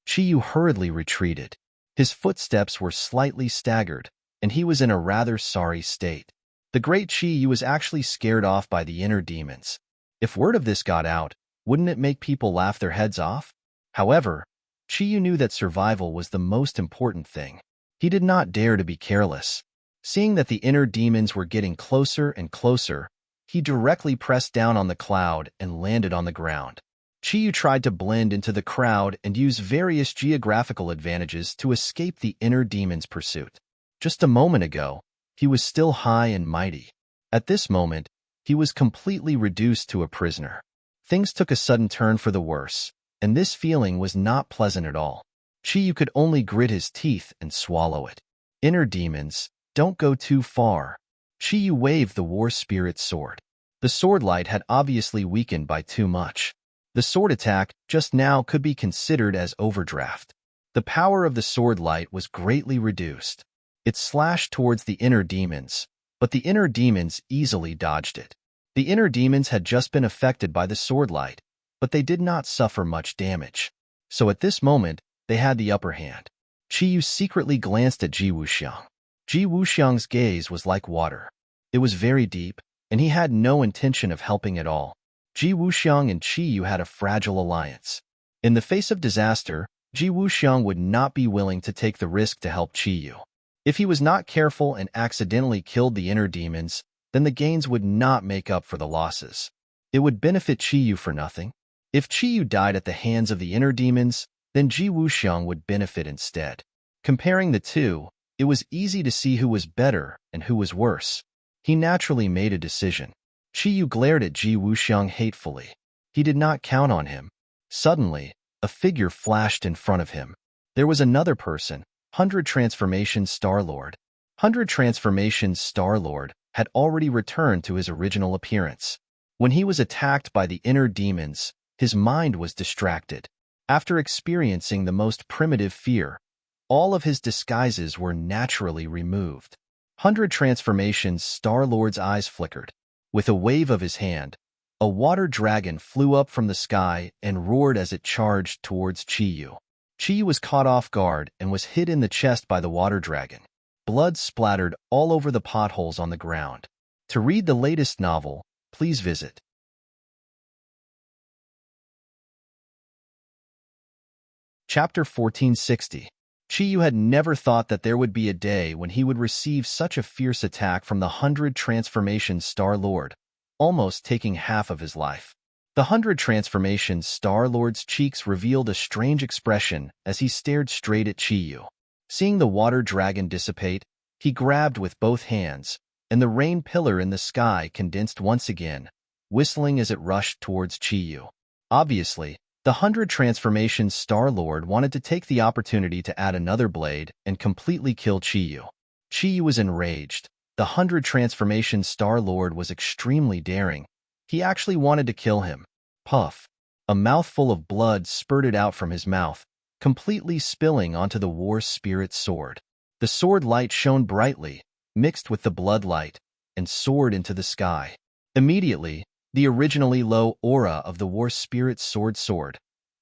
Chiyu hurriedly retreated. His footsteps were slightly staggered, and he was in a rather sorry state. The great Chiyu was actually scared off by the inner demons. If word of this got out, wouldn't it make people laugh their heads off? However, Chiyu knew that survival was the most important thing. He did not dare to be careless. Seeing that the inner demons were getting closer and closer, he directly pressed down on the cloud and landed on the ground. Chiyu tried to blend into the crowd and use various geographical advantages to escape the inner demon's pursuit. Just a moment ago, he was still high and mighty. At this moment, he was completely reduced to a prisoner. Things took a sudden turn for the worse, and this feeling was not pleasant at all. Chiyu could only grit his teeth and swallow it. Inner demons, don't go too far. Chiyu waved the war spirit sword. The sword light had obviously weakened by too much. The sword attack just now could be considered as overdraft. The power of the sword light was greatly reduced. It slashed towards the inner demons, but the inner demons easily dodged it. The inner demons had just been affected by the sword light, but they did not suffer much damage. So at this moment, they had the upper hand. Chiyu secretly glanced at Ji Wuxiang. Ji Wuxiang's gaze was like water. It was very deep, and he had no intention of helping at all. Ji Wuxiang and Chiyu had a fragile alliance. In the face of disaster, Ji Wuxiang would not be willing to take the risk to help Qiyu. If he was not careful and accidentally killed the inner demons, then the gains would not make up for the losses. It would benefit Qiyu for nothing. If Qiyu died at the hands of the inner demons, then Ji Wuxiang would benefit instead. Comparing the two, it was easy to see who was better and who was worse. He naturally made a decision. Qiyu glared at Ji Wuxiang hatefully. He did not count on him. Suddenly, a figure flashed in front of him. There was another person, 100 Transformations Star-Lord. 100 Transformations Star-Lord had already returned to his original appearance. When he was attacked by the inner demons, his mind was distracted. After experiencing the most primitive fear, all of his disguises were naturally removed. 100 Transformations Star-Lord's eyes flickered. With a wave of his hand, a water dragon flew up from the sky and roared as it charged towards Qiyu. Qiyu was caught off guard and was hit in the chest by the water dragon. Blood splattered all over the potholes on the ground. To read the latest novel, please visit Chapter 1460. Qiyu had never thought that there would be a day when he would receive such a fierce attack from the 100 Transformations Star-Lord, almost taking half of his life. The 100 Transformations Star-Lord's cheeks revealed a strange expression as he stared straight at Qiyu. Seeing the water dragon dissipate, he grabbed with both hands, and the rain pillar in the sky condensed once again, whistling as it rushed towards Qiyu. Obviously, the 100 Transformations Star-Lord wanted to take the opportunity to add another blade and completely kill Qiyu. Qiyu was enraged. The 100 Transformations Star-Lord was extremely daring. He actually wanted to kill him. Puff. A mouthful of blood spurted out from his mouth, completely spilling onto the war spirit's sword. The sword light shone brightly, mixed with the blood light, and soared into the sky. Immediately, the originally low aura of the war spirit's sword soared.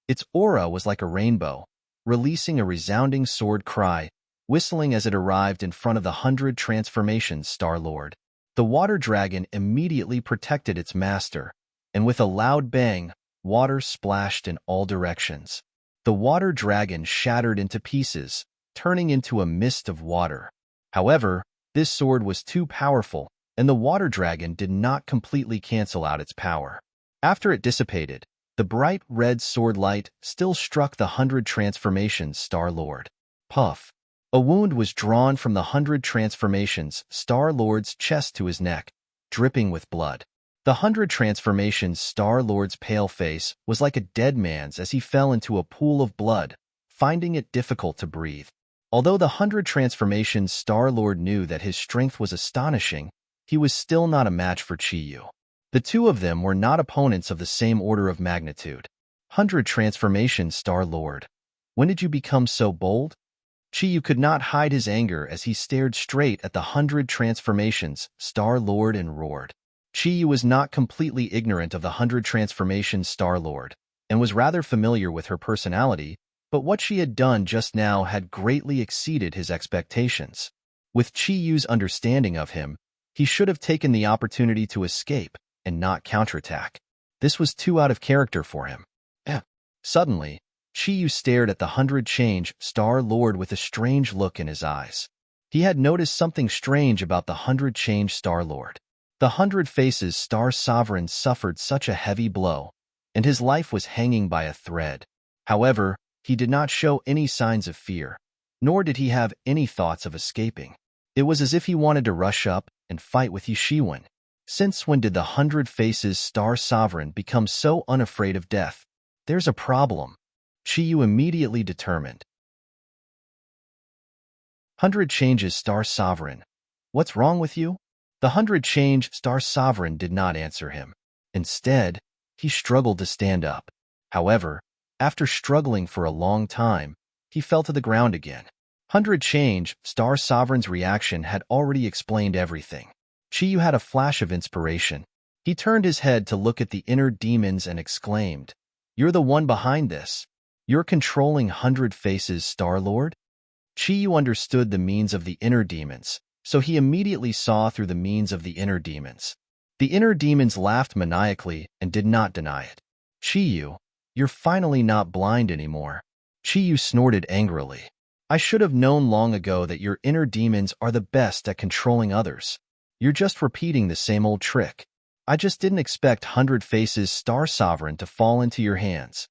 Its aura was like a rainbow, releasing a resounding sword cry, whistling as it arrived in front of the 100 Transformations Star-Lord. The water dragon immediately protected its master, and with a loud bang, water splashed in all directions. The water dragon shattered into pieces, turning into a mist of water. However, this sword was too powerful, and the water dragon did not completely cancel out its power. After it dissipated, the bright red sword light still struck the 100 Transformations Star-Lord. Puff. A wound was drawn from the 100 Transformations Star-Lord's chest to his neck, dripping with blood. The 100 Transformations Star-Lord's pale face was like a dead man's as he fell into a pool of blood, finding it difficult to breathe. Although the 100 Transformations Star-Lord knew that his strength was astonishing, he was still not a match for Qiyu. The two of them were not opponents of the same order of magnitude. 100 Transformations Star-Lord. When did you become so bold? Qiyu could not hide his anger as he stared straight at the 100 Transformations Star-Lord and roared. Qiyu was not completely ignorant of the 100 Transformations Star-Lord, and was rather familiar with her personality, but what she had done just now had greatly exceeded his expectations. With Qiyu's understanding of him, he should have taken the opportunity to escape and not counterattack. This was too out of character for him. Suddenly, Qiyu stared at the 100 Change Star-Lord with a strange look in his eyes. He had noticed something strange about the 100 Change Star-Lord. The 100 Faces Star Sovereign suffered such a heavy blow, and his life was hanging by a thread. However, he did not show any signs of fear, nor did he have any thoughts of escaping. It was as if he wanted to rush up and fight with Yishiwen. Since when did the 100 Faces Star Sovereign become so unafraid of death? There's a problem. Qiyu immediately determined. 100 Changes Star Sovereign. What's wrong with you? The 100 Change Star Sovereign did not answer him. Instead, he struggled to stand up. However, after struggling for a long time, he fell to the ground again. 100 Change Star Sovereign's reaction had already explained everything. Qiyu had a flash of inspiration. He turned his head to look at the inner demons and exclaimed, "You're the one behind this. You're controlling 100 Faces Star-Lord?" Qiyu understood the means of the inner demons, so he immediately saw through the means of the inner demons. The inner demons laughed maniacally and did not deny it. "Qiyu, You're finally not blind anymore. Chiyu snorted angrily. I should have known long ago that your inner demons are the best at controlling others. You're just repeating the same old trick. I just didn't expect Hundred Faces Star Sovereign to fall into your hands.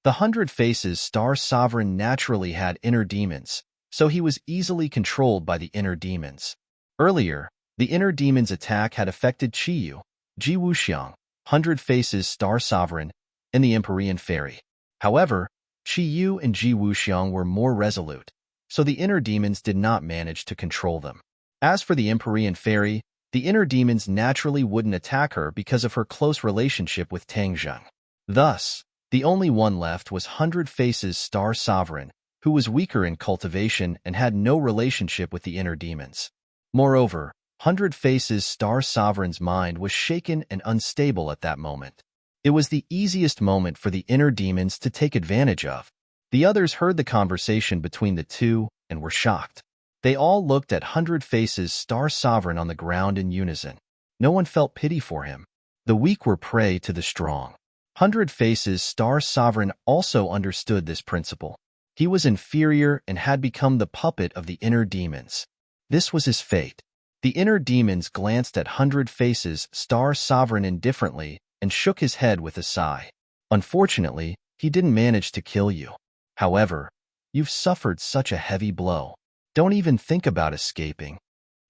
The Hundred Faces Star Sovereign naturally had inner demons, so he was easily controlled by the inner demons. Earlier, the inner demon's attack had affected Chiyu, Ji Wuxiang, Hundred Faces Star Sovereign, and the Empyrean Fairy. However, Chiyu and Ji Wuxiang were more resolute, so the inner demons did not manage to control them. As for the Empyrean Fairy, the inner demons naturally wouldn't attack her because of her close relationship with Tangjung. Thus, the only one left was Hundred Faces Star Sovereign, who was weaker in cultivation and had no relationship with the inner demons. Moreover, Hundred Faces Star Sovereign's mind was shaken and unstable at that moment. It was the easiest moment for the inner demons to take advantage of. The others heard the conversation between the two and were shocked. They all looked at Hundred Faces Star Sovereign on the ground in unison. No one felt pity for him. The weak were prey to the strong. Hundred Faces Star Sovereign also understood this principle. He was inferior and had become the puppet of the inner demons. This was his fate. The inner demons glanced at Hundred Faces Star Sovereign indifferently and shook his head with a sigh. Unfortunately, he didn't manage to kill you. However, you've suffered such a heavy blow. Don't even think about escaping.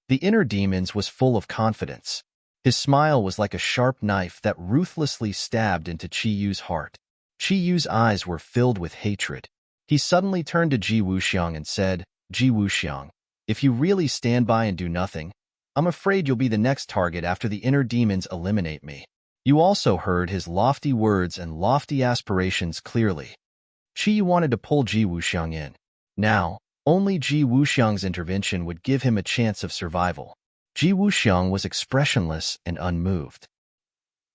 The inner demons was full of confidence. His smile was like a sharp knife that ruthlessly stabbed into Chiyu's heart. Chiyu's eyes were filled with hatred. He suddenly turned to Ji Wuxiang and said, Ji Wuxiang, if you really stand by and do nothing, I'm afraid you'll be the next target after the inner demons eliminate me. You also heard his lofty words and lofty aspirations clearly. Chiyu wanted to pull Ji Wuxiang in. Now, only Ji Wuxiang's intervention would give him a chance of survival. Ji Wuxiang was expressionless and unmoved.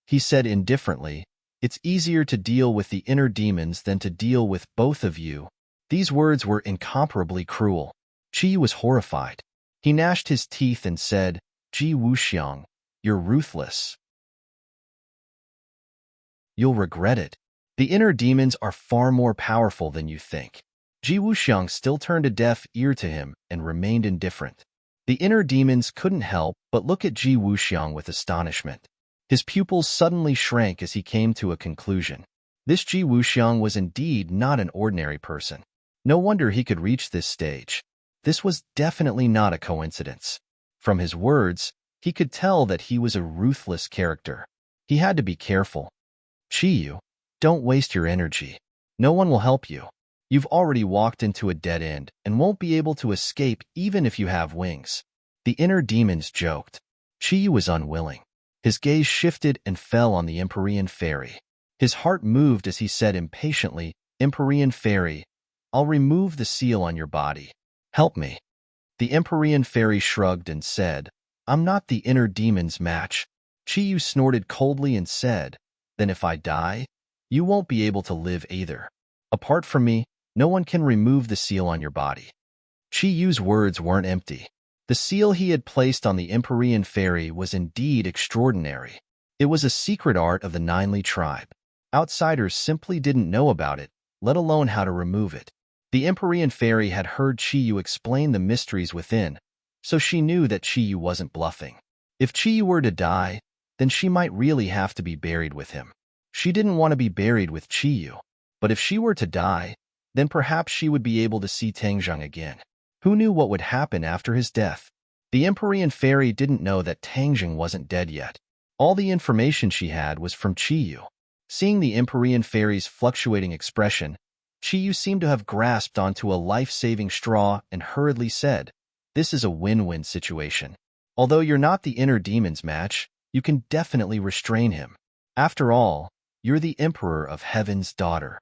He said indifferently, it's easier to deal with the inner demons than to deal with both of you. These words were incomparably cruel. Chiyu was horrified. He gnashed his teeth and said, Ji Wuxiang, you're ruthless. You'll regret it. The inner demons are far more powerful than you think. Ji Wuxiang still turned a deaf ear to him and remained indifferent. The inner demons couldn't help but look at Ji Wuxiang with astonishment. His pupils suddenly shrank as he came to a conclusion. This Ji Wuxiang was indeed not an ordinary person. No wonder he could reach this stage. This was definitely not a coincidence. From his words, he could tell that he was a ruthless character. He had to be careful. Chiyu, don't waste your energy. No one will help you. You've already walked into a dead end and won't be able to escape even if you have wings. The inner demons joked. Chiyu was unwilling. His gaze shifted and fell on the Empyrean Fairy. His heart moved as he said impatiently, Empyrean Fairy, I'll remove the seal on your body. Help me. The Empyrean Fairy shrugged and said, I'm not the inner demon's match. Chiyu snorted coldly and said, then if I die, you won't be able to live either. Apart from me, no one can remove the seal on your body. Chiyu's words weren't empty. The seal he had placed on the Empyrean Fairy was indeed extraordinary. It was a secret art of the Ninely tribe. Outsiders simply didn't know about it, let alone how to remove it. The Empyrean Fairy had heard Chiyu explain the mysteries within, so she knew that Chiyu wasn't bluffing. If Chiyu were to die, then she might really have to be buried with him. She didn't want to be buried with Chiyu, but if she were to die, then perhaps she would be able to see Tangjung again. Who knew what would happen after his death? The Empyrean Fairy didn't know that Tangjung wasn't dead yet. All the information she had was from Chiyu. Seeing the Empyrean Fairy's fluctuating expression, Chiyu seemed to have grasped onto a life-saving straw and hurriedly said, this is a win-win situation. Although you're not the inner demon's match, you can definitely restrain him. After all, you're the Emperor of Heaven's daughter.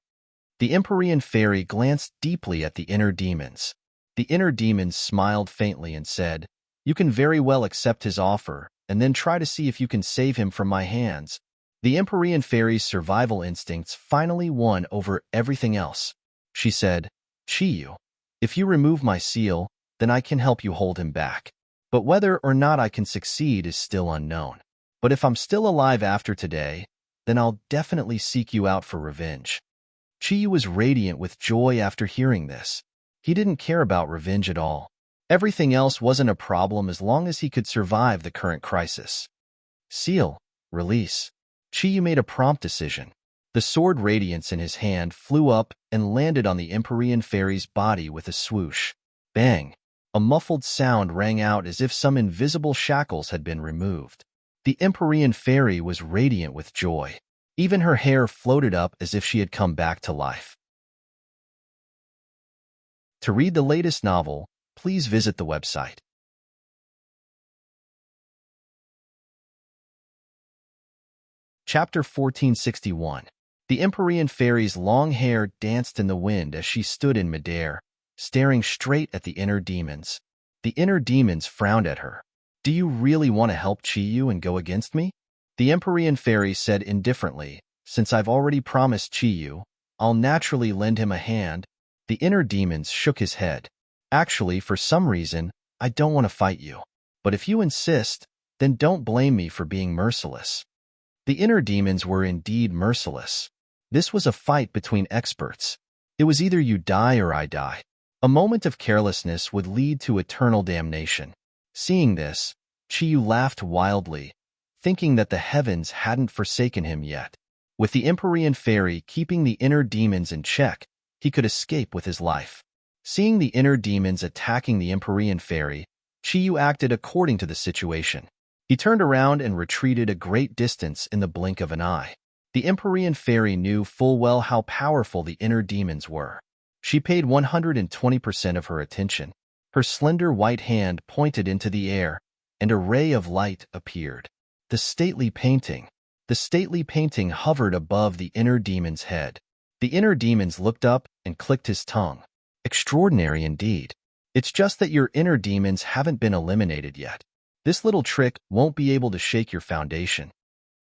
The Empyrean Fairy glanced deeply at the inner demons. The inner demons smiled faintly and said, you can very well accept his offer and then try to see if you can save him from my hands. The Empyrean Fairy's survival instincts finally won over everything else. She said, Chiyu, if you remove my seal, then I can help you hold him back. But whether or not I can succeed is still unknown. But if I'm still alive after today, then I'll definitely seek you out for revenge. Chi Yu was radiant with joy after hearing this. He didn't care about revenge at all. Everything else wasn't a problem as long as he could survive the current crisis. Seal. Release. Chi Yu made a prompt decision. The sword radiance in his hand flew up and landed on the Empyrean fairy's body with a swoosh. Bang! A muffled sound rang out as if some invisible shackles had been removed. The Empyrean fairy was radiant with joy. Even her hair floated up as if she had come back to life. To read the latest novel, please visit the website. Chapter 1461. The Empyrean fairy's long hair danced in the wind as she stood in midair, staring straight at the inner demons. The inner demons frowned at her. "Do you really want to help Chi Yu and go against me?" The Empyrean fairy said indifferently, "Since I've already promised Chi Yu, I'll naturally lend him a hand." The inner demons shook his head. "Actually, for some reason, I don't want to fight you. But if you insist, then don't blame me for being merciless." The inner demons were indeed merciless. This was a fight between experts. It was either you die or I die. A moment of carelessness would lead to eternal damnation. Seeing this, Chi Yu laughed wildly, thinking that the heavens hadn't forsaken him yet. With the Empyrean fairy keeping the inner demons in check, he could escape with his life. Seeing the inner demons attacking the Empyrean fairy, Chi Yu acted according to the situation. He turned around and retreated a great distance in the blink of an eye. The Empyrean fairy knew full well how powerful the inner demons were. She paid 120% of her attention. Her slender white hand pointed into the air, and a ray of light appeared. The stately painting. The stately painting hovered above the inner demon's head. The inner demons looked up and clicked his tongue. "Extraordinary indeed. It's just that your inner demons haven't been eliminated yet. This little trick won't be able to shake your foundation."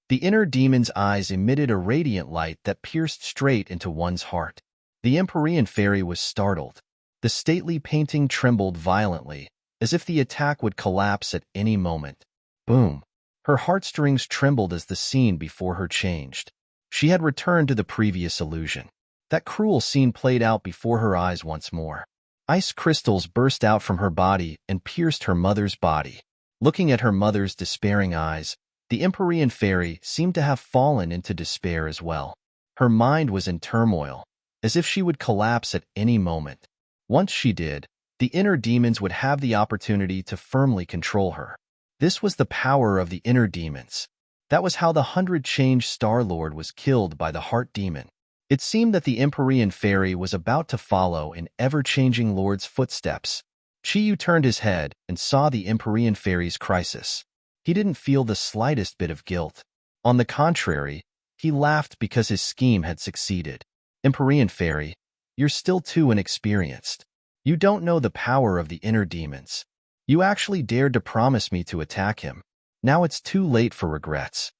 The inner demon's eyes emitted a radiant light that pierced straight into one's heart. The Empyrean fairy was startled. The stately painting trembled violently, as if the attack would collapse at any moment. Boom! Her heartstrings trembled as the scene before her changed. She had returned to the previous illusion. That cruel scene played out before her eyes once more. Ice crystals burst out from her body and pierced her mother's body. Looking at her mother's despairing eyes, the Empyrean fairy seemed to have fallen into despair as well. Her mind was in turmoil, as if she would collapse at any moment. Once she did, the inner demons would have the opportunity to firmly control her. This was the power of the inner demons. That was how the 100-change Star-Lord was killed by the heart demon. It seemed that the Empyrean fairy was about to follow in ever-changing Lord's footsteps. Chi Yu turned his head and saw the Empyrean fairy's crisis. He didn't feel the slightest bit of guilt. On the contrary, he laughed because his scheme had succeeded. "Empyrean fairy, you're still too inexperienced. You don't know the power of the inner demons. You actually dared to promise me to attack him. Now it's too late for regrets."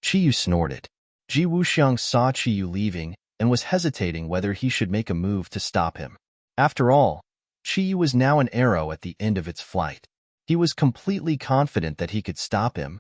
Chi Yu snorted. Ji Wuxiang saw Chi Yu leaving and was hesitating whether he should make a move to stop him. After all, Chi Yu was now an arrow at the end of its flight. He was completely confident that he could stop him.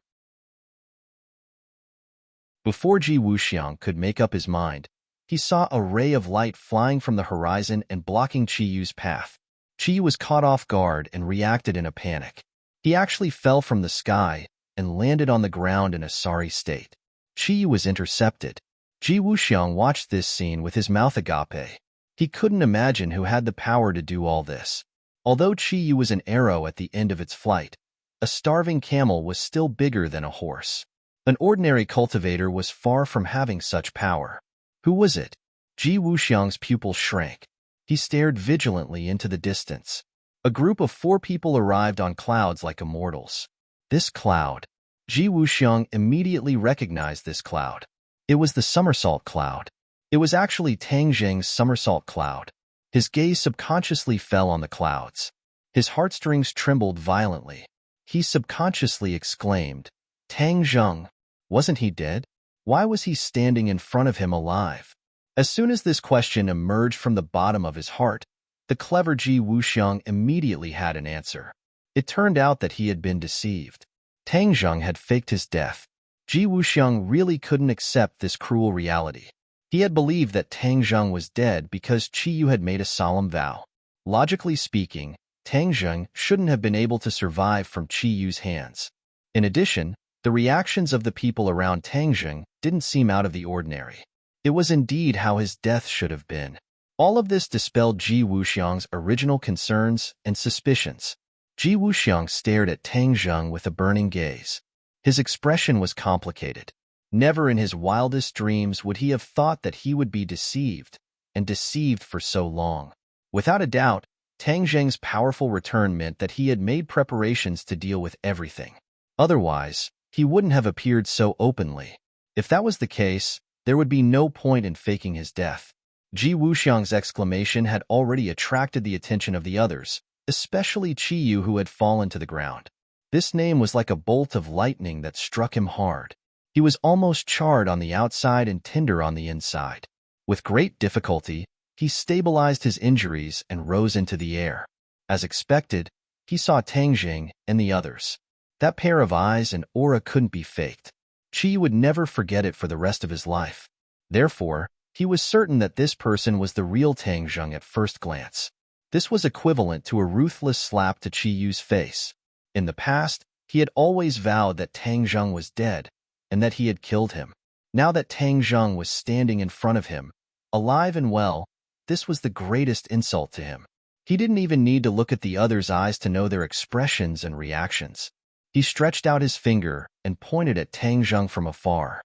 Before Ji Wuxiang could make up his mind, he saw a ray of light flying from the horizon and blocking Chi Yu's path. Chi Yu was caught off guard and reacted in a panic. He actually fell from the sky and landed on the ground in a sorry state. Chi Yu was intercepted. Ji Wuxiang watched this scene with his mouth agape. He couldn't imagine who had the power to do all this. Although Chi Yu was an arrow at the end of its flight, a starving camel was still bigger than a horse. An ordinary cultivator was far from having such power. Who was it? Ji Wuxiang's pupils shrank. He stared vigilantly into the distance. A group of 4 people arrived on clouds like immortals. This cloud. Ji Wuxiang immediately recognized this cloud. It was the somersault cloud. It was actually Tang Zheng's somersault cloud. His gaze subconsciously fell on the clouds. His heartstrings trembled violently. He subconsciously exclaimed, "Tang Zheng, wasn't he dead? Why was he standing in front of him alive?" As soon as this question emerged from the bottom of his heart, the clever Ji Wuxiang immediately had an answer. It turned out that he had been deceived. Tang Zheng had faked his death. Ji Wuxiang really couldn't accept this cruel reality. He had believed that Tang Zheng was dead because Qi Yu had made a solemn vow. Logically speaking, Tang Zheng shouldn't have been able to survive from Qi Yu's hands. In addition, the reactions of the people around Tang Zheng didn't seem out of the ordinary. It was indeed how his death should have been. All of this dispelled Ji Wuxiang's original concerns and suspicions. Ji Wuxiang stared at Tang Zheng with a burning gaze. His expression was complicated. Never in his wildest dreams would he have thought that he would be deceived, and deceived for so long. Without a doubt, Tang Zheng's powerful return meant that he had made preparations to deal with everything. Otherwise, he wouldn't have appeared so openly. If that was the case, there would be no point in faking his death. Ji Wuxiang's exclamation had already attracted the attention of the others, especially Qi Yu, who had fallen to the ground. This name was like a bolt of lightning that struck him hard. He was almost charred on the outside and tender on the inside. With great difficulty, he stabilized his injuries and rose into the air. As expected, he saw Tang Zheng and the others. That pair of eyes and aura couldn't be faked. Qi would never forget it for the rest of his life. Therefore, he was certain that this person was the real Tang Zheng at first glance. This was equivalent to a ruthless slap to Qi Yu's face. In the past, he had always vowed that Tang Zheng was dead, and that he had killed him. Now that Tang Zheng was standing in front of him, alive and well, this was the greatest insult to him. He didn't even need to look at the others' eyes to know their expressions and reactions. He stretched out his finger and pointed at Tang Zheng from afar.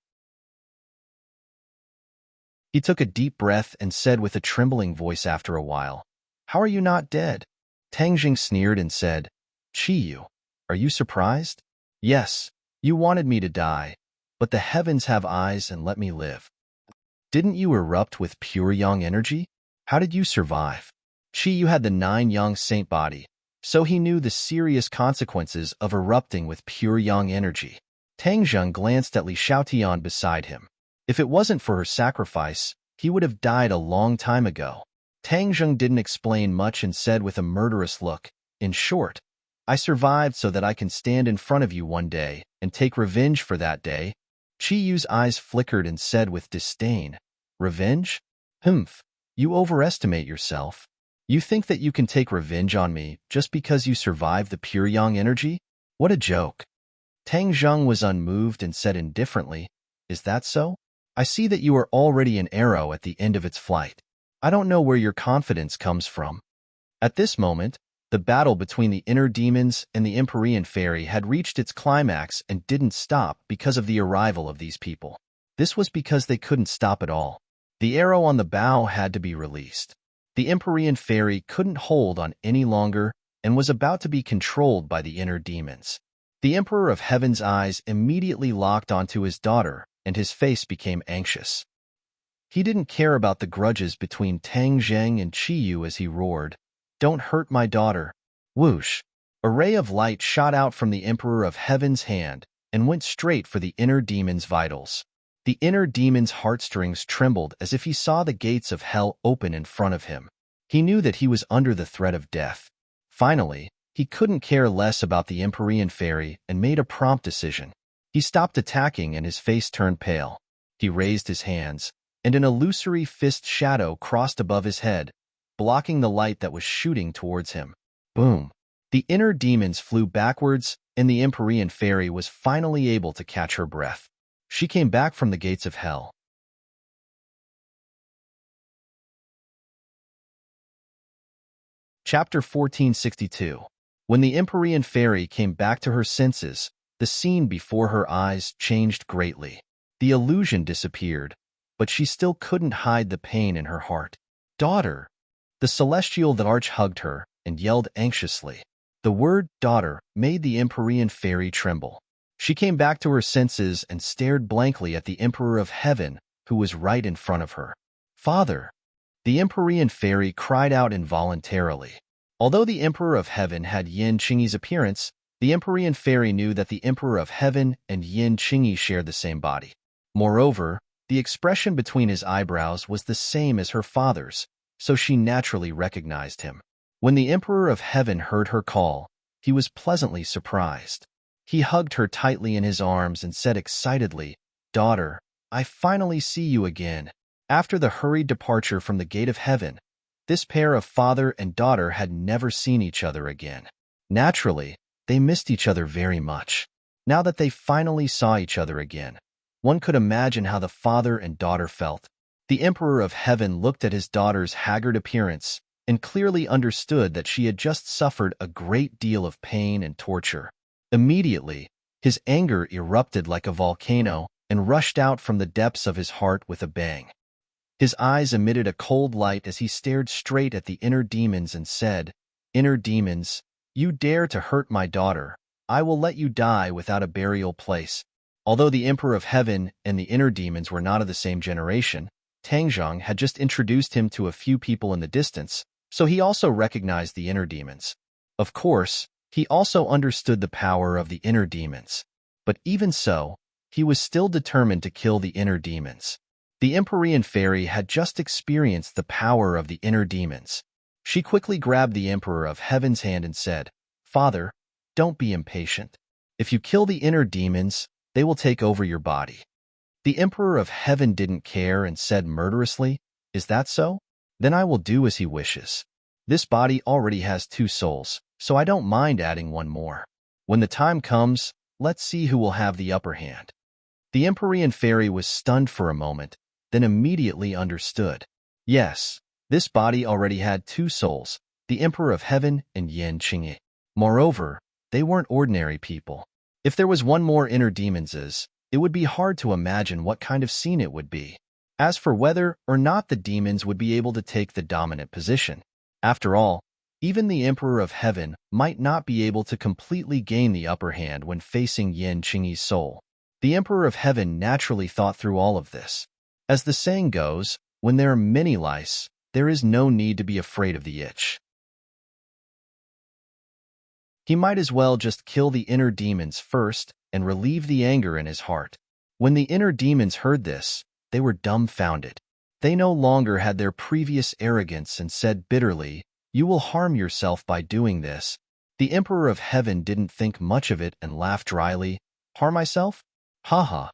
He took a deep breath and said with a trembling voice after a while, "How are you not dead?" Tang Zheng sneered and said, "Qi Yu, are you surprised? Yes, you wanted me to die, but the heavens have eyes and let me live. Didn't you erupt with pure yang energy? How did you survive?" Qi Yu had the 9 yang saint body, so he knew the serious consequences of erupting with pure yang energy. Tang Zheng glanced at Li Xiaotian beside him. If it wasn't for her sacrifice, he would have died a long time ago. Tang Zheng didn't explain much and said with a murderous look, "In short, I survived so that I can stand in front of you one day and take revenge for that day." Qi Yu's eyes flickered and said with disdain, "Revenge? Humph, you overestimate yourself. You think that you can take revenge on me just because you survived the pure yang energy? What a joke." Tang Zheng was unmoved and said indifferently, "Is that so? I see that you are already an arrow at the end of its flight. I don't know where your confidence comes from." At this moment, the battle between the inner demons and the Empyrean fairy had reached its climax and didn't stop because of the arrival of these people. This was because they couldn't stop at all. The arrow on the bow had to be released. The Empyrean fairy couldn't hold on any longer and was about to be controlled by the inner demons. The Emperor of Heaven's eyes immediately locked onto his daughter, and his face became anxious. He didn't care about the grudges between Tang Zheng and Qi Yu as he roared, "Don't hurt my daughter." Whoosh! A ray of light shot out from the Emperor of Heaven's hand and went straight for the inner demon's vitals. The inner demon's heartstrings trembled as if he saw the gates of hell open in front of him. He knew that he was under the threat of death. Finally, he couldn't care less about the Empyrean fairy and made a prompt decision. He stopped attacking and his face turned pale. He raised his hands, and an illusory fist shadow crossed above his head, blocking the light that was shooting towards him. Boom! The inner demons flew backwards, and the Empyrean fairy was finally able to catch her breath. She came back from the gates of hell. Chapter 1462. When the Empyrean fairy came back to her senses, the scene before her eyes changed greatly. The illusion disappeared, but she still couldn't hide the pain in her heart. "Daughter!" The celestial arch hugged her and yelled anxiously. The word "daughter" made the Empyrean fairy tremble. She came back to her senses and stared blankly at the Emperor of Heaven, who was right in front of her. "Father!" The Empyrean fairy cried out involuntarily. Although the Emperor of Heaven had Yin Qingyi's appearance, the Empyrean fairy knew that the Emperor of Heaven and Yin Qingyi shared the same body. Moreover, the expression between his eyebrows was the same as her father's, so she naturally recognized him. When the Emperor of Heaven heard her call, he was pleasantly surprised. He hugged her tightly in his arms and said excitedly, "Daughter, I finally see you again." After the hurried departure from the gate of heaven, this pair of father and daughter had never seen each other again. Naturally, they missed each other very much. Now that they finally saw each other again, one could imagine how the father and daughter felt. The Emperor of Heaven looked at his daughter's haggard appearance and clearly understood that she had just suffered a great deal of pain and torture. Immediately, his anger erupted like a volcano and rushed out from the depths of his heart with a bang. His eyes emitted a cold light as he stared straight at the inner demons and said, "Inner demons, you dare to hurt my daughter. I will let you die without a burial place." Although the Emperor of Heaven and the inner demons were not of the same generation, Tanzhong had just introduced him to a few people in the distance, so he also recognized the inner demons. Of course, he also understood the power of the inner demons. But even so, he was still determined to kill the inner demons. The Empyrean Fairy had just experienced the power of the inner demons. She quickly grabbed the Emperor of Heaven's hand and said, "Father, don't be impatient. If you kill the inner demons, they will take over your body." The Emperor of Heaven didn't care and said murderously, "Is that so? Then I will do as he wishes. This body already has 2 souls, so I don't mind adding 1 more. When the time comes, let's see who will have the upper hand." The Empyrean Fairy was stunned for a moment, then immediately understood. Yes, this body already had 2 souls, the Emperor of Heaven and Yan Qingyi. Moreover, they weren't ordinary people. If there was 1 more inner demons, it would be hard to imagine what kind of scene it would be. As for whether or not the demons would be able to take the dominant position, after all, even the Emperor of Heaven might not be able to completely gain the upper hand when facing Yan Qingyi's soul. The Emperor of Heaven naturally thought through all of this. As the saying goes, when there are many lice, there is no need to be afraid of the itch. He might as well just kill the inner demons first and relieve the anger in his heart. When the inner demons heard this, they were dumbfounded. They no longer had their previous arrogance and said bitterly, "You will harm yourself by doing this." The Emperor of Heaven didn't think much of it and laughed dryly. "Harm myself? Haha."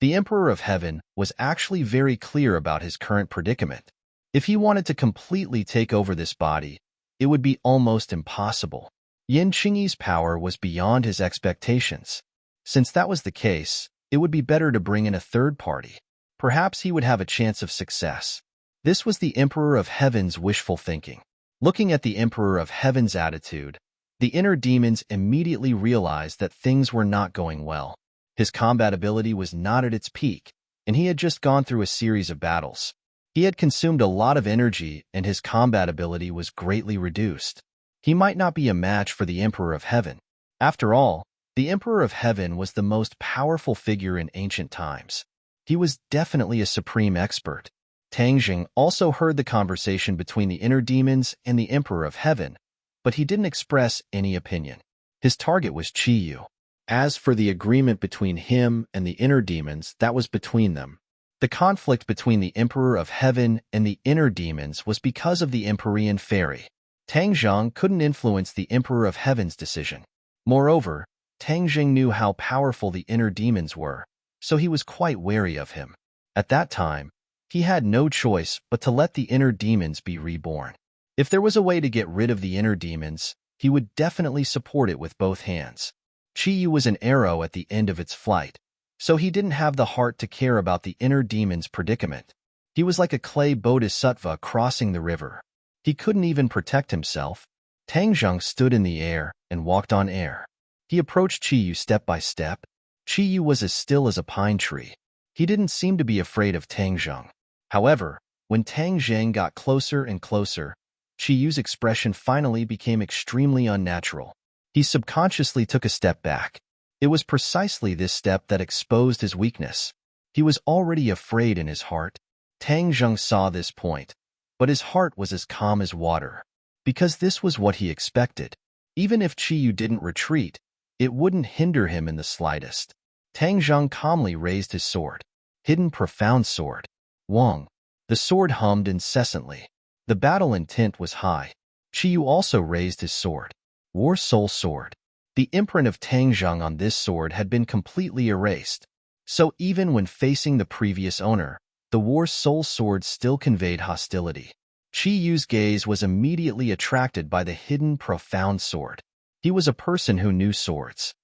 The Emperor of Heaven was actually very clear about his current predicament. If he wanted to completely take over this body, it would be almost impossible. Yan Qingyi's power was beyond his expectations. Since that was the case, it would be better to bring in a third party. Perhaps he would have a chance of success. This was the Emperor of Heaven's wishful thinking. Looking at the Emperor of Heaven's attitude, the inner demons immediately realized that things were not going well. His combat ability was not at its peak, and he had just gone through a series of battles. He had consumed a lot of energy, and his combat ability was greatly reduced. He might not be a match for the Emperor of Heaven. After all, the Emperor of Heaven was the most powerful figure in ancient times. He was definitely a supreme expert. Tanzhong also heard the conversation between the inner demons and the Emperor of Heaven, but he didn't express any opinion. His target was Qiyu. As for the agreement between him and the inner demons, that was between them. The conflict between the Emperor of Heaven and the inner demons was because of the Empyrean Fairy. Tanzhong couldn't influence the Emperor of Heaven's decision. Moreover, Tanzhong knew how powerful the inner demons were, so he was quite wary of him. At that time, he had no choice but to let the inner demons be reborn. If there was a way to get rid of the inner demons, he would definitely support it with both hands. Qiyu was an arrow at the end of its flight, so he didn't have the heart to care about the inner demon's predicament. He was like a clay bodhisattva crossing the river. He couldn't even protect himself. Tanzhong stood in the air and walked on air. He approached Qiyu step by step. Qiyu was as still as a pine tree. He didn't seem to be afraid of Tanzhong. However, when Tanzhong got closer and closer, Qiyu's expression finally became extremely unnatural. He subconsciously took a step back. It was precisely this step that exposed his weakness. He was already afraid in his heart. Tanzhong saw this point, but his heart was as calm as water, because this was what he expected. Even if Qiyu didn't retreat, it wouldn't hinder him in the slightest. Tanzhong calmly raised his sword. Hidden profound sword. Wong. The sword hummed incessantly. The battle intent was high. Qiyu also raised his sword. War Soul Sword. The imprint of Tanzhong on this sword had been completely erased, so even when facing the previous owner, the war soul sword still conveyed hostility. Qi Yu's gaze was immediately attracted by the hidden, profound sword. He was a person who knew swords.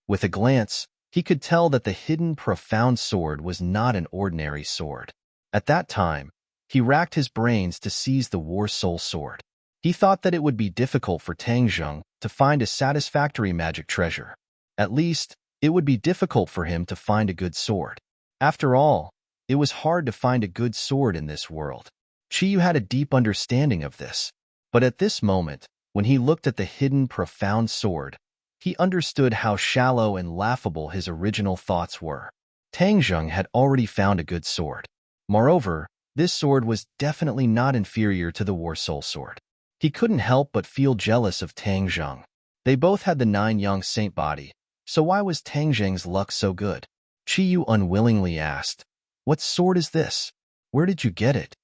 With a glance, he could tell that the hidden, profound sword was not an ordinary sword. At that time, he racked his brains to seize the war soul sword. He thought that it would be difficult for Tang Zheng to find a satisfactory magic treasure. At least, it would be difficult for him to find a good sword. After all, it was hard to find a good sword in this world. Qi Yu had a deep understanding of this. But at this moment, when he looked at the hidden, profound sword, he understood how shallow and laughable his original thoughts were. Tang Zheng had already found a good sword. Moreover, this sword was definitely not inferior to the war soul sword. He couldn't help but feel jealous of Tang Zheng. They both had the 9 young saint body, so why was Tang Zheng's luck so good? Qi Yu unwillingly asked, "What sword is this? Where did you get it?"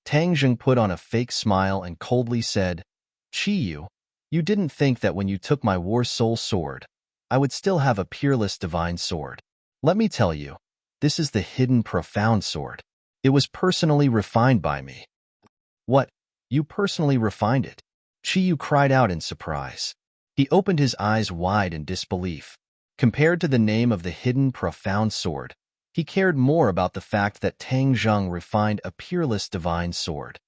Tang Zheng put on a fake smile and coldly said, "Qi Yu, you didn't think that when you took my war soul sword, I would still have a peerless divine sword. Let me tell you, this is the hidden, profound sword. It was personally refined by me." "What? You personally refined it?" Qi Yu cried out in surprise. He opened his eyes wide in disbelief. Compared to the name of the hidden, profound sword, he cared more about the fact that Tang Zheng refined a peerless divine sword.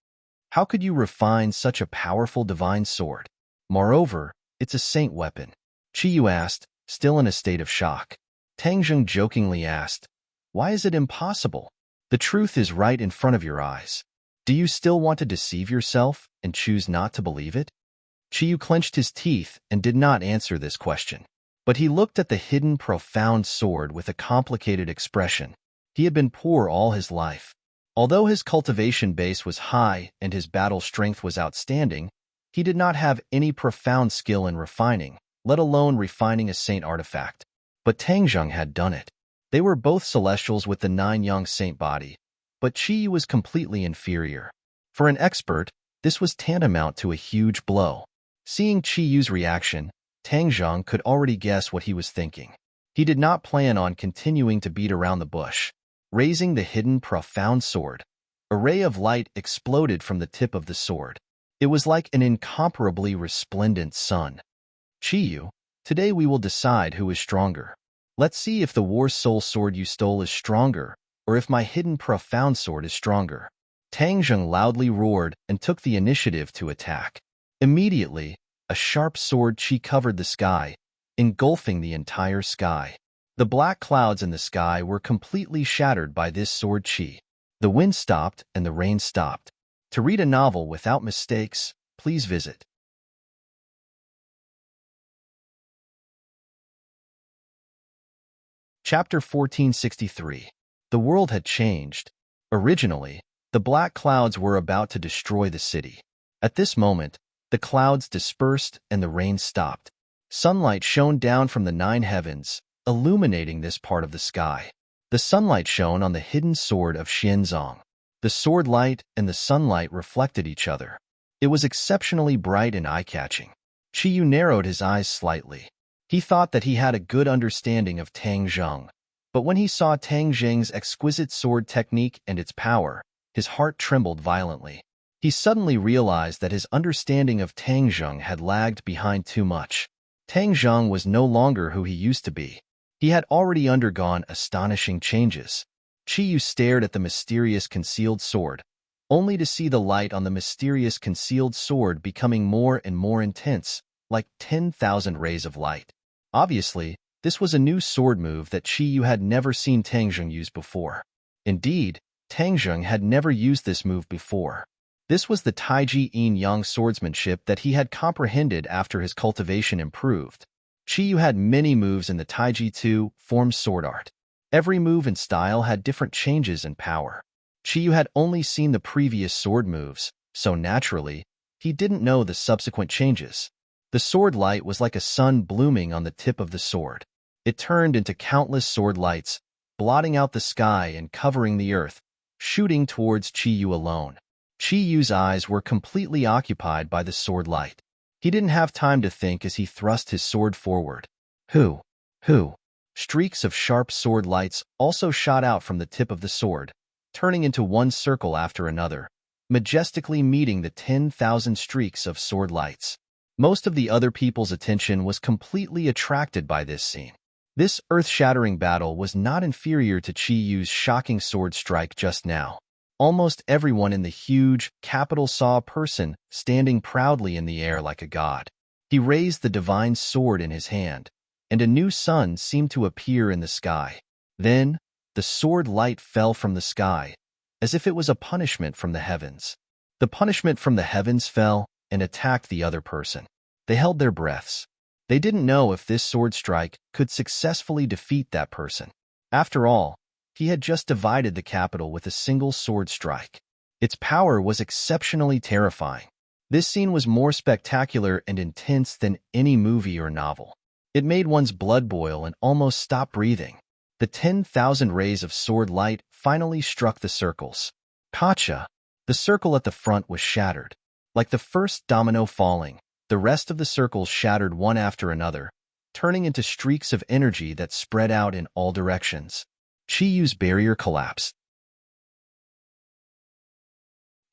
How could you refine such a powerful divine sword? Moreover, it's a saint weapon. Qi Yu asked, still in a state of shock. Tang Zheng jokingly asked, "Why is it impossible? The truth is right in front of your eyes. Do you still want to deceive yourself and choose not to believe it?" Qi Yu clenched his teeth and did not answer this question. But he looked at the hidden, profound sword with a complicated expression. He had been poor all his life. Although his cultivation base was high and his battle strength was outstanding, he did not have any profound skill in refining, let alone refining a saint artifact. But Tang Zheng had done it. They were both celestials with the 9 young saint body, but Qi Yu was completely inferior. For an expert, this was tantamount to a huge blow. Seeing Qi Yu's reaction, Tang Zheng could already guess what he was thinking. He did not plan on continuing to beat around the bush. Raising the hidden, profound sword, a ray of light exploded from the tip of the sword. It was like an incomparably resplendent sun. "Qi Yu, today we will decide who is stronger. Let's see if the war soul sword you stole is stronger, or if my hidden, profound sword is stronger." Tang Zheng loudly roared and took the initiative to attack. Immediately, a sharp sword Qi covered the sky, engulfing the entire sky. The black clouds in the sky were completely shattered by this sword Qi. The wind stopped and the rain stopped. To read a novel without mistakes, please visit Chapter 1463. The world had changed. Originally, the black clouds were about to destroy the city. At this moment, the clouds dispersed and the rain stopped. Sunlight shone down from the 9 heavens, illuminating this part of the sky. The sunlight shone on the hidden sword of Xianzong. The sword light and the sunlight reflected each other. It was exceptionally bright and eye-catching. Qi Yu narrowed his eyes slightly. He thought that he had a good understanding of Tang Zheng, but when he saw Tang Zheng's exquisite sword technique and its power, his heart trembled violently. He suddenly realized that his understanding of Tang Zheng had lagged behind too much. Tang Zheng was no longer who he used to be. He had already undergone astonishing changes. Qi Yu stared at the mysterious concealed sword, only to see the light on the mysterious concealed sword becoming more and more intense, like 10,000 rays of light. Obviously, this was a new sword move that Qi Yu had never seen Tang Zheng use before. Indeed, Tang Zheng had never used this move before. This was the Taiji Yin-Yang swordsmanship that he had comprehended after his cultivation improved. Qi Yu had many moves in the Taiji II form sword art. Every move and style had different changes in power. Qi Yu had only seen the previous sword moves, so naturally, he didn't know the subsequent changes. The sword light was like a sun blooming on the tip of the sword. It turned into countless sword lights, blotting out the sky and covering the earth, shooting towards Qi Yu alone. Qi Yu's eyes were completely occupied by the sword light. He didn't have time to think as he thrust his sword forward. Who? Streaks of sharp sword lights also shot out from the tip of the sword, turning into one circle after another, majestically meeting the 10,000 streaks of sword lights. Most of the other people's attention was completely attracted by this scene. This earth-shattering battle was not inferior to Qi Yu's shocking sword strike just now. Almost everyone in the huge capital saw a person standing proudly in the air like a god. He raised the divine sword in his hand, and a new sun seemed to appear in the sky. Then, the sword light fell from the sky, as if it was a punishment from the heavens. The punishment from the heavens fell and attacked the other person. They held their breaths. They didn't know if this sword strike could successfully defeat that person. After all, he had just divided the capital with a single sword strike. Its power was exceptionally terrifying. This scene was more spectacular and intense than any movie or novel. It made one's blood boil and almost stop breathing. The 10,000 rays of sword light finally struck the circles. Pacha, the circle at the front was shattered. Like the first domino falling, the rest of the circles shattered one after another, turning into streaks of energy that spread out in all directions. Qi Yu's barrier collapsed.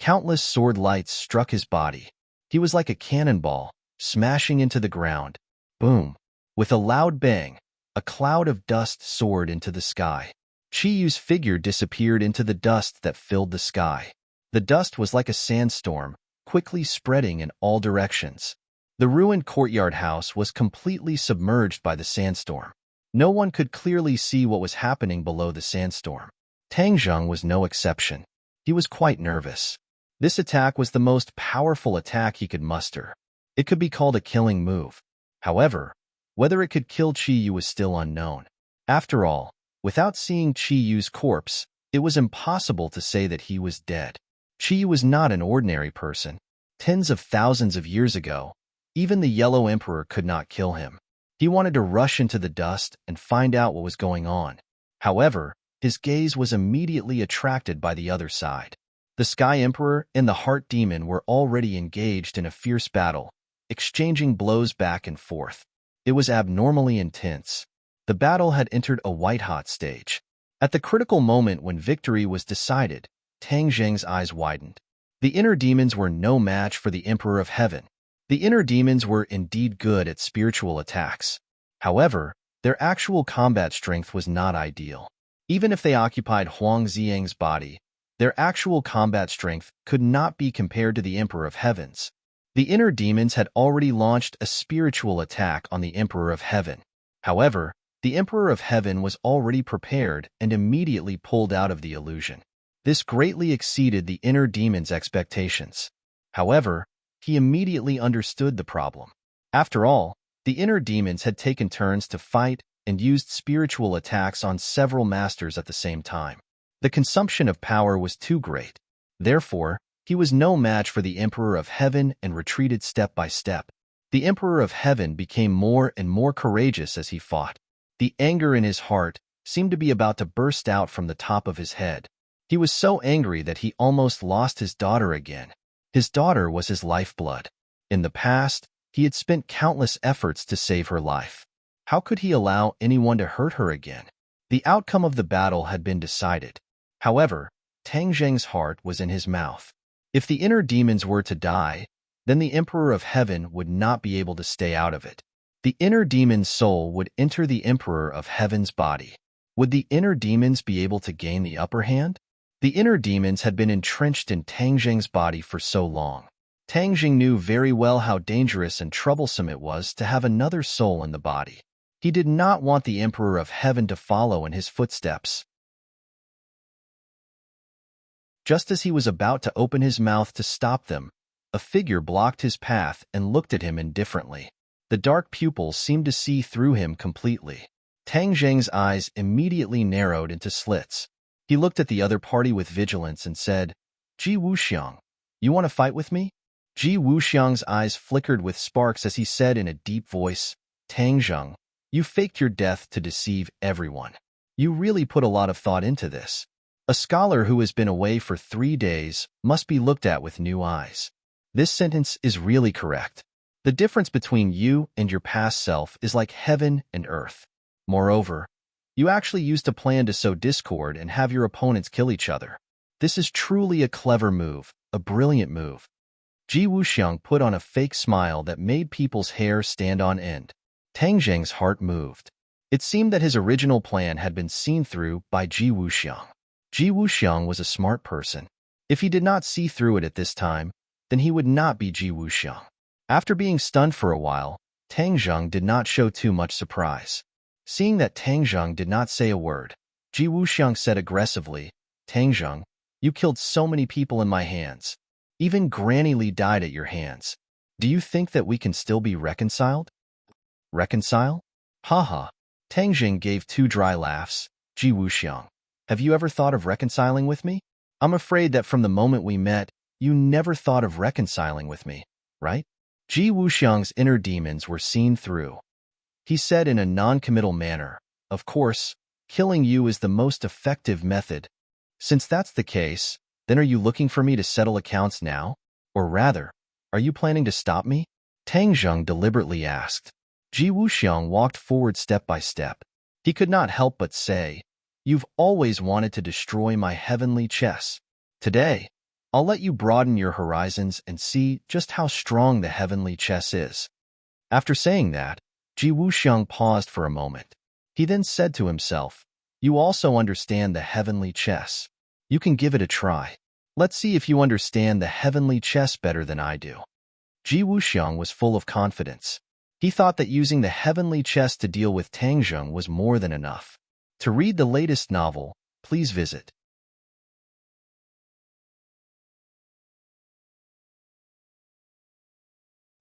Countless sword lights struck his body. He was like a cannonball, smashing into the ground. Boom! With a loud bang, a cloud of dust soared into the sky. Qi Yu's figure disappeared into the dust that filled the sky. The dust was like a sandstorm, quickly spreading in all directions. The ruined courtyard house was completely submerged by the sandstorm. No one could clearly see what was happening below the sandstorm. Tang Zheng was no exception. He was quite nervous. This attack was the most powerful attack he could muster. It could be called a killing move. However, whether it could kill Qi Yu was still unknown. After all, without seeing Qi Yu's corpse, it was impossible to say that he was dead. Qi Yu was not an ordinary person. Tens of thousands of years ago, even the Yellow Emperor could not kill him. He wanted to rush into the dust and find out what was going on. However, his gaze was immediately attracted by the other side. The Sky Emperor and the Heart Demon were already engaged in a fierce battle, exchanging blows back and forth. It was abnormally intense. The battle had entered a white-hot stage. At the critical moment when victory was decided, Tang Zheng's eyes widened. The inner demons were no match for the Emperor of Heaven. The inner demons were indeed good at spiritual attacks. However, their actual combat strength was not ideal. Even if they occupied Huang Xiang's body, their actual combat strength could not be compared to the Emperor of Heaven's. The inner demons had already launched a spiritual attack on the Emperor of Heaven. However, the Emperor of Heaven was already prepared and immediately pulled out of the illusion. This greatly exceeded the inner demon's expectations. However, he immediately understood the problem. After all, the inner demons had taken turns to fight and used spiritual attacks on several masters at the same time. The consumption of power was too great. Therefore, he was no match for the Emperor of Heaven and retreated step by step. The Emperor of Heaven became more and more courageous as he fought. The anger in his heart seemed to be about to burst out from the top of his head. He was so angry that he almost lost his daughter again. His daughter was his lifeblood. In the past, he had spent countless efforts to save her life. How could he allow anyone to hurt her again? The outcome of the battle had been decided. However, Tang Zheng's heart was in his mouth. If the inner demons were to die, then the Emperor of Heaven would not be able to stay out of it. The inner demon's soul would enter the Emperor of Heaven's body. Would the inner demons be able to gain the upper hand? The inner demons had been entrenched in Tang Zheng's body for so long. Tang Zheng knew very well how dangerous and troublesome it was to have another soul in the body. He did not want the Emperor of Heaven to follow in his footsteps. Just as he was about to open his mouth to stop them, a figure blocked his path and looked at him indifferently. The dark pupils seemed to see through him completely. Tang Zheng's eyes immediately narrowed into slits. He looked at the other party with vigilance and said, "Ji Wuxiang, you want to fight with me?" Ji Wuxiang's eyes flickered with sparks as he said in a deep voice, "Tang Zheng, you faked your death to deceive everyone. You really put a lot of thought into this. A scholar who has been away for 3 days must be looked at with new eyes. This sentence is really correct. The difference between you and your past self is like heaven and earth. Moreover, You actually used a plan to sow discord and have your opponents kill each other. This is truly a clever move, a brilliant move. Ji Wuxiang put on a fake smile that made people's hair stand on end. Tang Zheng's heart moved. It seemed that his original plan had been seen through by Ji Wuxiang. Ji Wuxiang was a smart person. If he did not see through it at this time, then he would not be Ji Wuxiang. After being stunned for a while, Tang Zheng did not show too much surprise. Seeing that Tang Zheng did not say a word, Ji Wuxiang said aggressively, Tang Zheng, you killed so many people in my hands. Even Granny Li died at your hands. Do you think that we can still be reconciled? Reconcile? Haha. Tang Zheng gave two dry laughs. Ji Wuxiang, have you ever thought of reconciling with me? I'm afraid that from the moment we met, you never thought of reconciling with me, right? Ji Wuxiang's inner demons were seen through. He said in a non-committal manner, of course, killing you is the most effective method. Since that's the case, then are you looking for me to settle accounts now? Or rather, are you planning to stop me? Tang Zheng deliberately asked. Ji Wuxiang walked forward step by step. He could not help but say, you've always wanted to destroy my heavenly chess. Today, I'll let you broaden your horizons and see just how strong the heavenly chess is. After saying that, Ji Wuxiang paused for a moment. He then said to himself, you also understand the heavenly chess. You can give it a try. Let's see if you understand the heavenly chess better than I do. Ji Wuxiang was full of confidence. He thought that using the heavenly chess to deal with Tang Zheng was more than enough. To read the latest novel, please visit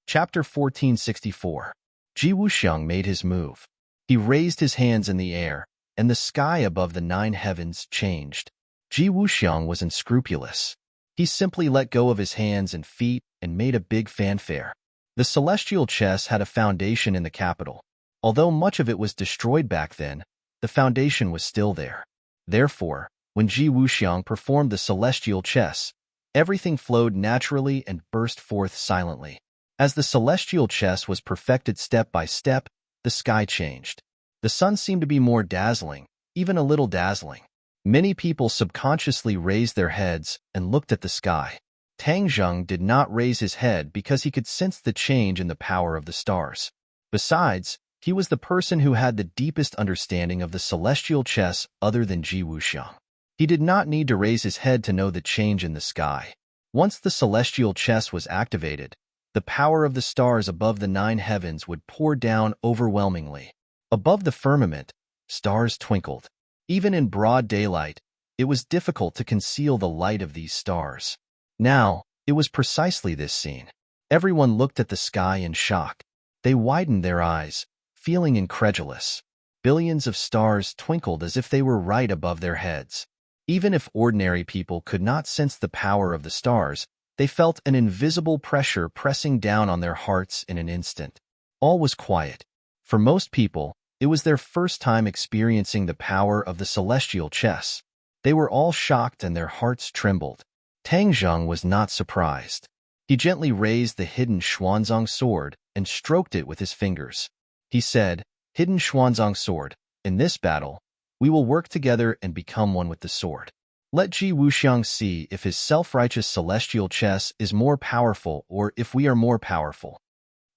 Chapter 1464. Ji Wuxiang made his move. He raised his hands in the air, and the sky above the 9 heavens changed. Ji Wuxiang was unscrupulous. He simply let go of his hands and feet and made a big fanfare. The celestial chess had a foundation in the capital. Although much of it was destroyed back then, the foundation was still there. Therefore, when Ji Wuxiang performed the celestial chess, everything flowed naturally and burst forth silently. As the celestial chess was perfected step by step, the sky changed. The sun seemed to be more dazzling, even a little dazzling. Many people subconsciously raised their heads and looked at the sky. Tang Zheng did not raise his head because he could sense the change in the power of the stars. Besides, he was the person who had the deepest understanding of the celestial chess other than Ji Wuxiang. He did not need to raise his head to know the change in the sky. Once the celestial chess was activated, the power of the stars above the 9 heavens would pour down overwhelmingly. Above the firmament, stars twinkled. Even in broad daylight, it was difficult to conceal the light of these stars. Now, it was precisely this scene. Everyone looked at the sky in shock. They widened their eyes, feeling incredulous. Billions of stars twinkled as if they were right above their heads. Even if ordinary people could not sense the power of the stars, they felt an invisible pressure pressing down on their hearts in an instant. All was quiet. For most people, it was their first time experiencing the power of the celestial chess. They were all shocked and their hearts trembled. Tang Zheng was not surprised. He gently raised the hidden Xuanzang sword and stroked it with his fingers. He said, Hidden Xuanzang sword, in this battle, we will work together and become one with the sword. Let Ji Wuxiang see if his self-righteous celestial chess is more powerful or if we are more powerful.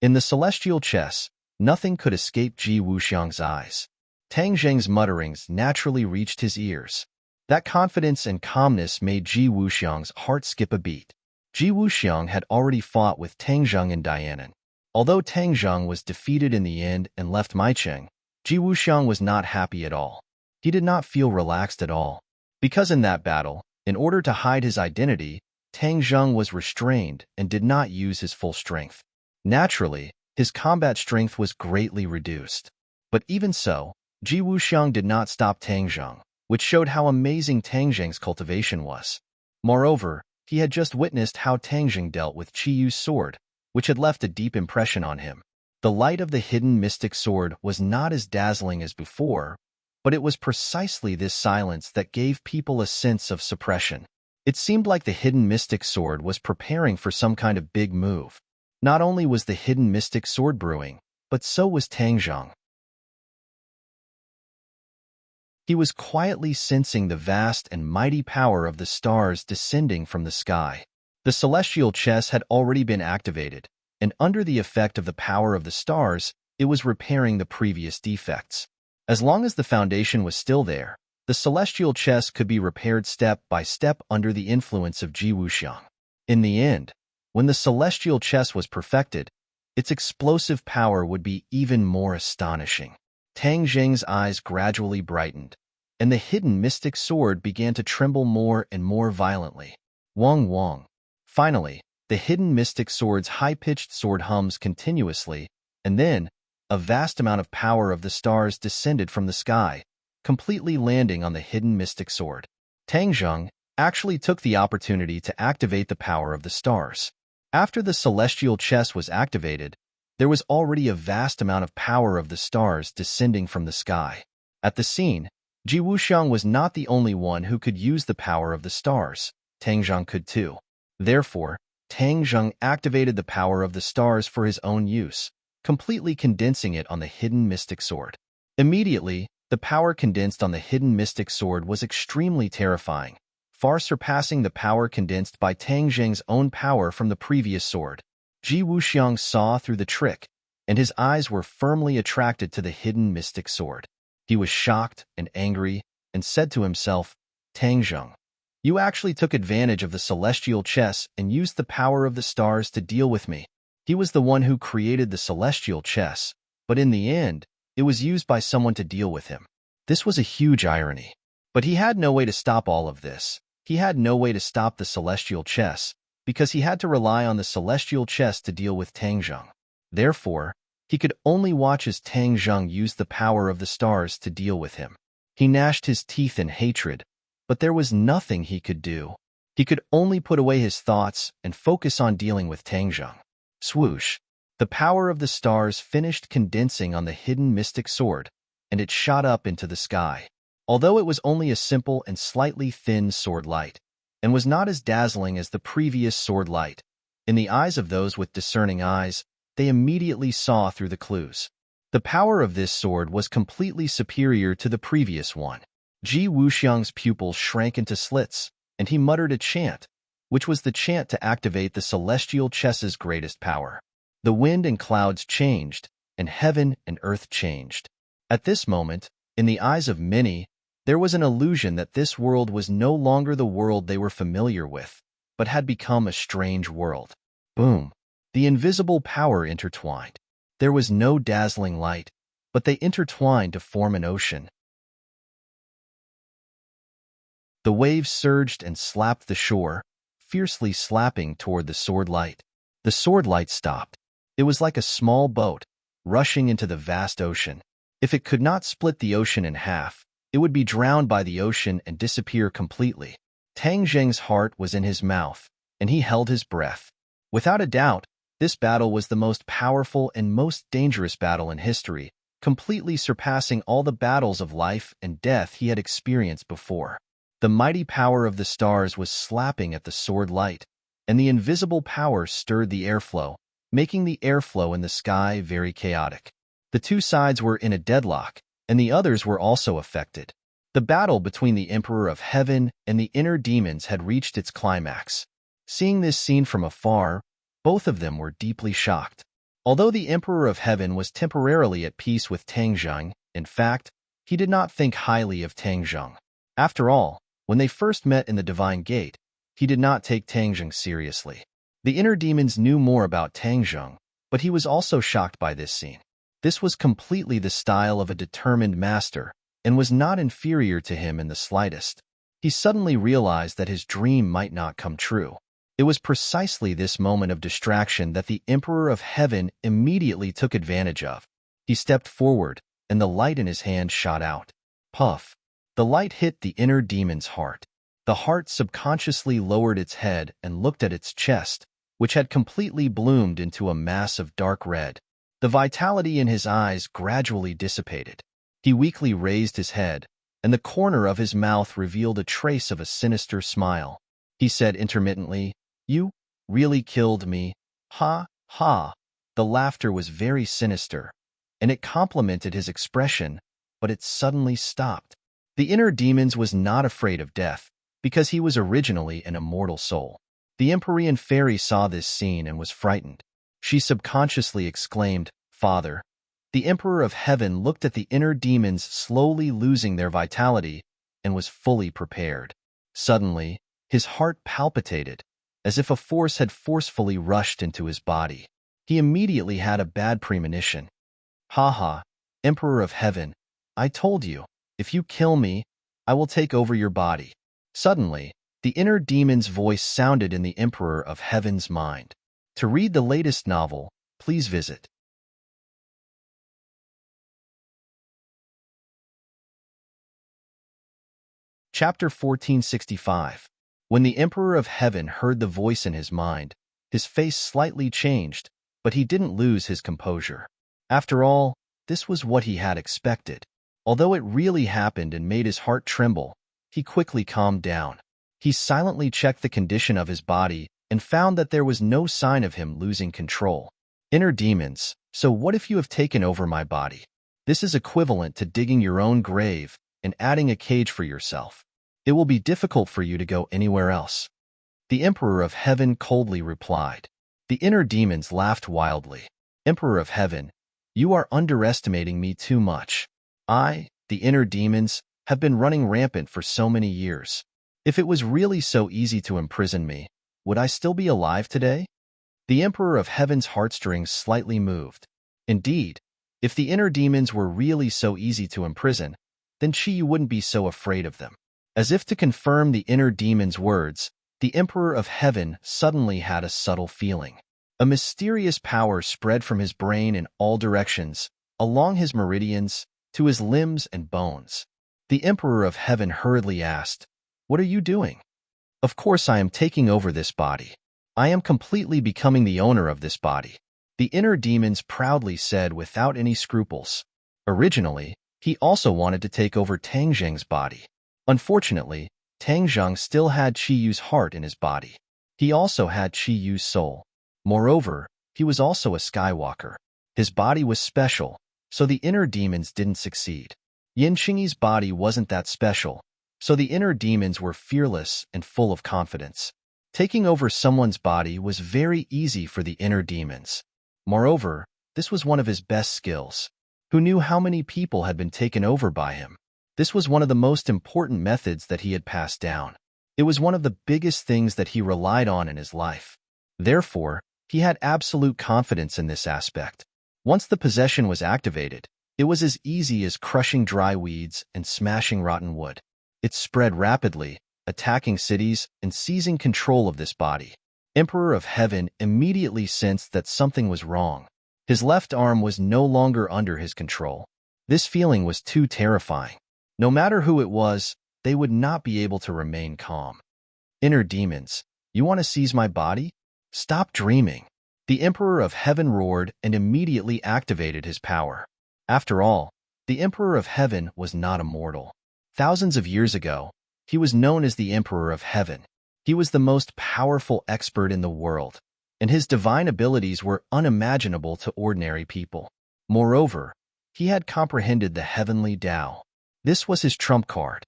In the celestial chess, nothing could escape Ji Wuxiang's eyes. Tang Zheng's mutterings naturally reached his ears. That confidence and calmness made Ji Wuxiang's heart skip a beat. Ji Wuxiang had already fought with Tang Zheng and Dianan. Although Tang Zheng was defeated in the end and left Maicheng, Ji Wuxiang was not happy at all. He did not feel relaxed at all. Because in that battle, in order to hide his identity, Tang Zheng was restrained and did not use his full strength. Naturally, his combat strength was greatly reduced. But even so, Ji Wuxiang did not stop Tang Zheng, which showed how amazing Tang Zheng's cultivation was. Moreover, he had just witnessed how Tang Zheng dealt with Qi Yu's sword, which had left a deep impression on him. The light of the hidden mystic sword was not as dazzling as before, but it was precisely this silence that gave people a sense of suppression. It seemed like the hidden mystic sword was preparing for some kind of big move. Not only was the hidden mystic sword brewing, but so was Tang Zheng. He was quietly sensing the vast and mighty power of the stars descending from the sky. The celestial chess had already been activated, and under the effect of the power of the stars, it was repairing the previous defects. As long as the foundation was still there, the celestial chess could be repaired step by step under the influence of Ji Wuxiang. In the end, when the celestial chess was perfected, its explosive power would be even more astonishing. Tang Zheng's eyes gradually brightened, and the hidden mystic sword began to tremble more and more violently. Wong Wong. Finally, the hidden mystic sword's high-pitched sword hums continuously, and then, a vast amount of power of the stars descended from the sky, completely landing on the hidden mystic sword. Tang Zheng actually took the opportunity to activate the power of the stars. After the celestial chess was activated, there was already a vast amount of power of the stars descending from the sky. At the scene, Ji Wuxiang was not the only one who could use the power of the stars. Tang Zheng could too. Therefore, Tang Zheng activated the power of the stars for his own use, completely condensing it on the hidden mystic sword. Immediately, the power condensed on the hidden mystic sword was extremely terrifying, far surpassing the power condensed by Tang Zheng's own power from the previous sword. Ji Wuxiang saw through the trick, and his eyes were firmly attracted to the hidden mystic sword. He was shocked and angry, and said to himself, Tang Zheng, you actually took advantage of the celestial chess and used the power of the stars to deal with me. He was the one who created the celestial chess, but in the end, it was used by someone to deal with him. This was a huge irony. But he had no way to stop all of this. He had no way to stop the celestial chess, because he had to rely on the celestial chess to deal with Tang Zheng. Therefore, he could only watch as Tang Zheng used the power of the stars to deal with him. He gnashed his teeth in hatred, but there was nothing he could do. He could only put away his thoughts and focus on dealing with Tang Zheng. Swoosh! The power of the stars finished condensing on the hidden mystic sword, and it shot up into the sky. Although it was only a simple and slightly thin sword light, and was not as dazzling as the previous sword light, in the eyes of those with discerning eyes, they immediately saw through the clues. The power of this sword was completely superior to the previous one. Ji Wuxiang's pupils shrank into slits, and he muttered a chant, which was the chant to activate the celestial chess's greatest power. The wind and clouds changed, and heaven and earth changed. At this moment, in the eyes of many, there was an illusion that this world was no longer the world they were familiar with, but had become a strange world. Boom! The invisible power intertwined. There was no dazzling light, but they intertwined to form an ocean. The waves surged and slapped the shore, fiercely slapping toward the sword light. The sword light stopped. It was like a small boat, rushing into the vast ocean. If it could not split the ocean in half, it would be drowned by the ocean and disappear completely. Tang Zheng's heart was in his mouth, and he held his breath. Without a doubt, this battle was the most powerful and most dangerous battle in history, completely surpassing all the battles of life and death he had experienced before. The mighty power of the stars was slapping at the sword light, and the invisible power stirred the airflow, making the airflow in the sky very chaotic. The two sides were in a deadlock, and the others were also affected. The battle between the Emperor of Heaven and the inner demons had reached its climax. Seeing this scene from afar, both of them were deeply shocked. Although the Emperor of Heaven was temporarily at peace with Tang Zheng, in fact, he did not think highly of Tang Zheng. After all, when they first met in the Divine Gate, he did not take Tang Zheng seriously. The inner demons knew more about Tang Zheng, but he was also shocked by this scene. This was completely the style of a determined master, and was not inferior to him in the slightest. He suddenly realized that his dream might not come true. It was precisely this moment of distraction that the Emperor of Heaven immediately took advantage of. He stepped forward, and the light in his hand shot out. Puff! The light hit the inner demon's heart. The heart subconsciously lowered its head and looked at its chest, which had completely bloomed into a mass of dark red. The vitality in his eyes gradually dissipated. He weakly raised his head, and the corner of his mouth revealed a trace of a sinister smile. He said intermittently, "You really killed me. Ha, ha." The laughter was very sinister, and it complemented his expression, but it suddenly stopped. The inner demons was not afraid of death, because he was originally an immortal soul. The Empyrean fairy saw this scene and was frightened. She subconsciously exclaimed, "Father." The Emperor of Heaven looked at the inner demons slowly losing their vitality and was fully prepared. Suddenly, his heart palpitated, as if a force had forcefully rushed into his body. He immediately had a bad premonition. "Ha ha, Emperor of Heaven, I told you, if you kill me, I will take over your body." Suddenly, the inner demon's voice sounded in the Emperor of Heaven's mind. To read the latest novel, please visit Chapter 1465. When the Emperor of Heaven heard the voice in his mind, his face slightly changed, but he didn't lose his composure. After all, this was what he had expected. Although it really happened and made his heart tremble, he quickly calmed down. He silently checked the condition of his body and found that there was no sign of him losing control. Inner demons, so what if you have taken over my body? This is equivalent to digging your own grave and adding a cage for yourself. It will be difficult for you to go anywhere else. The Emperor of Heaven coldly replied. The inner demons laughed wildly. Emperor of Heaven, you are underestimating me too much. I, the inner demons, have been running rampant for so many years. If it was really so easy to imprison me, would I still be alive today? The Emperor of Heaven's heartstrings slightly moved. Indeed, if the inner demons were really so easy to imprison, then Chi wouldn't be so afraid of them. As if to confirm the inner demon's words, the Emperor of Heaven suddenly had a subtle feeling. A mysterious power spread from his brain in all directions, along his meridians, to his limbs and bones. The Emperor of Heaven hurriedly asked, "What are you doing?" "Of course I am taking over this body. I am completely becoming the owner of this body," the inner demons proudly said without any scruples. Originally, he also wanted to take over Tang Zheng's body. Unfortunately, Tang Zheng still had Qi Yu's heart in his body. He also had Qi Yu's soul. Moreover, he was also a Skywalker. His body was special, so the inner demons didn't succeed. Yin Qingyi's body wasn't that special, so the inner demons were fearless and full of confidence. Taking over someone's body was very easy for the inner demons. Moreover, this was one of his best skills. Who knew how many people had been taken over by him? This was one of the most important methods that he had passed down. It was one of the biggest things that he relied on in his life. Therefore, he had absolute confidence in this aspect. Once the possession was activated, it was as easy as crushing dry weeds and smashing rotten wood. It spread rapidly, attacking cities and seizing control of this body. Emperor of Heaven immediately sensed that something was wrong. His left arm was no longer under his control. This feeling was too terrifying. No matter who it was, they would not be able to remain calm. Inner demons, you want to seize my body? Stop dreaming. The Emperor of Heaven roared and immediately activated his power. After all, the Emperor of Heaven was not immortal. Thousands of years ago, he was known as the Emperor of Heaven. He was the most powerful expert in the world, and his divine abilities were unimaginable to ordinary people. Moreover, he had comprehended the heavenly Tao. This was his trump card.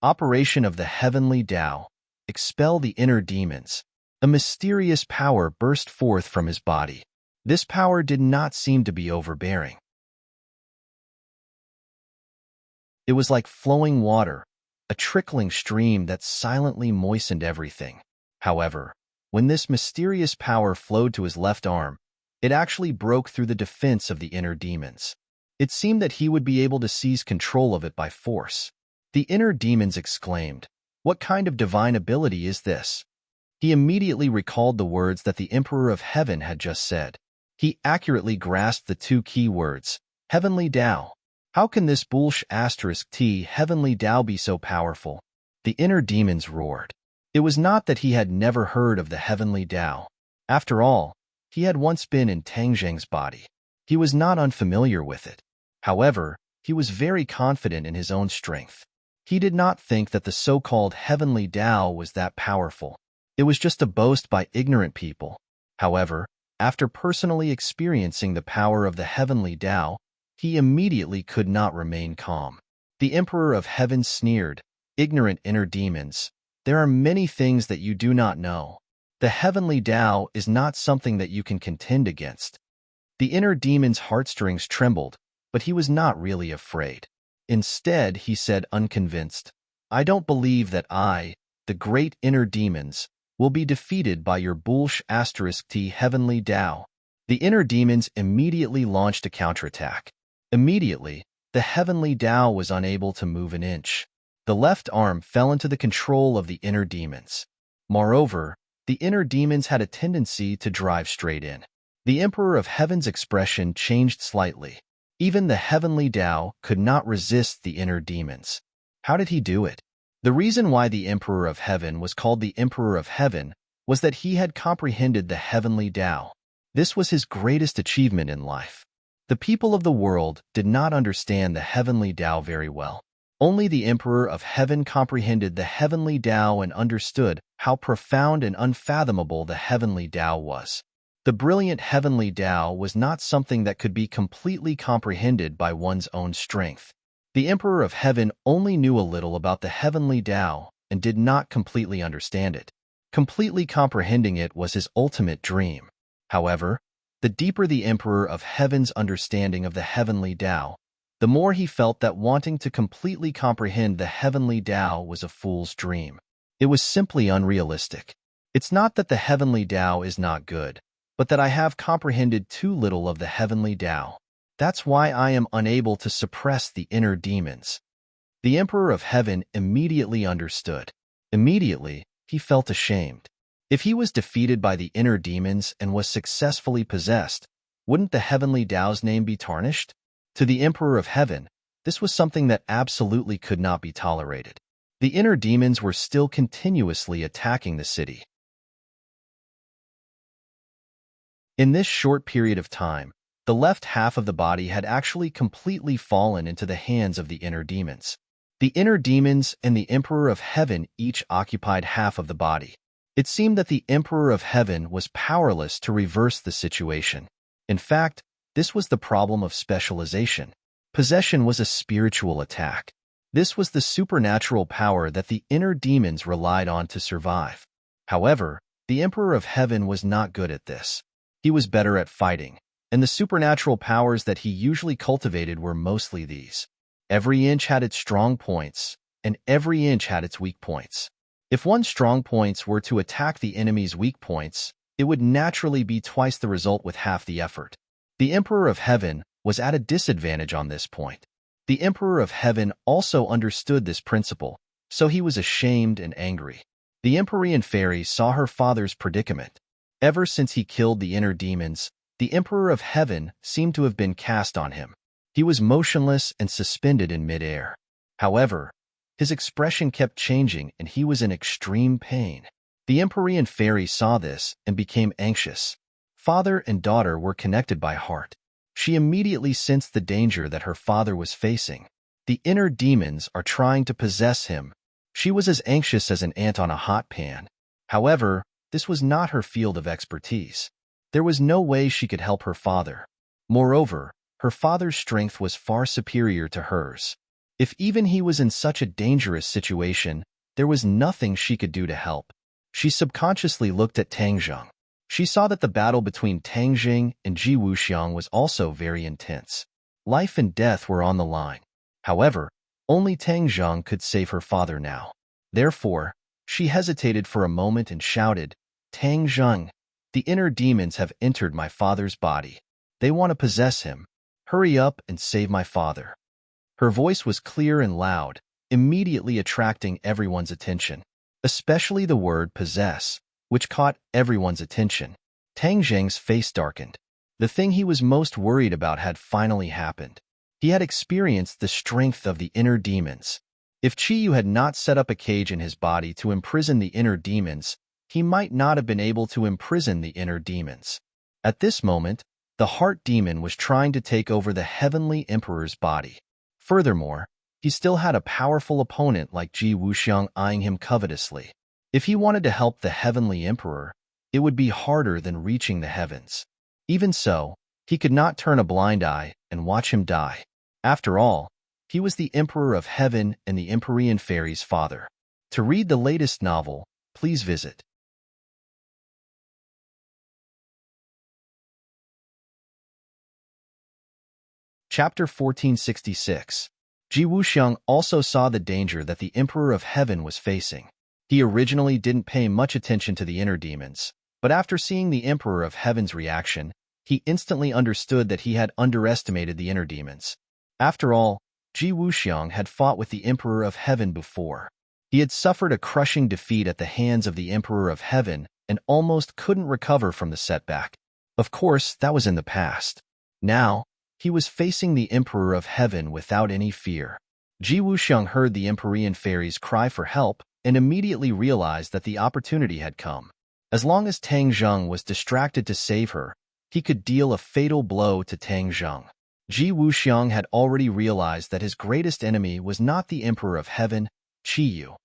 Operation of the heavenly Tao. Expel the inner demons. A mysterious power burst forth from his body. This power did not seem to be overbearing. It was like flowing water, a trickling stream that silently moistened everything. However, when this mysterious power flowed to his left arm, it actually broke through the defense of the inner demons. It seemed that he would be able to seize control of it by force. The inner demons exclaimed, "What kind of divine ability is this?" He immediately recalled the words that the Emperor of Heaven had just said. He accurately grasped the two key words, heavenly Tao. How can this *T heavenly Tao be so powerful? The inner demons roared. It was not that he had never heard of the heavenly Tao. After all, he had once been in Tang Zheng's body. He was not unfamiliar with it. However, he was very confident in his own strength. He did not think that the so-called heavenly Tao was that powerful. It was just a boast by ignorant people. However, after personally experiencing the power of the heavenly Tao, he immediately could not remain calm. The Emperor of Heaven sneered, "Ignorant inner demons, there are many things that you do not know. The heavenly Tao is not something that you can contend against." The inner demon's heartstrings trembled, but he was not really afraid. Instead, he said unconvinced, "I don't believe that I, the great inner demons, will be defeated by your *T heavenly Tao." The inner demons immediately launched a counterattack. Immediately, the heavenly Tao was unable to move an inch. The left arm fell into the control of the inner demons. Moreover, the inner demons had a tendency to drive straight in. The Emperor of Heaven's expression changed slightly. Even the heavenly Tao could not resist the inner demons. How did he do it? The reason why the Emperor of Heaven was called the Emperor of Heaven was that he had comprehended the heavenly Tao. This was his greatest achievement in life. The people of the world did not understand the heavenly Tao very well. Only the Emperor of Heaven comprehended the heavenly Tao and understood how profound and unfathomable the heavenly Tao was. The brilliant heavenly Tao was not something that could be completely comprehended by one's own strength. The Emperor of Heaven only knew a little about the heavenly Tao and did not completely understand it. Completely comprehending it was his ultimate dream. However, the deeper the Emperor of Heaven's understanding of the heavenly Tao, the more he felt that wanting to completely comprehend the heavenly Tao was a fool's dream. It was simply unrealistic. It's not that the heavenly Tao is not good, but that I have comprehended too little of the heavenly Tao. That's why I am unable to suppress the inner demons. The Emperor of Heaven immediately understood. Immediately, he felt ashamed. If he was defeated by the inner demons and was successfully possessed, wouldn't the heavenly Tao's name be tarnished? To the Emperor of Heaven, this was something that absolutely could not be tolerated. The inner demons were still continuously attacking the city. In this short period of time, the left half of the body had actually completely fallen into the hands of the inner demons. The inner demons and the Emperor of Heaven each occupied half of the body. It seemed that the Emperor of Heaven was powerless to reverse the situation. In fact, this was the problem of specialization. Possession was a spiritual attack. This was the supernatural power that the inner demons relied on to survive. However, the Emperor of Heaven was not good at this. He was better at fighting, and the supernatural powers that he usually cultivated were mostly these. Every inch had its strong points, and every inch had its weak points. If one's strong points were to attack the enemy's weak points, it would naturally be twice the result with half the effort. The Emperor of Heaven was at a disadvantage on this point. The Emperor of Heaven also understood this principle, so he was ashamed and angry. The Empyrean fairy saw her father's predicament. Ever since he killed the inner demons, the Emperor of Heaven seemed to have been cast on him. He was motionless and suspended in midair. However, his expression kept changing and he was in extreme pain. The Empyrean fairy saw this and became anxious. Father and daughter were connected by heart. She immediately sensed the danger that her father was facing. The inner demons are trying to possess him. She was as anxious as an ant on a hot pan. However, this was not her field of expertise. There was no way she could help her father. Moreover, her father's strength was far superior to hers. If even he was in such a dangerous situation, there was nothing she could do to help. She subconsciously looked at Tang Zheng. She saw that the battle between Tang Zheng and Ji Wuxiang was also very intense. Life and death were on the line. However, only Tang Zheng could save her father now. Therefore, she hesitated for a moment and shouted, "Tang Zheng, the inner demons have entered my father's body. They want to possess him. Hurry up and save my father." Her voice was clear and loud, immediately attracting everyone's attention, especially the word possess, which caught everyone's attention. Tang Zheng's face darkened. The thing he was most worried about had finally happened. He had experienced the strength of the inner demons. If Qiyu had not set up a cage in his body to imprison the inner demons, he might not have been able to imprison the inner demons. At this moment, the heart demon was trying to take over the heavenly emperor's body. Furthermore, he still had a powerful opponent like Ji Wuxiang eyeing him covetously. If he wanted to help the heavenly emperor, it would be harder than reaching the heavens. Even so, he could not turn a blind eye and watch him die. After all, He was the Emperor of Heaven and the Empyrean Fairy's father. To read the latest novel, please visit Chapter 1466. Ji Wuxiang also saw the danger that the Emperor of Heaven was facing. He originally didn't pay much attention to the inner demons, but after seeing the Emperor of Heaven's reaction, he instantly understood that he had underestimated the inner demons. After all, Ji Wuxiang had fought with the Emperor of Heaven before. He had suffered a crushing defeat at the hands of the Emperor of Heaven and almost couldn't recover from the setback. Of course, that was in the past. Now, he was facing the Emperor of Heaven without any fear. Ji Wuxiang heard the Empyrean fairies cry for help and immediately realized that the opportunity had come. As long as Tang Zheng was distracted to save her, he could deal a fatal blow to Tang Zheng. Ji Wuxiang had already realized that his greatest enemy was not the Emperor of Heaven, Qiyu,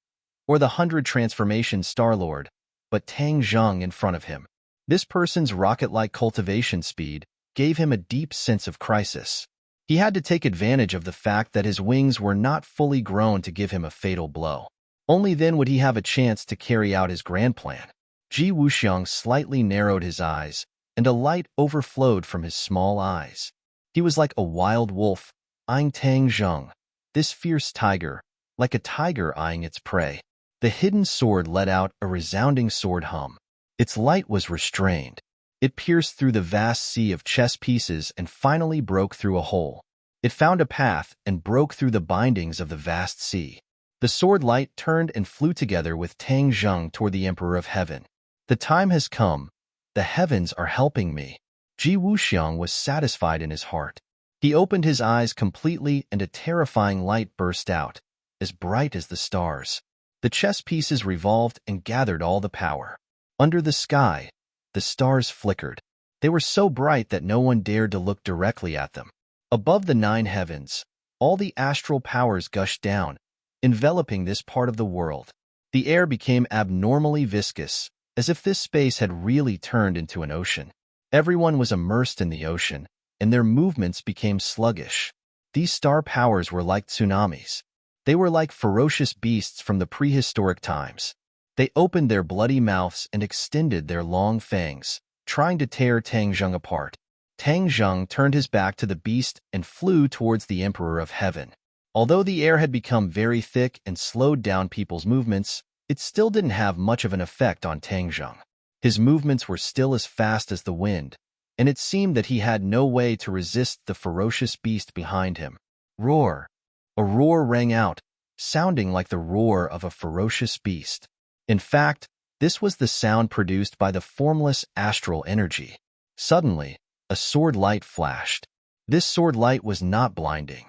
or the 100 Transformation Star-Lord, but Tang Zheng in front of him. This person's rocket-like cultivation speed gave him a deep sense of crisis. He had to take advantage of the fact that his wings were not fully grown to give him a fatal blow. Only then would he have a chance to carry out his grand plan. Ji Wuxiang slightly narrowed his eyes, and a light overflowed from his small eyes. He was like a wild wolf, eyeing Tang Zheng, this fierce tiger, like a tiger eyeing its prey. The hidden sword let out a resounding sword hum. Its light was restrained. It pierced through the vast sea of chess pieces and finally broke through a hole. It found a path and broke through the bindings of the vast sea. The sword light turned and flew together with Tang Zheng toward the Emperor of Heaven. The time has come. The heavens are helping me. Ji Wuxiang was satisfied in his heart. He opened his eyes completely and a terrifying light burst out, as bright as the stars. The chess pieces revolved and gathered all the power. Under the sky, the stars flickered. They were so bright that no one dared to look directly at them. Above the 9 heavens, all the astral powers gushed down, enveloping this part of the world. The air became abnormally viscous, as if this space had really turned into an ocean. Everyone was immersed in the ocean, and their movements became sluggish. These star powers were like tsunamis. They were like ferocious beasts from the prehistoric times. They opened their bloody mouths and extended their long fangs, trying to tear Tang Zheng apart. Tang Zheng turned his back to the beast and flew towards the Emperor of Heaven. Although the air had become very thick and slowed down people's movements, it still didn't have much of an effect on Tang Zheng. His movements were still as fast as the wind, and it seemed that he had no way to resist the ferocious beast behind him. Roar! A roar rang out, sounding like the roar of a ferocious beast. In fact, this was the sound produced by the formless astral energy. Suddenly, a sword light flashed. This sword light was not blinding.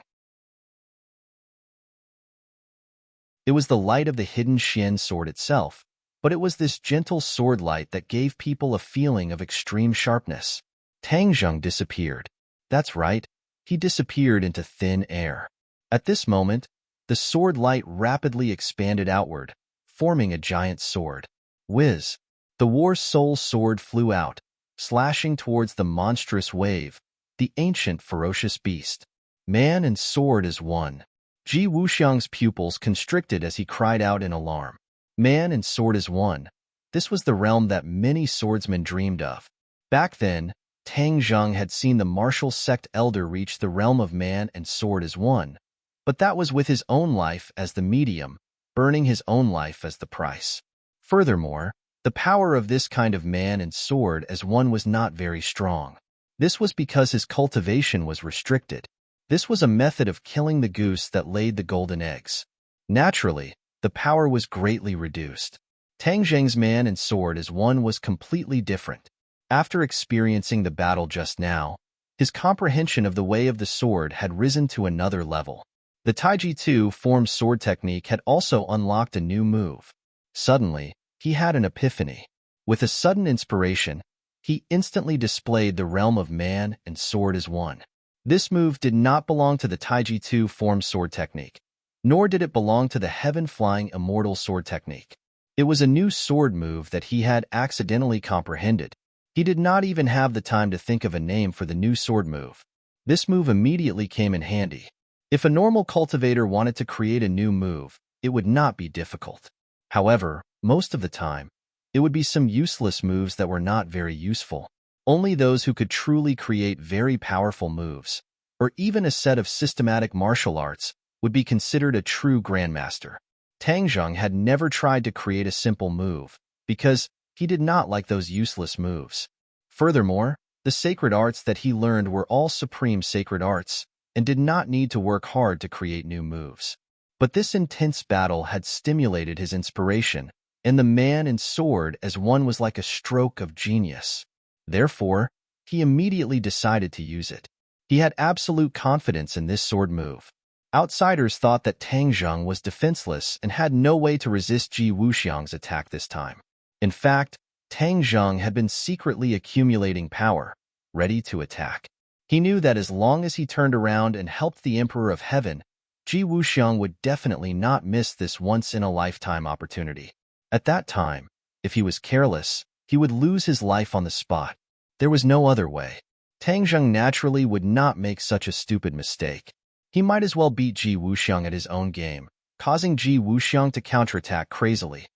It was the light of the hidden Xian sword itself, but it was this gentle sword light that gave people a feeling of extreme sharpness. Tang Zheng disappeared. That's right, he disappeared into thin air. At this moment, the sword light rapidly expanded outward, forming a giant sword. Whiz! The War Soul sword flew out, slashing towards the monstrous wave, the ancient ferocious beast. Man and sword as one. Ji Wuxiang's pupils constricted as he cried out in alarm. Man and sword as one. This was the realm that many swordsmen dreamed of. Back then, Tang Zheng had seen the martial sect elder reach the realm of man and sword as one, but that was with his own life as the medium, burning his own life as the price. Furthermore, the power of this kind of man and sword as one was not very strong. This was because his cultivation was restricted. This was a method of killing the goose that laid the golden eggs. Naturally, the power was greatly reduced. Tang Zheng's man and sword as one was completely different. After experiencing the battle just now, his comprehension of the way of the sword had risen to another level. The Taiji 2 form sword technique had also unlocked a new move. Suddenly, he had an epiphany. With a sudden inspiration, he instantly displayed the realm of man and sword as one. This move did not belong to the Taiji 2 form sword technique, nor did it belong to the heaven-flying immortal sword technique. It was a new sword move that he had accidentally comprehended. He did not even have the time to think of a name for the new sword move. This move immediately came in handy. If a normal cultivator wanted to create a new move, it would not be difficult. However, most of the time, it would be some useless moves that were not very useful. Only those who could truly create very powerful moves, or even a set of systematic martial arts, would be considered a true grandmaster. Tang Zheng had never tried to create a simple move, because he did not like those useless moves. Furthermore, the sacred arts that he learned were all supreme sacred arts, and did not need to work hard to create new moves. But this intense battle had stimulated his inspiration, and the man and sword as one was like a stroke of genius. Therefore, he immediately decided to use it. He had absolute confidence in this sword move. Outsiders thought that Tang Zheng was defenseless and had no way to resist Ji Wuxiang's attack this time. In fact, Tang Zheng had been secretly accumulating power, ready to attack. He knew that as long as he turned around and helped the Emperor of Heaven, Ji Wuxiang would definitely not miss this once-in-a-lifetime opportunity. At that time, if he was careless, he would lose his life on the spot. There was no other way. Tang Zheng naturally would not make such a stupid mistake. He might as well beat Ji Wuxiang at his own game, causing Ji Wuxiang to counterattack crazily.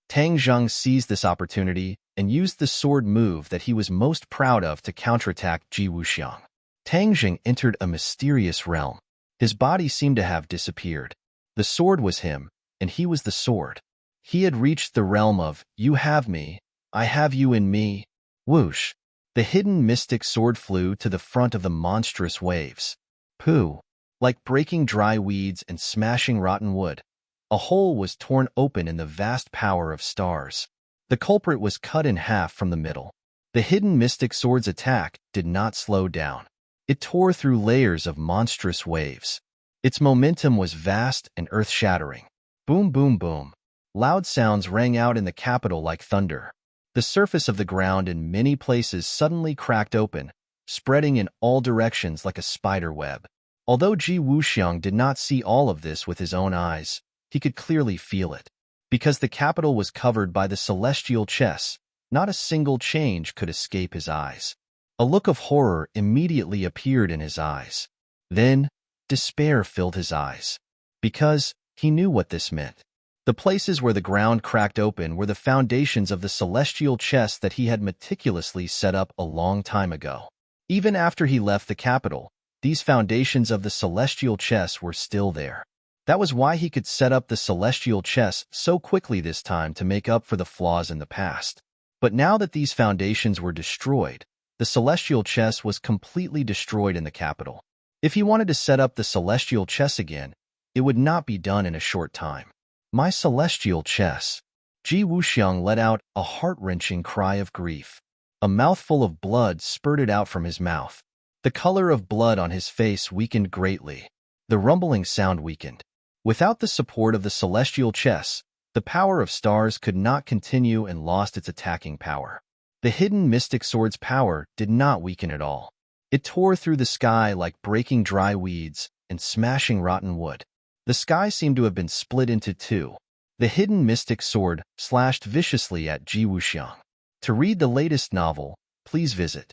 Tang Zheng seized this opportunity and used the sword move that he was most proud of to counterattack Ji Wuxiang. Tang Zheng entered a mysterious realm. His body seemed to have disappeared. The sword was him, and he was the sword. He had reached the realm of, "You have me, I have you in me." Whoosh! The hidden mystic sword flew to the front of the monstrous waves. Pooh! Like breaking dry weeds and smashing rotten wood, a hole was torn open in the vast power of stars. The culprit was cut in half from the middle. The hidden mystic sword's attack did not slow down. It tore through layers of monstrous waves. Its momentum was vast and earth-shattering. Boom, boom, boom. Loud sounds rang out in the capital like thunder. The surface of the ground in many places suddenly cracked open, spreading in all directions like a spider web. Although Ji Wuxiang did not see all of this with his own eyes, he could clearly feel it. Because the capital was covered by the celestial chess, not a single change could escape his eyes. A look of horror immediately appeared in his eyes. Then, despair filled his eyes. Because he knew what this meant. The places where the ground cracked open were the foundations of the celestial chess that he had meticulously set up a long time ago. Even after he left the capital, these foundations of the celestial chess were still there. That was why he could set up the celestial chess so quickly this time to make up for the flaws in the past. But now that these foundations were destroyed, the celestial chess was completely destroyed in the capital. If he wanted to set up the celestial chess again, it would not be done in a short time. My celestial chess! Ji Wuxiang let out a heart-wrenching cry of grief. A mouthful of blood spurted out from his mouth. The color of blood on his face weakened greatly. The rumbling sound weakened. Without the support of the celestial chess, the power of stars could not continue and lost its attacking power. The hidden mystic sword's power did not weaken at all. It tore through the sky like breaking dry weeds and smashing rotten wood. The sky seemed to have been split into two. The hidden mystic sword slashed viciously at Ji Wuxiang. To read the latest novel, please visit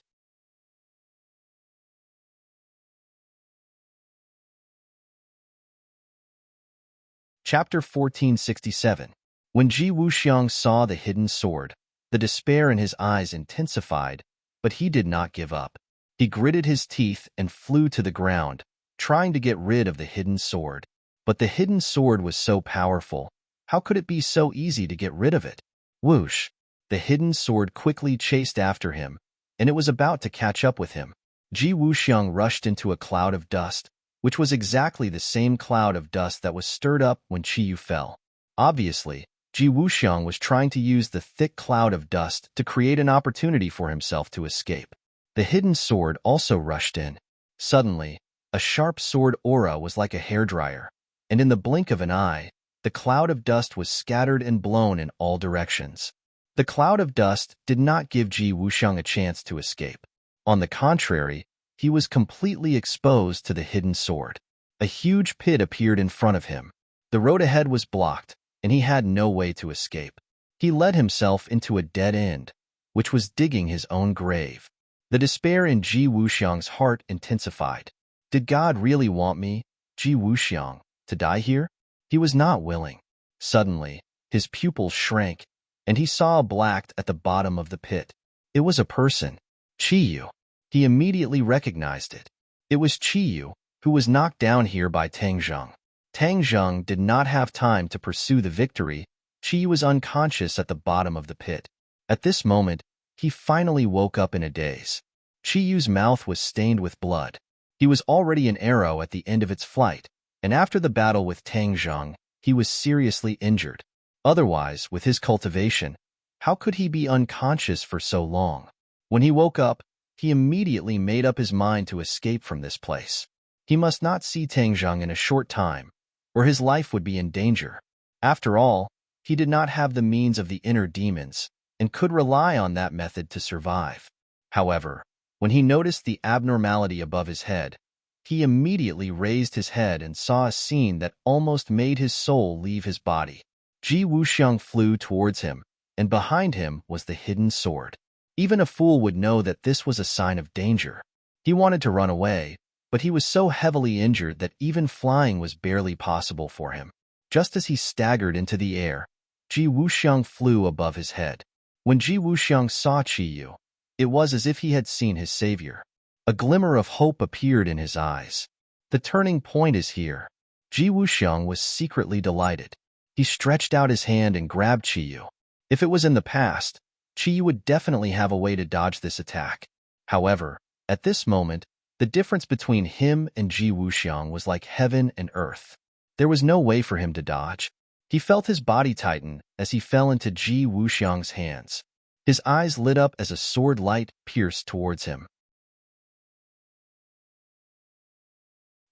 Chapter 1467. When Ji Wuxiang saw the hidden sword, the despair in his eyes intensified, but he did not give up. He gritted his teeth and flew to the ground, trying to get rid of the hidden sword. But the hidden sword was so powerful. How could it be so easy to get rid of it? Whoosh! The hidden sword quickly chased after him, and it was about to catch up with him. Ji Wuxiang rushed into a cloud of dust, which was exactly the same cloud of dust that was stirred up when Qiyu fell. Obviously, Ji Wuxiang was trying to use the thick cloud of dust to create an opportunity for himself to escape. The hidden sword also rushed in. Suddenly, a sharp sword aura was like a hairdryer, and in the blink of an eye, the cloud of dust was scattered and blown in all directions. The cloud of dust did not give Ji Wuxiang a chance to escape. On the contrary, he was completely exposed to the hidden sword. A huge pit appeared in front of him. The road ahead was blocked, and he had no way to escape. He led himself into a dead end, which was digging his own grave. The despair in Ji Wuxiang's heart intensified. Did God really want me, Ji Wuxiang, to die here? He was not willing. Suddenly, his pupils shrank, and he saw a black at the bottom of the pit. It was a person, Qiyu. He immediately recognized it. It was Qiyu, who was knocked down here by Tang Zheng. Tang Zheng did not have time to pursue the victory. Qiyu was unconscious at the bottom of the pit. At this moment, he finally woke up in a daze. Qiyu's mouth was stained with blood. He was already an arrow at the end of its flight, and after the battle with Tang Zheng, he was seriously injured. Otherwise, with his cultivation, how could he be unconscious for so long? When he woke up, he immediately made up his mind to escape from this place. He must not see Tang Zheng in a short time, or his life would be in danger. After all, he did not have the means of the inner demons, and could rely on that method to survive. However, when he noticed the abnormality above his head, he immediately raised his head and saw a scene that almost made his soul leave his body. Ji Wuxiang flew towards him, and behind him was the hidden sword. Even a fool would know that this was a sign of danger. He wanted to run away, but he was so heavily injured that even flying was barely possible for him. Just as he staggered into the air, Ji Wuxiang flew above his head. When Ji Wuxiang saw Qiyu, it was as if he had seen his savior. A glimmer of hope appeared in his eyes. The turning point is here. Ji Wuxiang was secretly delighted. He stretched out his hand and grabbed Qiyu. If it was in the past, Qiyu would definitely have a way to dodge this attack. However, at this moment, the difference between him and Ji Wuxiang was like heaven and earth. There was no way for him to dodge. He felt his body tighten as he fell into Ji Wuxiang's hands. His eyes lit up as a sword light pierced towards him.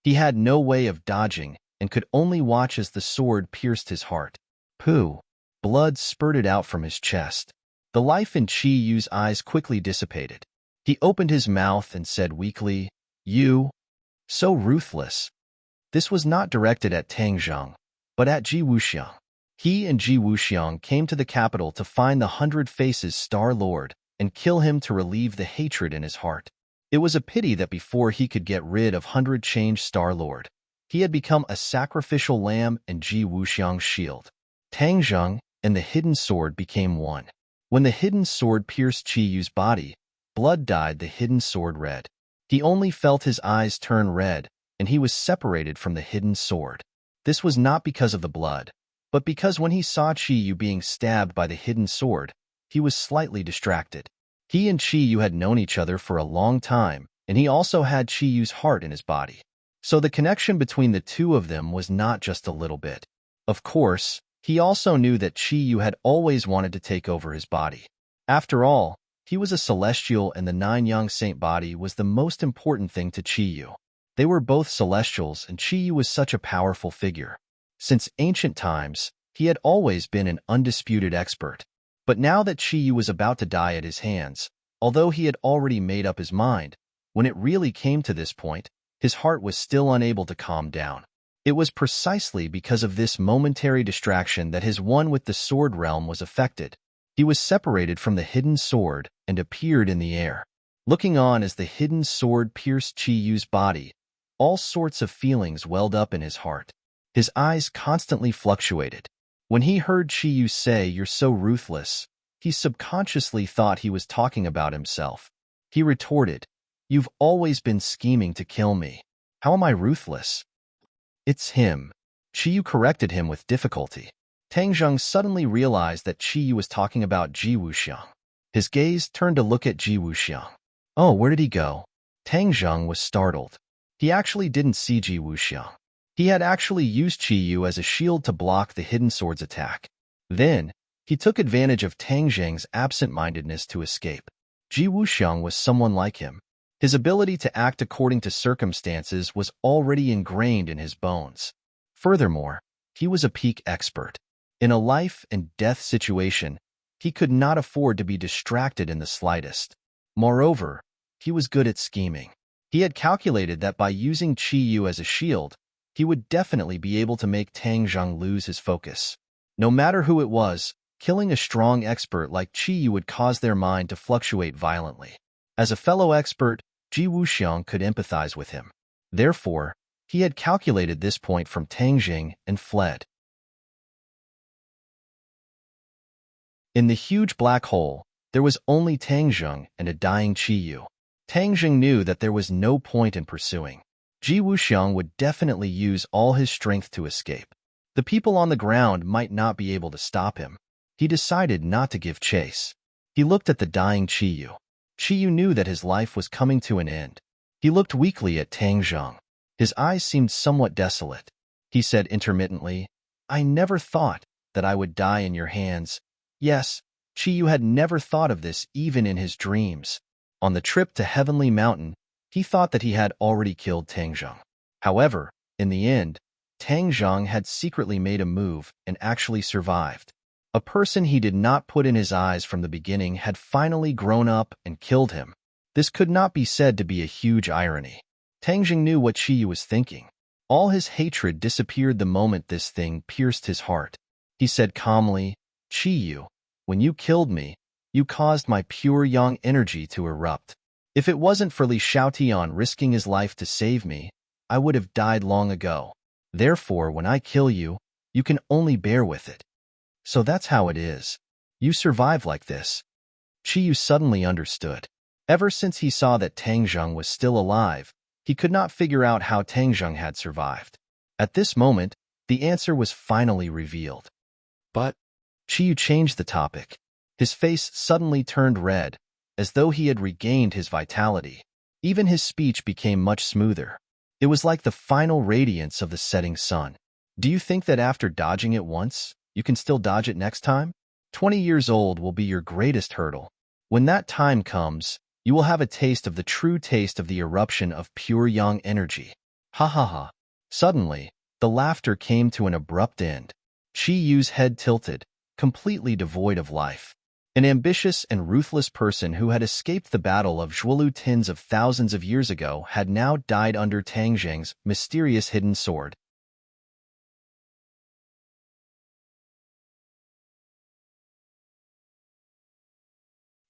He had no way of dodging and could only watch as the sword pierced his heart. Pooh! Blood spurted out from his chest. The life in Qiyu's eyes quickly dissipated. He opened his mouth and said weakly, "You? So ruthless." This was not directed at Tang Zheng, but at Ji Wuxiang. He and Ji Wuxiang came to the capital to find the 100 Faces Star Lord and kill him to relieve the hatred in his heart. It was a pity that before he could get rid of 100 Change Star Lord, he had become a sacrificial lamb and Ji Wuxiang's shield. Tang Zheng and the hidden sword became one. When the hidden sword pierced Qiyu's body, blood dyed the hidden sword red. He only felt his eyes turn red, and he was separated from the hidden sword. This was not because of the blood, but because when he saw Qiyu being stabbed by the hidden sword, he was slightly distracted. He and Qiyu had known each other for a long time, and he also had Qiyu's heart in his body. So the connection between the two of them was not just a little bit. Of course, he also knew that Qiyu had always wanted to take over his body. After all, he was a celestial and the 9 Young Saint body was the most important thing to Qiyu. They were both celestials and Qiyu was such a powerful figure. Since ancient times, he had always been an undisputed expert. But now that Qiyu was about to die at his hands, although he had already made up his mind, when it really came to this point, his heart was still unable to calm down. It was precisely because of this momentary distraction that his one with the sword realm was affected. He was separated from the hidden sword and appeared in the air. Looking on as the hidden sword pierced Qiyu's body, all sorts of feelings welled up in his heart. His eyes constantly fluctuated. When he heard Qiyu say, "You're so ruthless," he subconsciously thought he was talking about himself. He retorted, "You've always been scheming to kill me. How am I ruthless?" "It's him." Qiyu corrected him with difficulty. Tang Zheng suddenly realized that Qiyu was talking about Ji Wuxiang. His gaze turned to look at Ji Wuxiang. "Oh, where did he go?" Tang Zheng was startled. He actually didn't see Ji Wuxiang. He had actually used Qiyu as a shield to block the hidden sword's attack. Then, he took advantage of Tang Zheng's absent-mindedness to escape. Ji Wuxiang was someone like him. His ability to act according to circumstances was already ingrained in his bones. Furthermore, he was a peak expert. In a life-and-death situation, he could not afford to be distracted in the slightest. Moreover, he was good at scheming. He had calculated that by using Qiyu as a shield, he would definitely be able to make Tang Zheng lose his focus. No matter who it was, killing a strong expert like Qiyu would cause their mind to fluctuate violently. As a fellow expert, Ji Wuxiang could empathize with him. Therefore, he had calculated this point from Tangjing and fled. In the huge black hole, there was only Tangjing and a dying Qiyu. Tangjing knew that there was no point in pursuing. Ji Wuxiang would definitely use all his strength to escape. The people on the ground might not be able to stop him. He decided not to give chase. He looked at the dying Qiyu. Qiyu knew that his life was coming to an end. He looked weakly at Tangjing. His eyes seemed somewhat desolate. He said intermittently, "I never thought that I would die in your hands." Yes, Qiyu had never thought of this even in his dreams. On the trip to Heavenly Mountain, he thought that he had already killed Tangjing. However, in the end, Tangjing had secretly made a move and actually survived. A person he did not put in his eyes from the beginning had finally grown up and killed him. This could not be said to be a huge irony. Tangjing knew what Qiyu was thinking. All his hatred disappeared the moment this thing pierced his heart. He said calmly, "Qiyu, when you killed me, you caused my pure yang energy to erupt. If it wasn't for Li Xiaotian risking his life to save me, I would have died long ago. Therefore, when I kill you, you can only bear with it. So that's how it is. You survive like this." Qiyu suddenly understood. Ever since he saw that Tangjing was still alive, he could not figure out how Tangjing had survived. At this moment, the answer was finally revealed. But Qiyu changed the topic. His face suddenly turned red, as though he had regained his vitality. Even his speech became much smoother. It was like the final radiance of the setting sun. Do you think that after dodging it once, you can still dodge it next time? 20 years old will be your greatest hurdle. When that time comes, you will have a taste of the true taste of the eruption of pure yang energy. Ha ha ha. Suddenly, the laughter came to an abrupt end. Qiyu's head tilted, completely devoid of life. An ambitious and ruthless person who had escaped the battle of Zhuolu tens of thousands of years ago had now died under Tangjing's mysterious hidden sword.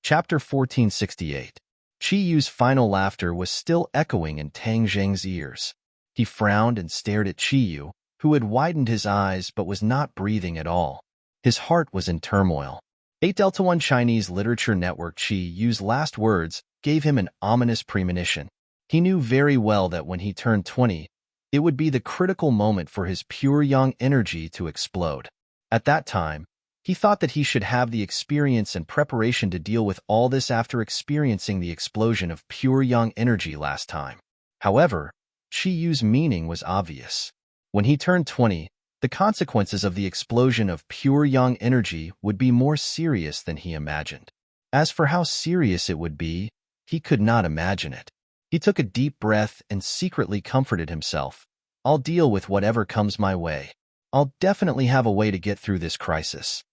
Chapter 1468. Qiyu's final laughter was still echoing in Tangjing's ears. He frowned and stared at Qiyu, who had widened his eyes but was not breathing at all. His heart was in turmoil. 8 Delta One Chinese Literature Network. Qiyu's last words gave him an ominous premonition. He knew very well that when he turned 20, it would be the critical moment for his pure yang energy to explode. At that time, he thought that he should have the experience and preparation to deal with all this after experiencing the explosion of pure yang energy last time. However, Qiyu's meaning was obvious. When he turned 20, the consequences of the explosion of pure yang energy would be more serious than he imagined. As for how serious it would be, he could not imagine it. He took a deep breath and secretly comforted himself. "I'll deal with whatever comes my way. I'll definitely have a way to get through this crisis."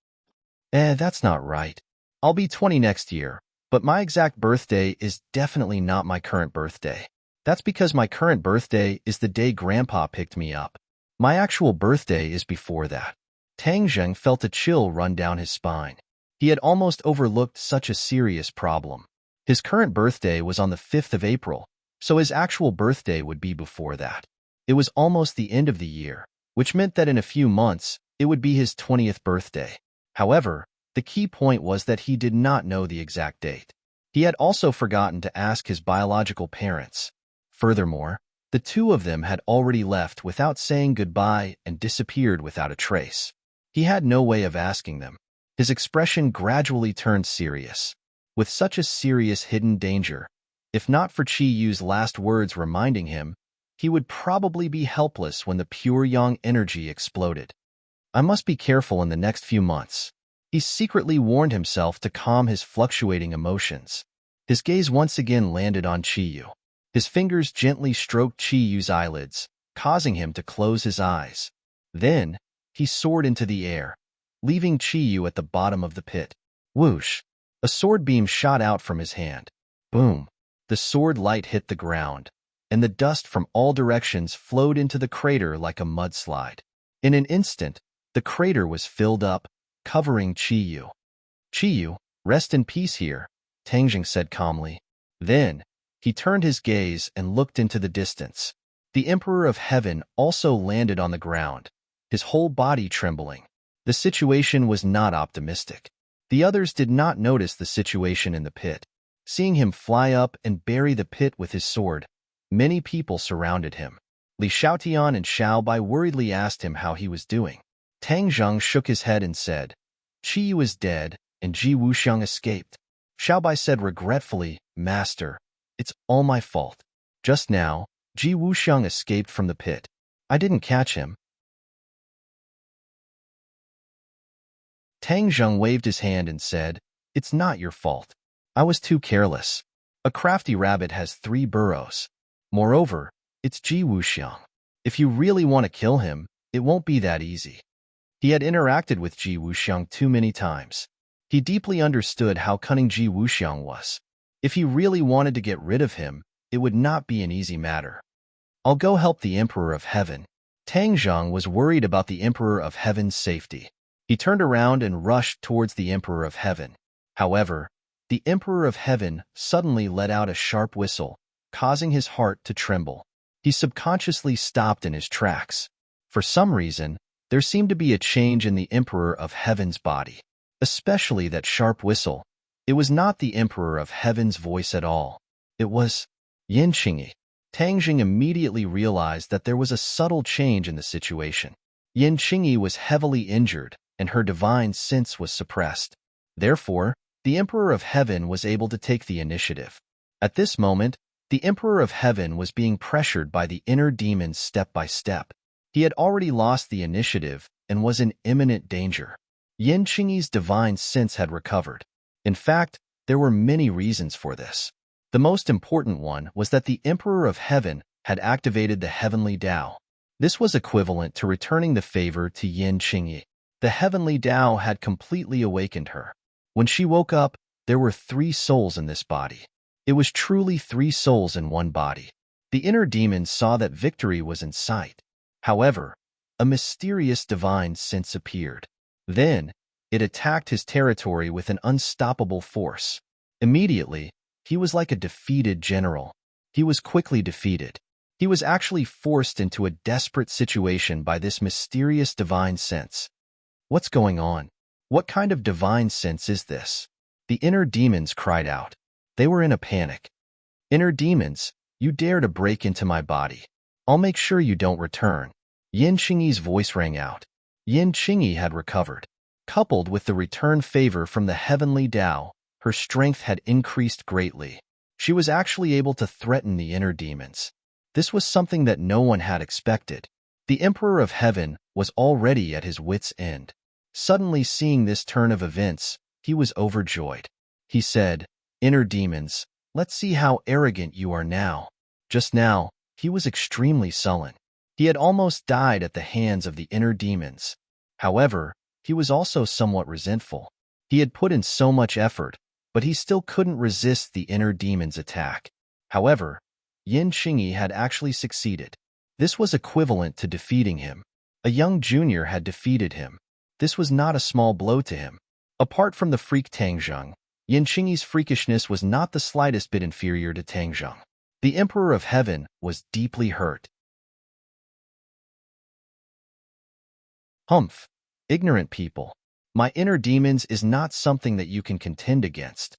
That's not right. I'll be 20 next year, but my exact birthday is definitely not my current birthday. That's because my current birthday is the day Grandpa picked me up. My actual birthday is before that. Tangjing felt a chill run down his spine. He had almost overlooked such a serious problem. His current birthday was on the 5th of April, so his actual birthday would be before that. It was almost the end of the year, which meant that in a few months, it would be his 20th birthday. However, the key point was that he did not know the exact date. He had also forgotten to ask his biological parents. Furthermore, the two of them had already left without saying goodbye and disappeared without a trace. He had no way of asking them. His expression gradually turned serious. With such a serious hidden danger, if not for Qiyu's last words reminding him, he would probably be helpless when the pure yang energy exploded. I must be careful in the next few months. He secretly warned himself to calm his fluctuating emotions. His gaze once again landed on Qiyu. His fingers gently stroked Qiyu's eyelids, causing him to close his eyes. Then, he soared into the air, leaving Qiyu at the bottom of the pit. Whoosh! A sword beam shot out from his hand. Boom! The sword light hit the ground, and the dust from all directions flowed into the crater like a mudslide. In an instant, the crater was filled up, covering Qiyu. "Qiyu, rest in peace here," Tangjing said calmly. Then, he turned his gaze and looked into the distance. The Emperor of Heaven also landed on the ground, his whole body trembling. The situation was not optimistic. The others did not notice the situation in the pit. Seeing him fly up and bury the pit with his sword, many people surrounded him. Li Xiaotian and Xiao Bai worriedly asked him how he was doing. Tang Zheng shook his head and said, "Qi Yu is dead, and Ji Wuxiang escaped." Xiao Bai said regretfully, "Master, it's all my fault. Just now, Ji Wuxiang escaped from the pit. I didn't catch him." Tang Zheng waved his hand and said, "It's not your fault. I was too careless. A crafty rabbit has 3 burrows. Moreover, it's Ji Wuxiang. If you really want to kill him, it won't be that easy." He had interacted with Ji Wuxiang too many times. He deeply understood how cunning Ji Wuxiang was. If he really wanted to get rid of him, it would not be an easy matter. "I'll go help the Emperor of Heaven." Tang Zheng was worried about the Emperor of Heaven's safety. He turned around and rushed towards the Emperor of Heaven. However, the Emperor of Heaven suddenly let out a sharp whistle, causing his heart to tremble. He subconsciously stopped in his tracks. For some reason, there seemed to be a change in the Emperor of Heaven's body, especially that sharp whistle. It was not the Emperor of Heaven's voice at all. It was Yin Qingyi. Tang Jing immediately realized that there was a subtle change in the situation. Yin Qingyi was heavily injured, and her divine sense was suppressed. Therefore, the Emperor of Heaven was able to take the initiative. At this moment, the Emperor of Heaven was being pressured by the inner demons step by step. He had already lost the initiative and was in imminent danger. Yin Qingyi's divine sense had recovered. In fact, there were many reasons for this. The most important one was that the Emperor of Heaven had activated the heavenly Tao. This was equivalent to returning the favor to Yin Qingyi. The heavenly Tao had completely awakened her. When she woke up, there were 3 souls in this body. It was truly 3 souls in one body. The inner demons saw that victory was in sight. However, a mysterious divine sense appeared. Then, it attacked his territory with an unstoppable force. Immediately, he was like a defeated general. He was quickly defeated. He was actually forced into a desperate situation by this mysterious divine sense. What's going on? What kind of divine sense is this? The inner demons cried out. They were in a panic. "Inner demons, you dare to break into my body. I'll make sure you don't return." Yin Qingyi's voice rang out. Yin Qingyi had recovered. Coupled with the return favor from the heavenly Tao, her strength had increased greatly. She was actually able to threaten the inner demons. This was something that no one had expected. The Emperor of Heaven was already at his wits' end. Suddenly seeing this turn of events, he was overjoyed. He said, "Inner demons, let's see how arrogant you are now." Just now, he was extremely sullen. He had almost died at the hands of the inner demons. However, he was also somewhat resentful. He had put in so much effort, but he still couldn't resist the inner demon's attack. However, Yin Qingyi had actually succeeded. This was equivalent to defeating him. A young junior had defeated him. This was not a small blow to him. Apart from the freak Tang Zheng, Yin Qingyi's freakishness was not the slightest bit inferior to Tang Zheng. The Emperor of Heaven was deeply hurt. "Humph, ignorant people. My inner demons is not something that you can contend against."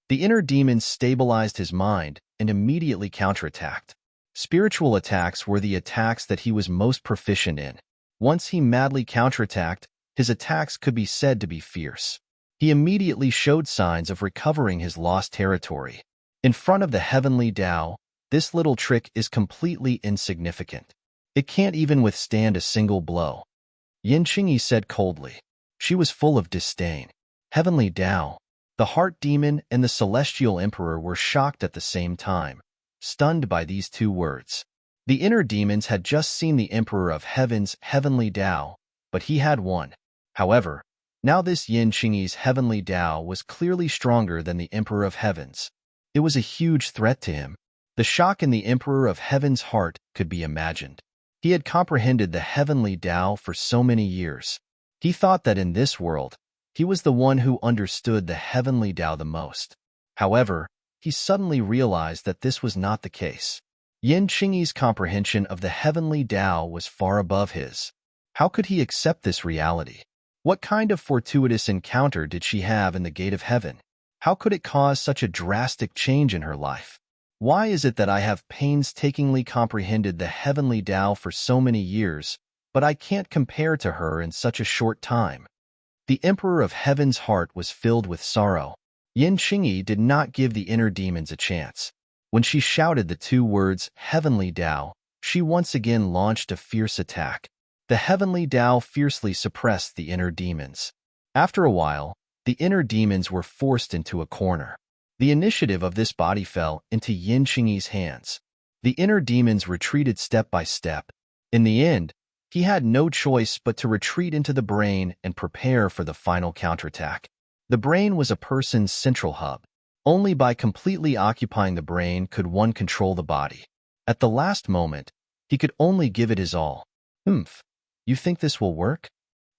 The inner demons stabilized his mind and immediately counterattacked. Spiritual attacks were the attacks that he was most proficient in. Once he madly counterattacked, his attacks could be said to be fierce. He immediately showed signs of recovering his lost territory. In front of the heavenly Tao, this little trick is completely insignificant. It can't even withstand a single blow. Yin Qingyi said coldly. She was full of disdain. Heavenly Tao, the heart demon and the celestial emperor were shocked at the same time, stunned by these 2 words. The inner demons had just seen the Emperor of Heaven's heavenly Tao, but he had won. However, now this Yin Qingyi's heavenly Tao was clearly stronger than the Emperor of Heaven's. It was a huge threat to him. The shock in the Emperor of Heaven's heart could be imagined. He had comprehended the heavenly Tao for so many years. He thought that in this world, he was the one who understood the heavenly Tao the most. However, he suddenly realized that this was not the case. Yin Qingyi's comprehension of the heavenly Tao was far above his. How could he accept this reality? What kind of fortuitous encounter did she have in the gate of heaven? How could it cause such a drastic change in her life? Why is it that I have painstakingly comprehended the heavenly Tao for so many years, but I can't compare to her in such a short time? The Emperor of Heaven's heart was filled with sorrow. Yin Qingyi did not give the inner demons a chance. When she shouted the two words, Heavenly Tao, she once again launched a fierce attack. The Heavenly Tao fiercely suppressed the inner demons. After a while, the inner demons were forced into a corner. The initiative of this body fell into Yin Qingyi's hands. The inner demons retreated step by step. In the end, he had no choice but to retreat into the brain and prepare for the final counterattack. The brain was a person's central hub. Only by completely occupying the brain could one control the body. At the last moment, he could only give it his all. You think this will work?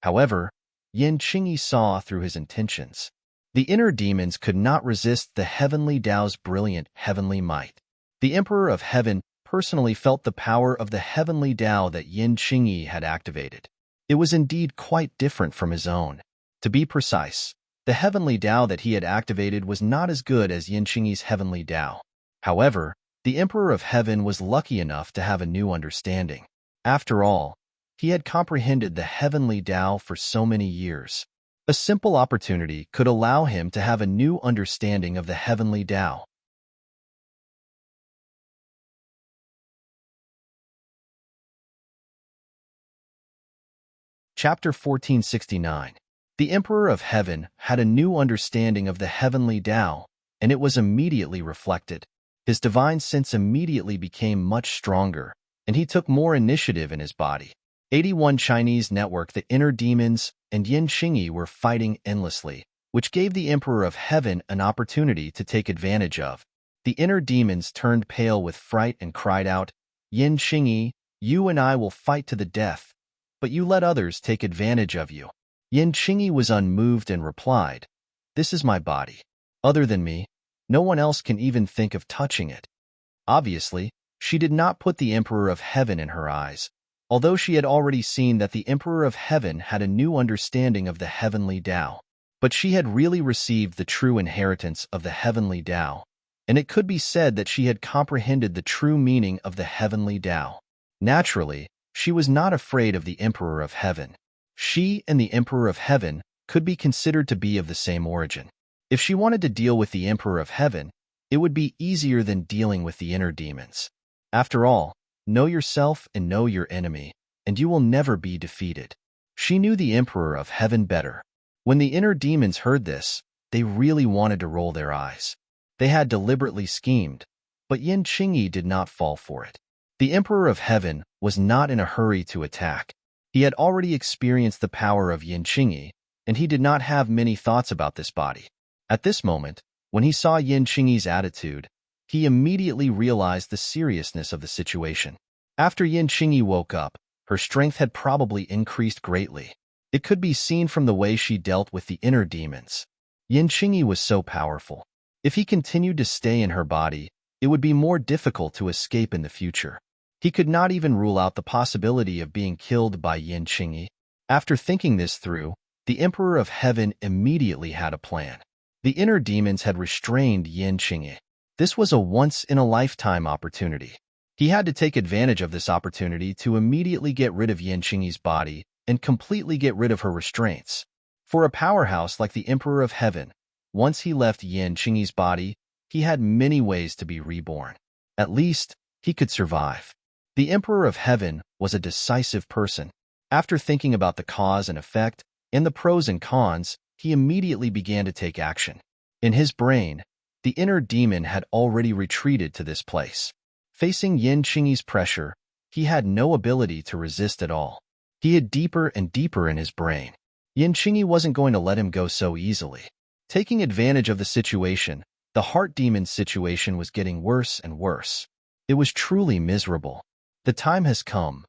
However, Yin Qingyi saw through his intentions. The inner demons could not resist the heavenly Tao's brilliant heavenly might. The Emperor of Heaven personally felt the power of the heavenly Tao that Yin Qingyi had activated. It was indeed quite different from his own. To be precise, the heavenly Tao that he had activated was not as good as Yin Qingyi's heavenly Tao. However, the Emperor of Heaven was lucky enough to have a new understanding. After all, he had comprehended the heavenly Tao for so many years. A simple opportunity could allow him to have a new understanding of the heavenly Tao. Chapter 1469. The Emperor of Heaven had a new understanding of the heavenly Tao, and it was immediately reflected. His divine sense immediately became much stronger, and he took more initiative in his body. 81 Chinese network, the inner demons and Yin Qingyi were fighting endlessly, which gave the Emperor of Heaven an opportunity to take advantage of. The inner demons turned pale with fright and cried out, Yin Qingyi, you and I will fight to the death, but you let others take advantage of you. Yin Qingyi was unmoved and replied, This is my body. Other than me, no one else can even think of touching it. Obviously, she did not put the Emperor of Heaven in her eyes, although she had already seen that the Emperor of Heaven had a new understanding of the heavenly Tao. But she had really received the true inheritance of the heavenly Tao, and it could be said that she had comprehended the true meaning of the heavenly Tao. Naturally, she was not afraid of the Emperor of Heaven. She and the Emperor of Heaven could be considered to be of the same origin. If she wanted to deal with the Emperor of Heaven, it would be easier than dealing with the inner demons. After all, know yourself and know your enemy, and you will never be defeated. She knew the Emperor of Heaven better. When the inner demons heard this, they really wanted to roll their eyes. They had deliberately schemed, but Yin Qingyi did not fall for it. The Emperor of Heaven was not in a hurry to attack. He had already experienced the power of Yin Qingyi, and he did not have many thoughts about this body. At this moment, when he saw Yin Qingyi's attitude, he immediately realized the seriousness of the situation. After Yin Qingyi woke up, her strength had probably increased greatly. It could be seen from the way she dealt with the inner demons. Yin Qingyi was so powerful. If he continued to stay in her body, it would be more difficult to escape in the future. He could not even rule out the possibility of being killed by Yin Qingyi. After thinking this through, the Emperor of Heaven immediately had a plan. The inner demons had restrained Yin Qingyi. This was a once-in-a-lifetime opportunity. He had to take advantage of this opportunity to immediately get rid of Yin Qingyi's body and completely get rid of her restraints. For a powerhouse like the Emperor of Heaven, once he left Yin Qingyi's body, he had many ways to be reborn. At least, he could survive. The Emperor of Heaven was a decisive person. After thinking about the cause and effect, and the pros and cons, he immediately began to take action. In his brain, the inner demon had already retreated to this place. Facing Yin Qingyi's pressure, he had no ability to resist at all. He hid deeper and deeper in his brain. Yin Qingyi wasn't going to let him go so easily. Taking advantage of the situation, the heart demon's situation was getting worse and worse. It was truly miserable. The time has come.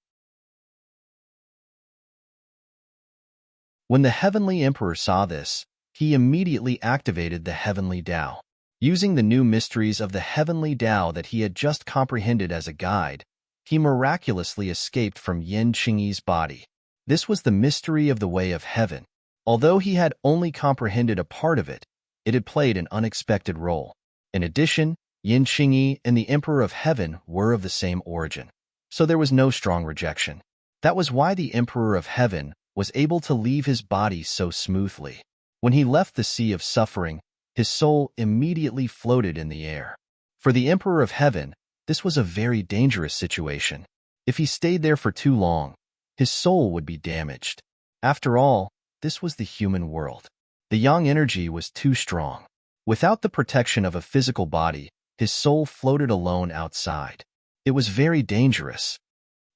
When the Heavenly Emperor saw this, he immediately activated the heavenly Tao. Using the new mysteries of the heavenly Tao that he had just comprehended as a guide, he miraculously escaped from Yin Qingyi's body. This was the mystery of the way of heaven. Although he had only comprehended a part of it, it had played an unexpected role. In addition, Yin Qingyi and the Emperor of Heaven were of the same origin, so there was no strong rejection. That was why the Emperor of Heaven was able to leave his body so smoothly. When he left the Sea of Suffering, his soul immediately floated in the air. For the Emperor of Heaven, this was a very dangerous situation. If he stayed there for too long, his soul would be damaged. After all, this was the human world. The yang energy was too strong. Without the protection of a physical body, his soul floated alone outside. It was very dangerous.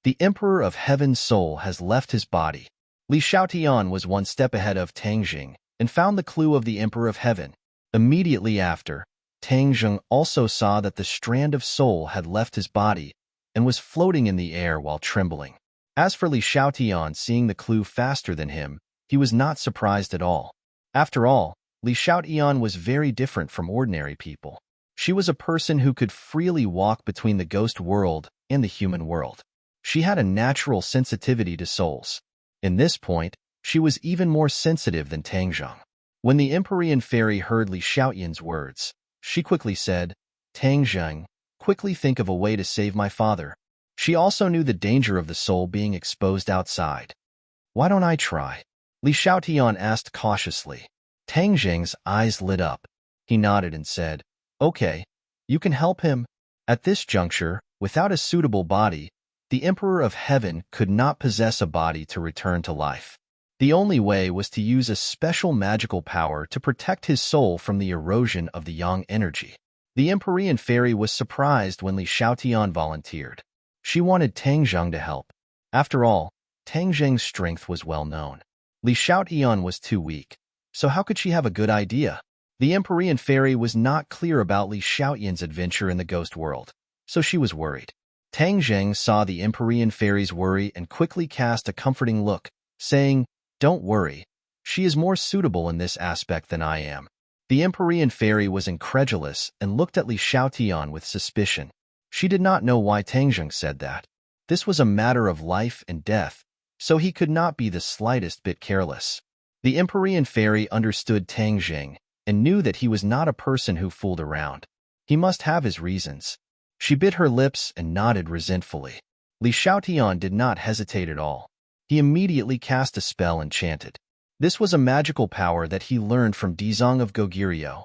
The Emperor of Heaven's soul has left his body. Li Xiaotian was one step ahead of Tang Jing and found the clue of the Emperor of Heaven. Immediately after, Tang Jing also saw that the strand of soul had left his body and was floating in the air while trembling. As for Li Xiaotian seeing the clue faster than him, he was not surprised at all. After all, Li Xiaotian was very different from ordinary people. She was a person who could freely walk between the ghost world and the human world. She had a natural sensitivity to souls. In this point, she was even more sensitive than Tang Jing. When the Empyrean fairy heard Li Xiaotian's words, she quickly said, "Tang Jing, quickly think of a way to save my father." She also knew the danger of the soul being exposed outside. "Why don't I try?" Li Xiaotian asked cautiously. Tang Jing's eyes lit up. He nodded and said, "Okay, you can help him." At this juncture, without a suitable body, the Emperor of Heaven could not possess a body to return to life. The only way was to use a special magical power to protect his soul from the erosion of the yang energy. The Empyrean fairy was surprised when Li Xiaotian volunteered. She wanted Tang Jing to help. After all, Tang Jing's strength was well known. Li Xiaotian was too weak, so how could she have a good idea? The Empyrean fairy was not clear about Li Xiaotian's adventure in the ghost world, so she was worried. Tang Jing saw the Empyrean fairy's worry and quickly cast a comforting look, saying, "Don't worry, she is more suitable in this aspect than I am." The Empyrean fairy was incredulous and looked at Li Xiaotian with suspicion. She did not know why Tang Jing said that. This was a matter of life and death, so he could not be the slightest bit careless. The Empyrean fairy understood Tang Jing and knew that he was not a person who fooled around. He must have his reasons. She bit her lips and nodded resentfully. Li Xiaotian did not hesitate at all. He immediately cast a spell and chanted. This was a magical power that he learned from Dizong of Goguryeo.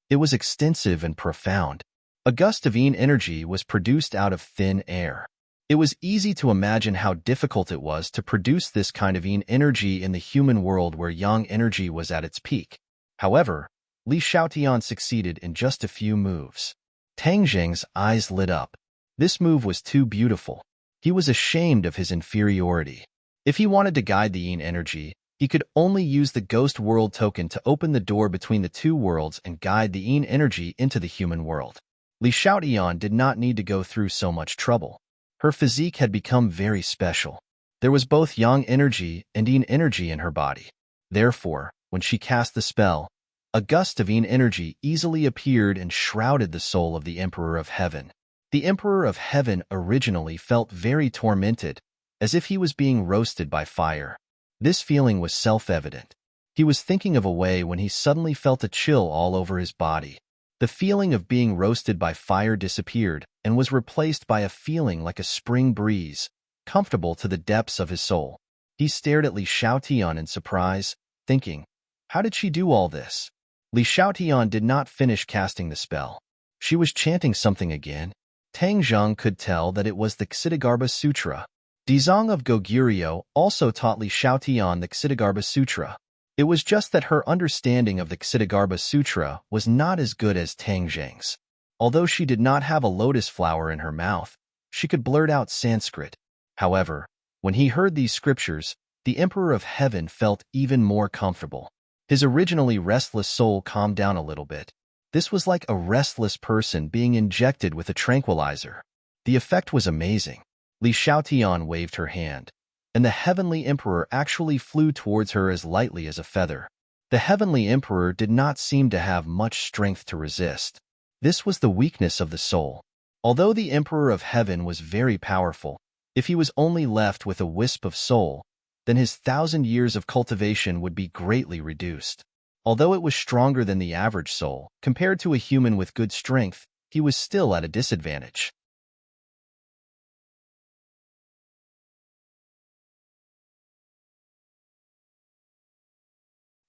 It was extensive and profound. A gust of yin energy was produced out of thin air. It was easy to imagine how difficult it was to produce this kind of yin energy in the human world where yang energy was at its peak. However, Li Xiaotian succeeded in just a few moves. Tang Jing's eyes lit up. This move was too beautiful. He was ashamed of his inferiority. If he wanted to guide the yin energy, he could only use the ghost world token to open the door between the two worlds and guide the yin energy into the human world. Li Xiaotian did not need to go through so much trouble. Her physique had become very special. There was both yang energy and yin energy in her body. Therefore, when she cast the spell, a gust of yin energy easily appeared and shrouded the soul of the Emperor of Heaven. The Emperor of Heaven originally felt very tormented, as if he was being roasted by fire. This feeling was self-evident. He was thinking of a way when he suddenly felt a chill all over his body. The feeling of being roasted by fire disappeared and was replaced by a feeling like a spring breeze, comfortable to the depths of his soul. He stared at Li Xiaotian in surprise, thinking, how did she do all this? Li Xiaotian did not finish casting the spell. She was chanting something again. Tang Jing could tell that it was the Ksitigarbha Sutra. Dizong of Goguryeo also taught Li Xiaotian the Ksitigarbha Sutra. It was just that her understanding of the Ksitigarbha Sutra was not as good as Tang Jing's. Although she did not have a lotus flower in her mouth, she could blurt out Sanskrit. However, when he heard these scriptures, the Emperor of Heaven felt even more comfortable. His originally restless soul calmed down a little bit. This was like a restless person being injected with a tranquilizer. The effect was amazing. Li Xiaotian waved her hand, and the heavenly emperor actually flew towards her as lightly as a feather. The heavenly emperor did not seem to have much strength to resist. This was the weakness of the soul. Although the emperor of heaven was very powerful, if he was only left with a wisp of soul, then his 1,000 years of cultivation would be greatly reduced. Although it was stronger than the average soul, compared to a human with good strength, he was still at a disadvantage.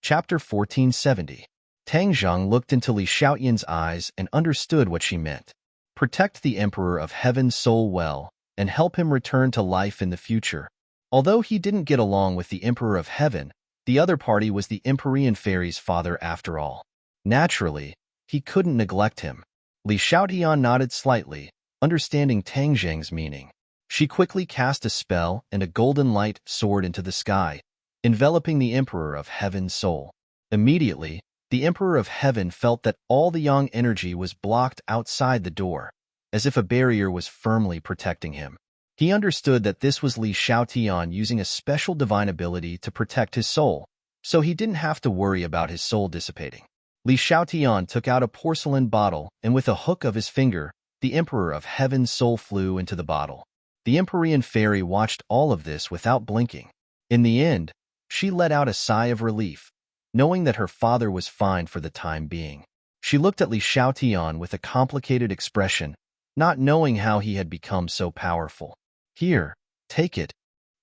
Chapter 1470. Tang Zheng looked into Li Xiaoyan's eyes and understood what she meant. Protect the Emperor of Heaven's soul well, and help him return to life in the future. Although he didn't get along with the Emperor of Heaven, the other party was the Empyrean Fairy's father after all. Naturally, he couldn't neglect him. Li Xiaoyan nodded slightly, understanding Tang Zheng's meaning. She quickly cast a spell and a golden light soared into the sky, enveloping the Emperor of Heaven's soul. Immediately, the Emperor of Heaven felt that all the yang energy was blocked outside the door, as if a barrier was firmly protecting him. He understood that this was Li Xiaoyan using a special divine ability to protect his soul, so he didn't have to worry about his soul dissipating. Li Xiaoyan took out a porcelain bottle, and with a hook of his finger, the Emperor of Heaven's soul flew into the bottle. The Empyrean Fairy watched all of this without blinking. In the end, she let out a sigh of relief, knowing that her father was fine for the time being. She looked at Li Xiaoyan with a complicated expression, not knowing how he had become so powerful. Here, take it.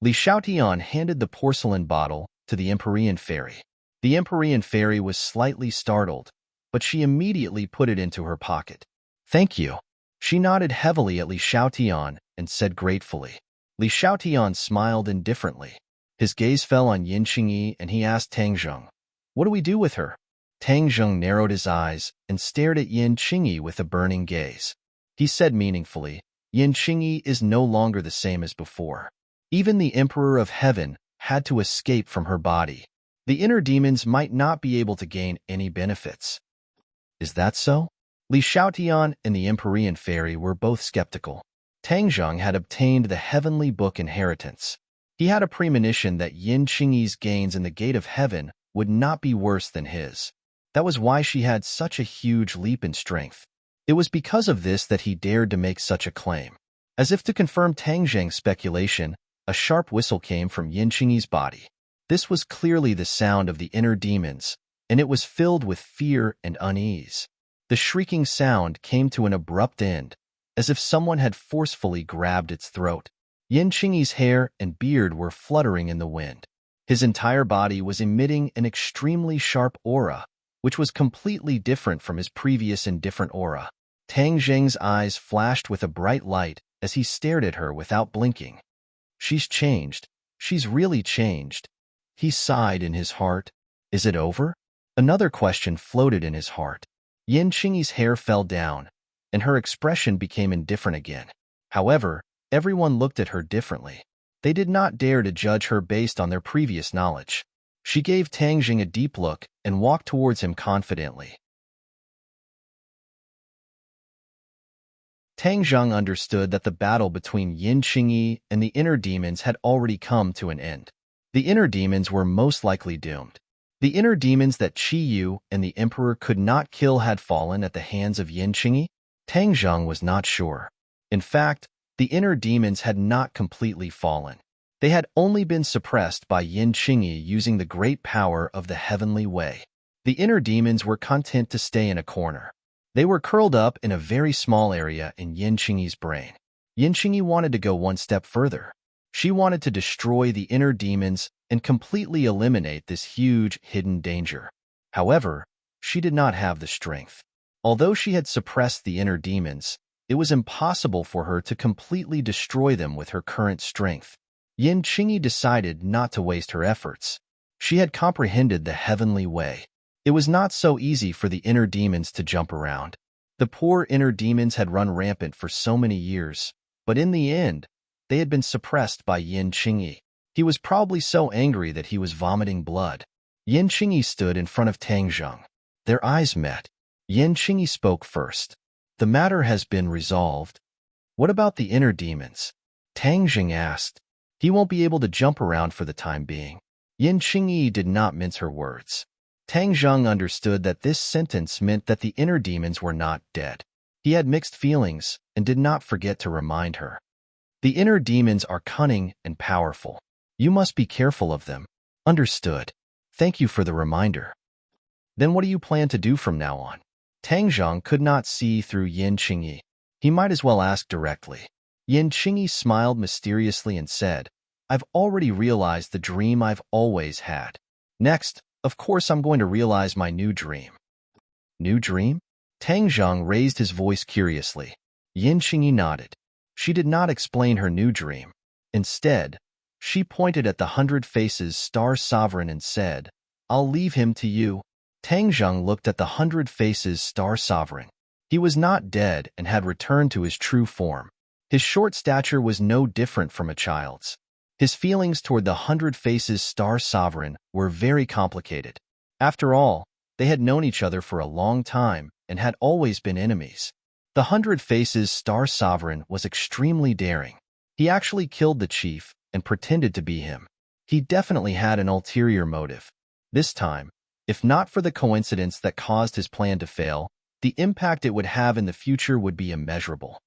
Li Xiaoyan handed the porcelain bottle to the Empyrean Fairy. The Empyrean Fairy was slightly startled, but she immediately put it into her pocket. Thank you. She nodded heavily at Li Xiaoyan and said gratefully. Li Xiaoyan smiled indifferently. His gaze fell on Yin Qingyi and he asked Tang Zheng, "What do we do with her?" Tang Zheng narrowed his eyes and stared at Yin Qingyi with a burning gaze. He said meaningfully, Yin Qingyi is no longer the same as before. Even the Emperor of Heaven had to escape from her body. The inner demons might not be able to gain any benefits. Is that so? Li Xiaoyan and the Empyrean Fairy were both skeptical. Tang Zheng had obtained the heavenly book inheritance. He had a premonition that Yin Qingyi's gains in the gate of heaven would not be worse than his. That was why she had such a huge leap in strength. It was because of this that he dared to make such a claim. As if to confirm Tang Zheng's speculation, a sharp whistle came from Yin Qingyi's body. This was clearly the sound of the inner demons, and it was filled with fear and unease. The shrieking sound came to an abrupt end, as if someone had forcefully grabbed its throat. Yin Qingyi's hair and beard were fluttering in the wind. His entire body was emitting an extremely sharp aura, which was completely different from his previous indifferent aura. Tang Zheng's eyes flashed with a bright light as he stared at her without blinking. She's changed. She's really changed. He sighed in his heart. Is it over? Another question floated in his heart. Yin Qingyi's hair fell down, and her expression became indifferent again. However, everyone looked at her differently. They did not dare to judge her based on their previous knowledge. She gave Tang Zheng a deep look and walked towards him confidently. Tang Zheng understood that the battle between Yin Qingyi and the inner demons had already come to an end. The inner demons were most likely doomed. The inner demons that Qi Yu and the Emperor could not kill had fallen at the hands of Yin Qingyi. Tang Zheng was not sure. In fact, the inner demons had not completely fallen. They had only been suppressed by Yin Qingyi using the great power of the heavenly way. The inner demons were content to stay in a corner. They were curled up in a very small area in Yin Qingyi's brain. Yin Qingyi wanted to go one step further. She wanted to destroy the inner demons and completely eliminate this huge hidden danger. However, she did not have the strength. Although she had suppressed the inner demons, it was impossible for her to completely destroy them with her current strength. Yin Qingyi decided not to waste her efforts. She had comprehended the heavenly way. It was not so easy for the inner demons to jump around. The poor inner demons had run rampant for so many years, but in the end, they had been suppressed by Yin Qingyi. He was probably so angry that he was vomiting blood. Yin Qingyi stood in front of Tang Zheng. Their eyes met. Yin Qingyi spoke first. The matter has been resolved. What about the inner demons? Tang Zheng asked. He won't be able to jump around for the time being. Yin Qingyi did not mince her words. Tang Zheng understood that this sentence meant that the inner demons were not dead. He had mixed feelings and did not forget to remind her. The inner demons are cunning and powerful. You must be careful of them. Understood. Thank you for the reminder. Then what do you plan to do from now on? Tang Zheng could not see through Yin Qingyi. He might as well ask directly. Yin Qingyi smiled mysteriously and said, I've already realized the dream I've always had. Next, of course I'm going to realize my new dream. New dream? Tang Zheng raised his voice curiously. Yin Qingyi nodded. She did not explain her new dream. Instead, she pointed at the 100 Faces Star Sovereign and said, I'll leave him to you. Tang Zheng looked at the 100 Faces Star Sovereign. He was not dead and had returned to his true form. His short stature was no different from a child's. His feelings toward the 100 Faces Star Sovereign were very complicated. After all, they had known each other for a long time and had always been enemies. The 100 Faces Star Sovereign was extremely daring. He actually killed the chief and pretended to be him. He definitely had an ulterior motive. This time, if not for the coincidence that caused his plan to fail, the impact it would have in the future would be immeasurable.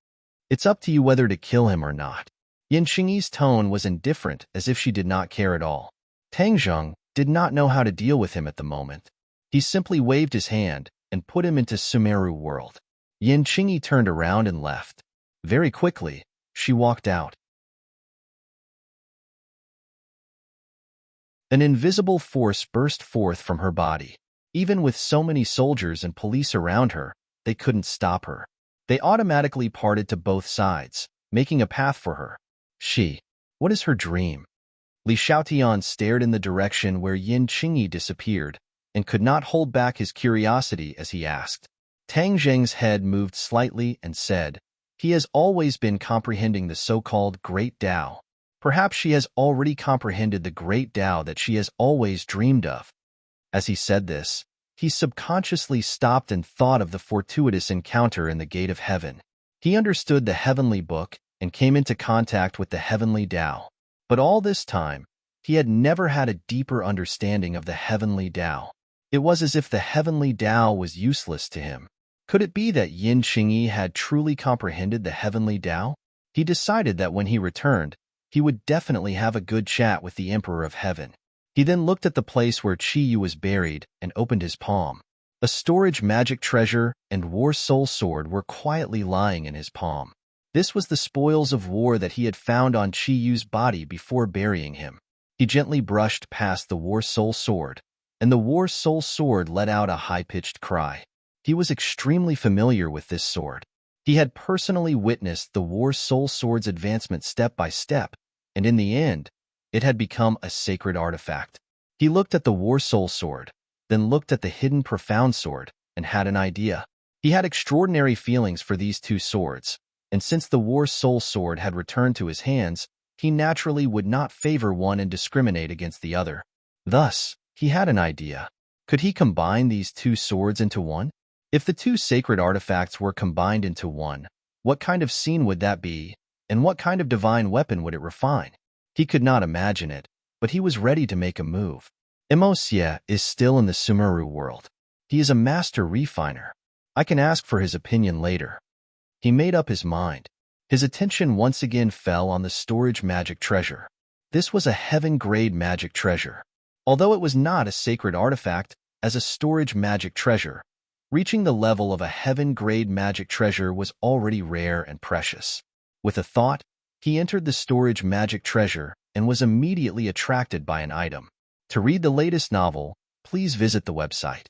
It's up to you whether to kill him or not. Yin Qingyi's tone was indifferent, as if she did not care at all. Tang Zheng did not know how to deal with him at the moment. He simply waved his hand and put him into Sumeru world. Yin Qingyi turned around and left. Very quickly, she walked out. An invisible force burst forth from her body. Even with so many soldiers and police around her, they couldn't stop her. They automatically parted to both sides, making a path for her. What is her dream? Li Xiaotian stared in the direction where Yin Qingyi disappeared and could not hold back his curiosity as he asked. Tang Zheng's head moved slightly and said, he has always been comprehending the so-called Great Tao. Perhaps she has already comprehended the Great Tao that she has always dreamed of. As he said this, he subconsciously stopped and thought of the fortuitous encounter in the Gate of Heaven. He understood the heavenly book and came into contact with the heavenly Tao. But all this time, he had never had a deeper understanding of the heavenly Tao. It was as if the heavenly Tao was useless to him. Could it be that Yin Qingyi had truly comprehended the heavenly Tao? He decided that when he returned, he would definitely have a good chat with the Emperor of Heaven. He then looked at the place where Qi Yu was buried and opened his palm. A storage magic treasure and war soul sword were quietly lying in his palm. This was the spoils of war that he had found on Qi Yu's body before burying him. He gently brushed past the war soul sword, and the war soul sword let out a high-pitched cry. He was extremely familiar with this sword. He had personally witnessed the war soul sword's advancement step by step, and in the end, it had become a sacred artifact. He looked at the war soul sword, then looked at the hidden profound sword, and had an idea. He had extraordinary feelings for these two swords, and since the war soul sword had returned to his hands, he naturally would not favor one and discriminate against the other. Thus, he had an idea. Could he combine these two swords into one? If the two sacred artifacts were combined into one, what kind of scene would that be, and what kind of divine weapon would it refine? He could not imagine it, but he was ready to make a move. Emosia is still in the Sumeru world. He is a master refiner. I can ask for his opinion later. He made up his mind. His attention once again fell on the storage magic treasure. This was a heaven-grade magic treasure. Although it was not a sacred artifact, as a storage magic treasure, reaching the level of a heaven-grade magic treasure was already rare and precious. With a thought, he entered the storage magic treasure and was immediately attracted by an item. To read the latest novel, please visit the website.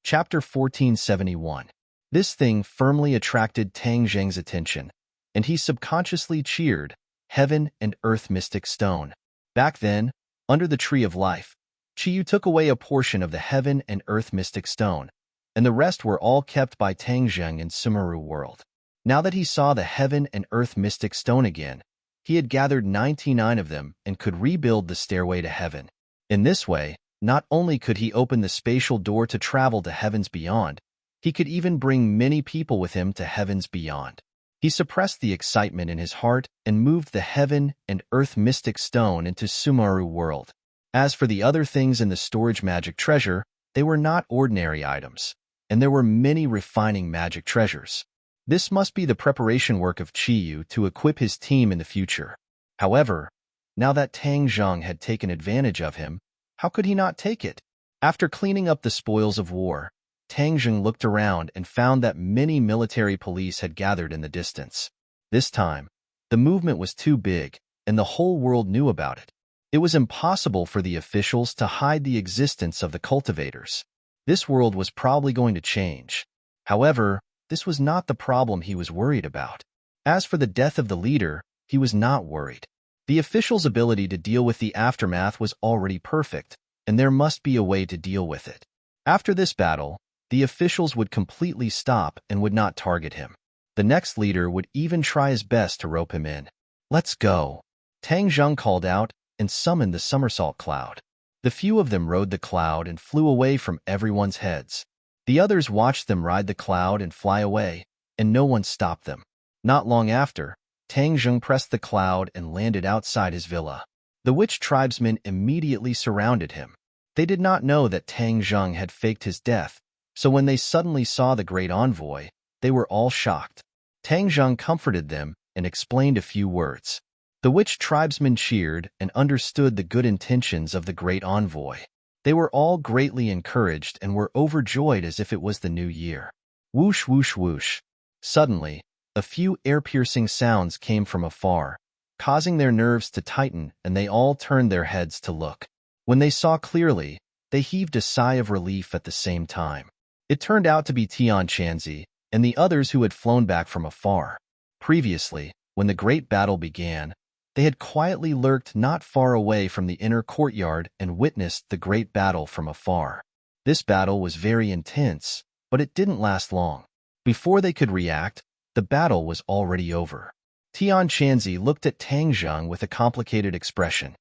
Chapter 1471. This thing firmly attracted Tang Zheng's attention, and he subconsciously cheered, Heaven and Earth Mystic Stone. Back then, under the Tree of Life, Qi Yu took away a portion of the Heaven and Earth Mystic Stone, and the rest were all kept by Tang Zheng in Sumeru world. Now that he saw the Heaven and Earth Mystic Stone again, he had gathered 99 of them and could rebuild the stairway to heaven. In this way, not only could he open the spatial door to travel to heavens beyond, he could even bring many people with him to heavens beyond. He suppressed the excitement in his heart and moved the heaven and earth mystic stone into Sumaru world. As for the other things in the storage magic treasure, they were not ordinary items, and there were many refining magic treasures. This must be the preparation work of Qiyu to equip his team in the future. However, now that Tang Zheng had taken advantage of him, how could he not take it? After cleaning up the spoils of war, Tang Zheng looked around and found that many military police had gathered in the distance. This time, the movement was too big, and the whole world knew about it. It was impossible for the officials to hide the existence of the cultivators. This world was probably going to change. However, this was not the problem he was worried about. As for the death of the leader, he was not worried. The officials' ability to deal with the aftermath was already perfect, and there must be a way to deal with it. After this battle, the officials would completely stop and would not target him. The next leader would even try his best to rope him in. "Let's go," Tang Zheng called out and summoned the somersault cloud. The few of them rode the cloud and flew away from everyone's heads. The others watched them ride the cloud and fly away, and no one stopped them. Not long after, Tang Zheng pressed the cloud and landed outside his villa. The witch tribesmen immediately surrounded him. They did not know that Tang Zheng had faked his death, so when they suddenly saw the great envoy, they were all shocked. Tang Zheng comforted them and explained a few words. The witch tribesmen cheered and understood the good intentions of the great envoy. They were all greatly encouraged and were overjoyed as if it was the new year. Whoosh, whoosh, whoosh. Suddenly, a few ear-piercing sounds came from afar, causing their nerves to tighten, and they all turned their heads to look. When they saw clearly, they heaved a sigh of relief at the same time. It turned out to be Tian Chanzi and the others who had flown back from afar. Previously, when the great battle began, they had quietly lurked not far away from the inner courtyard and witnessed the great battle from afar. This battle was very intense, but it didn't last long. Before they could react, the battle was already over. Tian Chanzi looked at Tang Zheng with a complicated expression.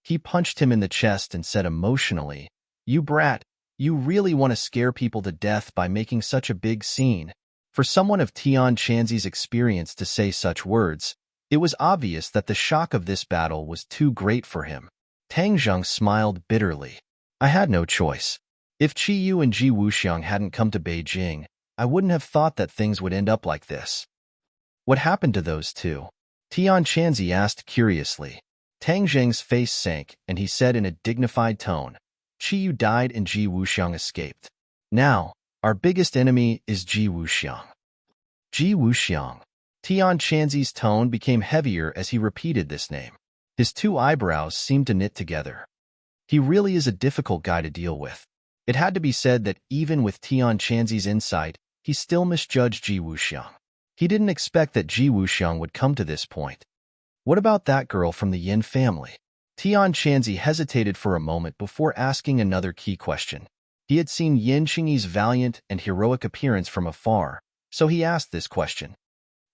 He punched him in the chest and said emotionally, "You brat, you really want to scare people to death by making such a big scene." For someone of Tian Chanzi's experience to say such words, it was obvious that the shock of this battle was too great for him. Tang Zheng smiled bitterly. "I had no choice. If Qiyu and Ji Wuxiang hadn't come to Beijing, I wouldn't have thought that things would end up like this." "What happened to those two?" Tian Chanzi asked curiously. Tang Zheng's face sank, and he said in a dignified tone, "Qiyu died and Ji Wuxiang escaped. Now, our biggest enemy is Ji Wuxiang." Ji Wuxiang. Tian Chanzi's tone became heavier as he repeated this name. His two eyebrows seemed to knit together. He really is a difficult guy to deal with. It had to be said that even with Tian Chanzi's insight, he still misjudged Ji Wuxiang. He didn't expect that Ji Wuxiang would come to this point. What about that girl from the Yin family? Tian Chanzi hesitated for a moment before asking another key question. He had seen Yin Qingyi's valiant and heroic appearance from afar, so he asked this question.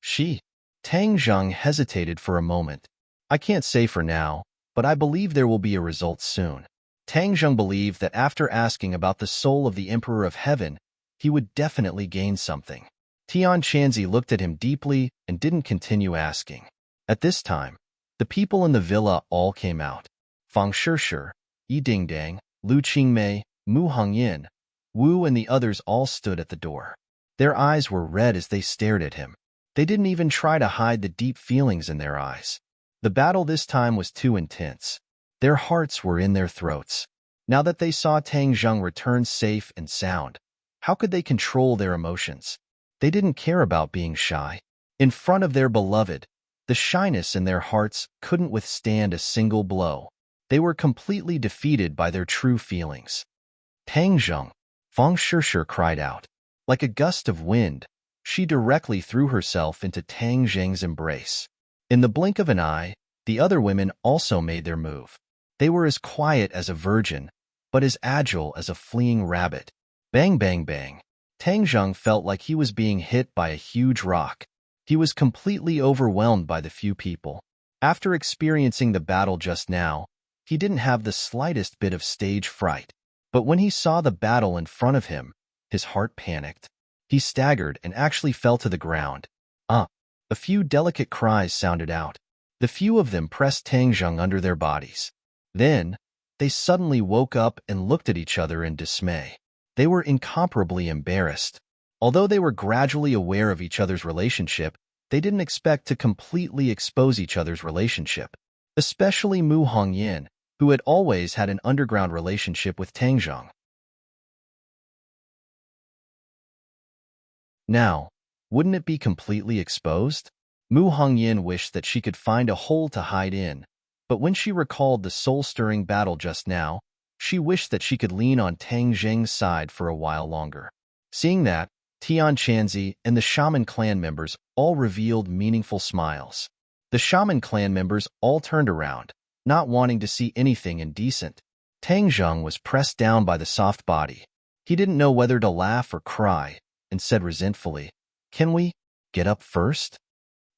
"She?" Tang Zheng hesitated for a moment. "I can't say for now, but I believe there will be a result soon." Tang Zheng believed that after asking about the soul of the Emperor of Heaven, he would definitely gain something. Tian Chanzi looked at him deeply and didn't continue asking. At this time, the people in the villa all came out. Fang Shishir, Yi Dingdang, Lu Qingmei, Mu Hongyin, Wu and the others all stood at the door. Their eyes were red as they stared at him. They didn't even try to hide the deep feelings in their eyes. The battle this time was too intense. Their hearts were in their throats. Now that they saw Tang Zheng return safe and sound, how could they control their emotions? They didn't care about being shy. In front of their beloved, the shyness in their hearts couldn't withstand a single blow. They were completely defeated by their true feelings. "Tang Zheng," Fang Shishir cried out. Like a gust of wind, she directly threw herself into Tang Zheng's embrace. In the blink of an eye, the other women also made their move. They were as quiet as a virgin, but as agile as a fleeing rabbit. Bang, bang, bang. Tang Zheng felt like he was being hit by a huge rock. He was completely overwhelmed by the few people. After experiencing the battle just now, he didn't have the slightest bit of stage fright. But when he saw the battle in front of him, His heart panicked. He staggered and actually fell to the ground. Ah! A few delicate cries sounded out. The few of them pressed Tang Zheng under their bodies. Then, they suddenly woke up and looked at each other in dismay. They were incomparably embarrassed. Although they were gradually aware of each other's relationship, they didn't expect to completely expose each other's relationship. Especially Mu Hongyan, who had always had an underground relationship with Tang Zheng. Now, wouldn't it be completely exposed? Mu Hongyan wished that she could find a hole to hide in, but when she recalled the soul-stirring battle just now, she wished that she could lean on Tang Zheng's side for a while longer. Seeing that, Tian Chanzi and the Shaman clan members all revealed meaningful smiles. The Shaman clan members all turned around, not wanting to see anything indecent. Tang Zheng was pressed down by the soft body. He didn't know whether to laugh or cry, and said resentfully, "Can we get up first?"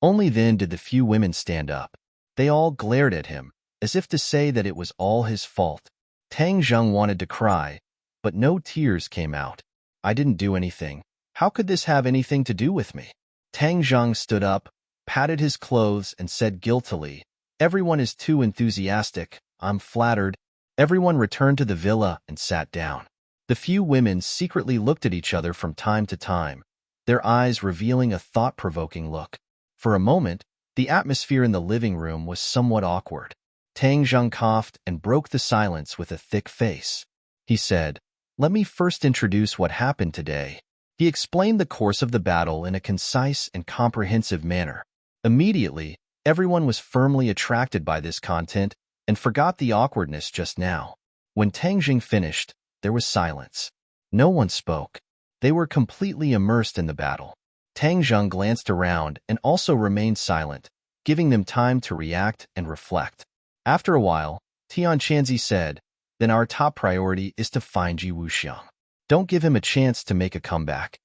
Only then did the few women stand up. They all glared at him, as if to say that it was all his fault. Tang Zheng wanted to cry, but no tears came out. "I didn't do anything. How could this have anything to do with me?" Tang Zheng stood up, patted his clothes, and said guiltily, "Everyone is too enthusiastic. I'm flattered." Everyone returned to the villa and sat down. The few women secretly looked at each other from time to time, their eyes revealing a thought-provoking look. For a moment, the atmosphere in the living room was somewhat awkward. Tang Zheng coughed and broke the silence with a thick face. He said, "Let me first introduce what happened today." He explained the course of the battle in a concise and comprehensive manner. Immediately, everyone was firmly attracted by this content and forgot the awkwardness just now. When Tang Zheng finished, there was silence. No one spoke. They were completely immersed in the battle. Tang Zheng glanced around and also remained silent, giving them time to react and reflect. After a while, Tian Chanzi said, "Then our top priority is to find Ji Wuxiang. Don't give him a chance to make a comeback."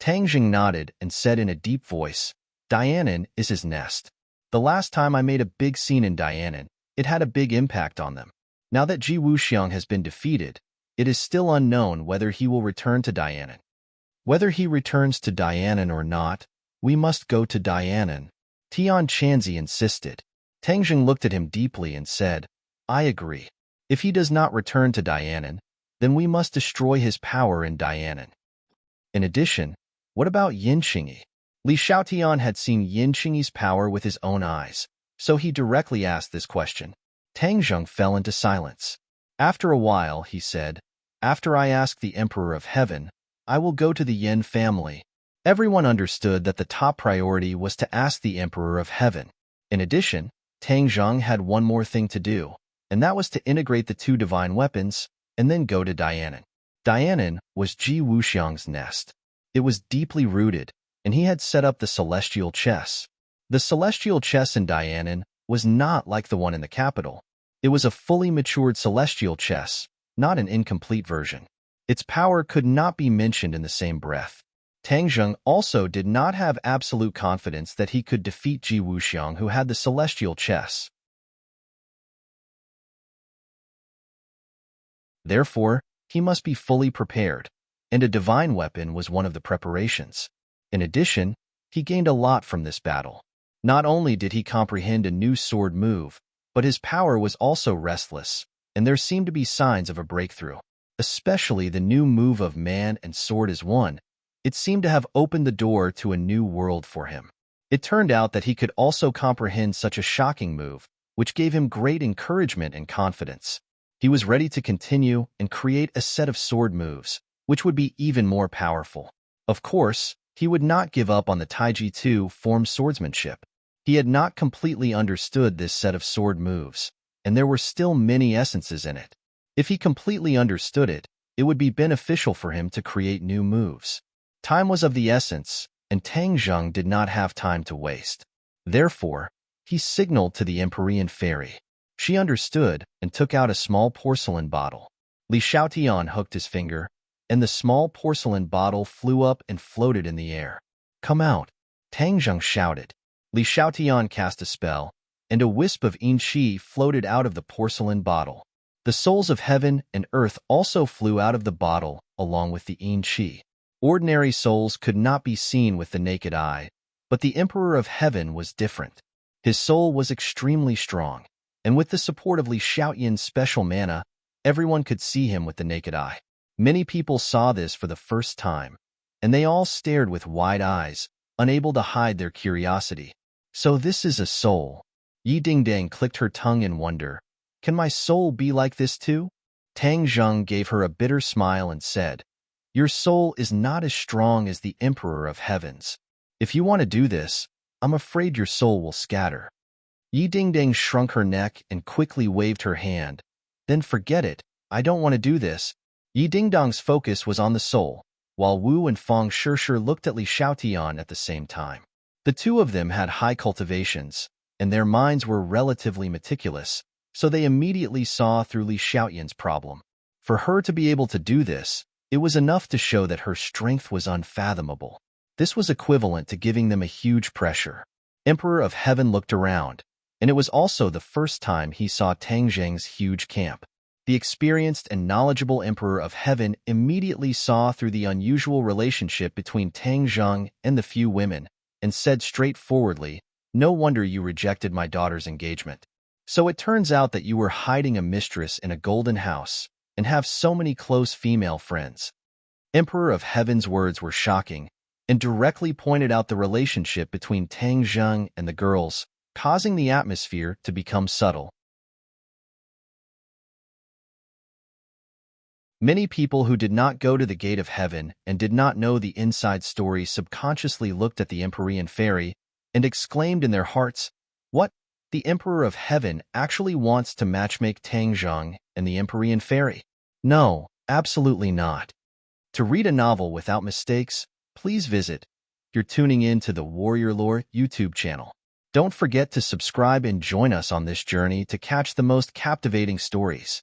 Tang Zheng nodded and said in a deep voice, "Dianan is his nest. The last time I made a big scene in Dianan, it had a big impact on them. Now that Ji Wuxiang has been defeated, it is still unknown whether he will return to Dianan. Whether he returns to Dianan or not, we must go to Dianan." Tian Chanzi insisted. Tang Zheng looked at him deeply and said, "I agree. If he does not return to Dianan, then we must destroy his power in Dianan." In addition, what about Yin Qingyi? Li Xiaotian had seen Yin Qingyi's power with his own eyes, so he directly asked this question. Tang Zheng fell into silence. After a while, he said, "After I ask the Emperor of Heaven, I will go to the Yin family." Everyone understood that the top priority was to ask the Emperor of Heaven. In addition, Tang Zheng had one more thing to do, and that was to integrate the two divine weapons and then go to Dianan. Dianan was Ji Wuxiang's nest. It was deeply rooted, and he had set up the celestial chess. The celestial chess in Dianan was not like the one in the capital. It was a fully matured celestial chess, not an incomplete version. Its power could not be mentioned in the same breath. Tang Zheng also did not have absolute confidence that he could defeat Ji Wuxiang, who had the celestial chess. Therefore, he must be fully prepared, and a divine weapon was one of the preparations. In addition, he gained a lot from this battle. Not only did he comprehend a new sword move, but his power was also restless, and there seemed to be signs of a breakthrough. Especially the new move of man and sword as one. It seemed to have opened the door to a new world for him. It turned out that he could also comprehend such a shocking move, which gave him great encouragement and confidence. He was ready to continue and create a set of sword moves, which would be even more powerful. Of course, he would not give up on the Taiji 2 form swordsmanship. He had not completely understood this set of sword moves, and there were still many essences in it. If he completely understood it, it would be beneficial for him to create new moves. Time was of the essence, and Tang Zheng did not have time to waste. Therefore, he signaled to the Empyrean fairy. She understood and took out a small porcelain bottle. Li Xiaotian hooked his finger, and the small porcelain bottle flew up and floated in the air. "Come out!" Tang Zheng shouted. Li Xiaotian cast a spell, and a wisp of yin qi floated out of the porcelain bottle. The souls of heaven and earth also flew out of the bottle along with the yin qi. Ordinary souls could not be seen with the naked eye, but the Emperor of Heaven was different. His soul was extremely strong, and with the support of Li Xiaoyan's special mana, everyone could see him with the naked eye. Many people saw this for the first time, and they all stared with wide eyes, unable to hide their curiosity. So this is a soul. Yi Dingdang clicked her tongue in wonder. Can my soul be like this too? Tang Zheng gave her a bitter smile and said, Your soul is not as strong as the Emperor of Heavens. If you want to do this, I'm afraid your soul will scatter. Yi Dingdang shrunk her neck and quickly waved her hand. Then forget it, I don't want to do this. Yi Dingdang's focus was on the soul, while Wu and Fang Shishir looked at Li Xiaotian at the same time. The two of them had high cultivations, and their minds were relatively meticulous, so they immediately saw through Li Xiaotian's problem. For her to be able to do this, it was enough to show that her strength was unfathomable. This was equivalent to giving them a huge pressure. Emperor of Heaven looked around, and it was also the first time he saw Tang Zheng's huge camp. The experienced and knowledgeable Emperor of Heaven immediately saw through the unusual relationship between Tang Zheng and the few women, and said straightforwardly, No wonder you rejected my daughter's engagement. So it turns out that you were hiding a mistress in a golden house, and have so many close female friends. Emperor of Heaven's words were shocking, and directly pointed out the relationship between Tang Zheng and the girls, causing the atmosphere to become subtle. Many people who did not go to the Gate of Heaven and did not know the inside story subconsciously looked at the Empyrean Fairy and exclaimed in their hearts, What? The Emperor of Heaven actually wants to matchmake Tang Zheng and the Empyrean Fairy? No, absolutely not. To read a novel without mistakes, please visit. You're tuning in to the Warrior Lore YouTube channel. Don't forget to subscribe and join us on this journey to catch the most captivating stories.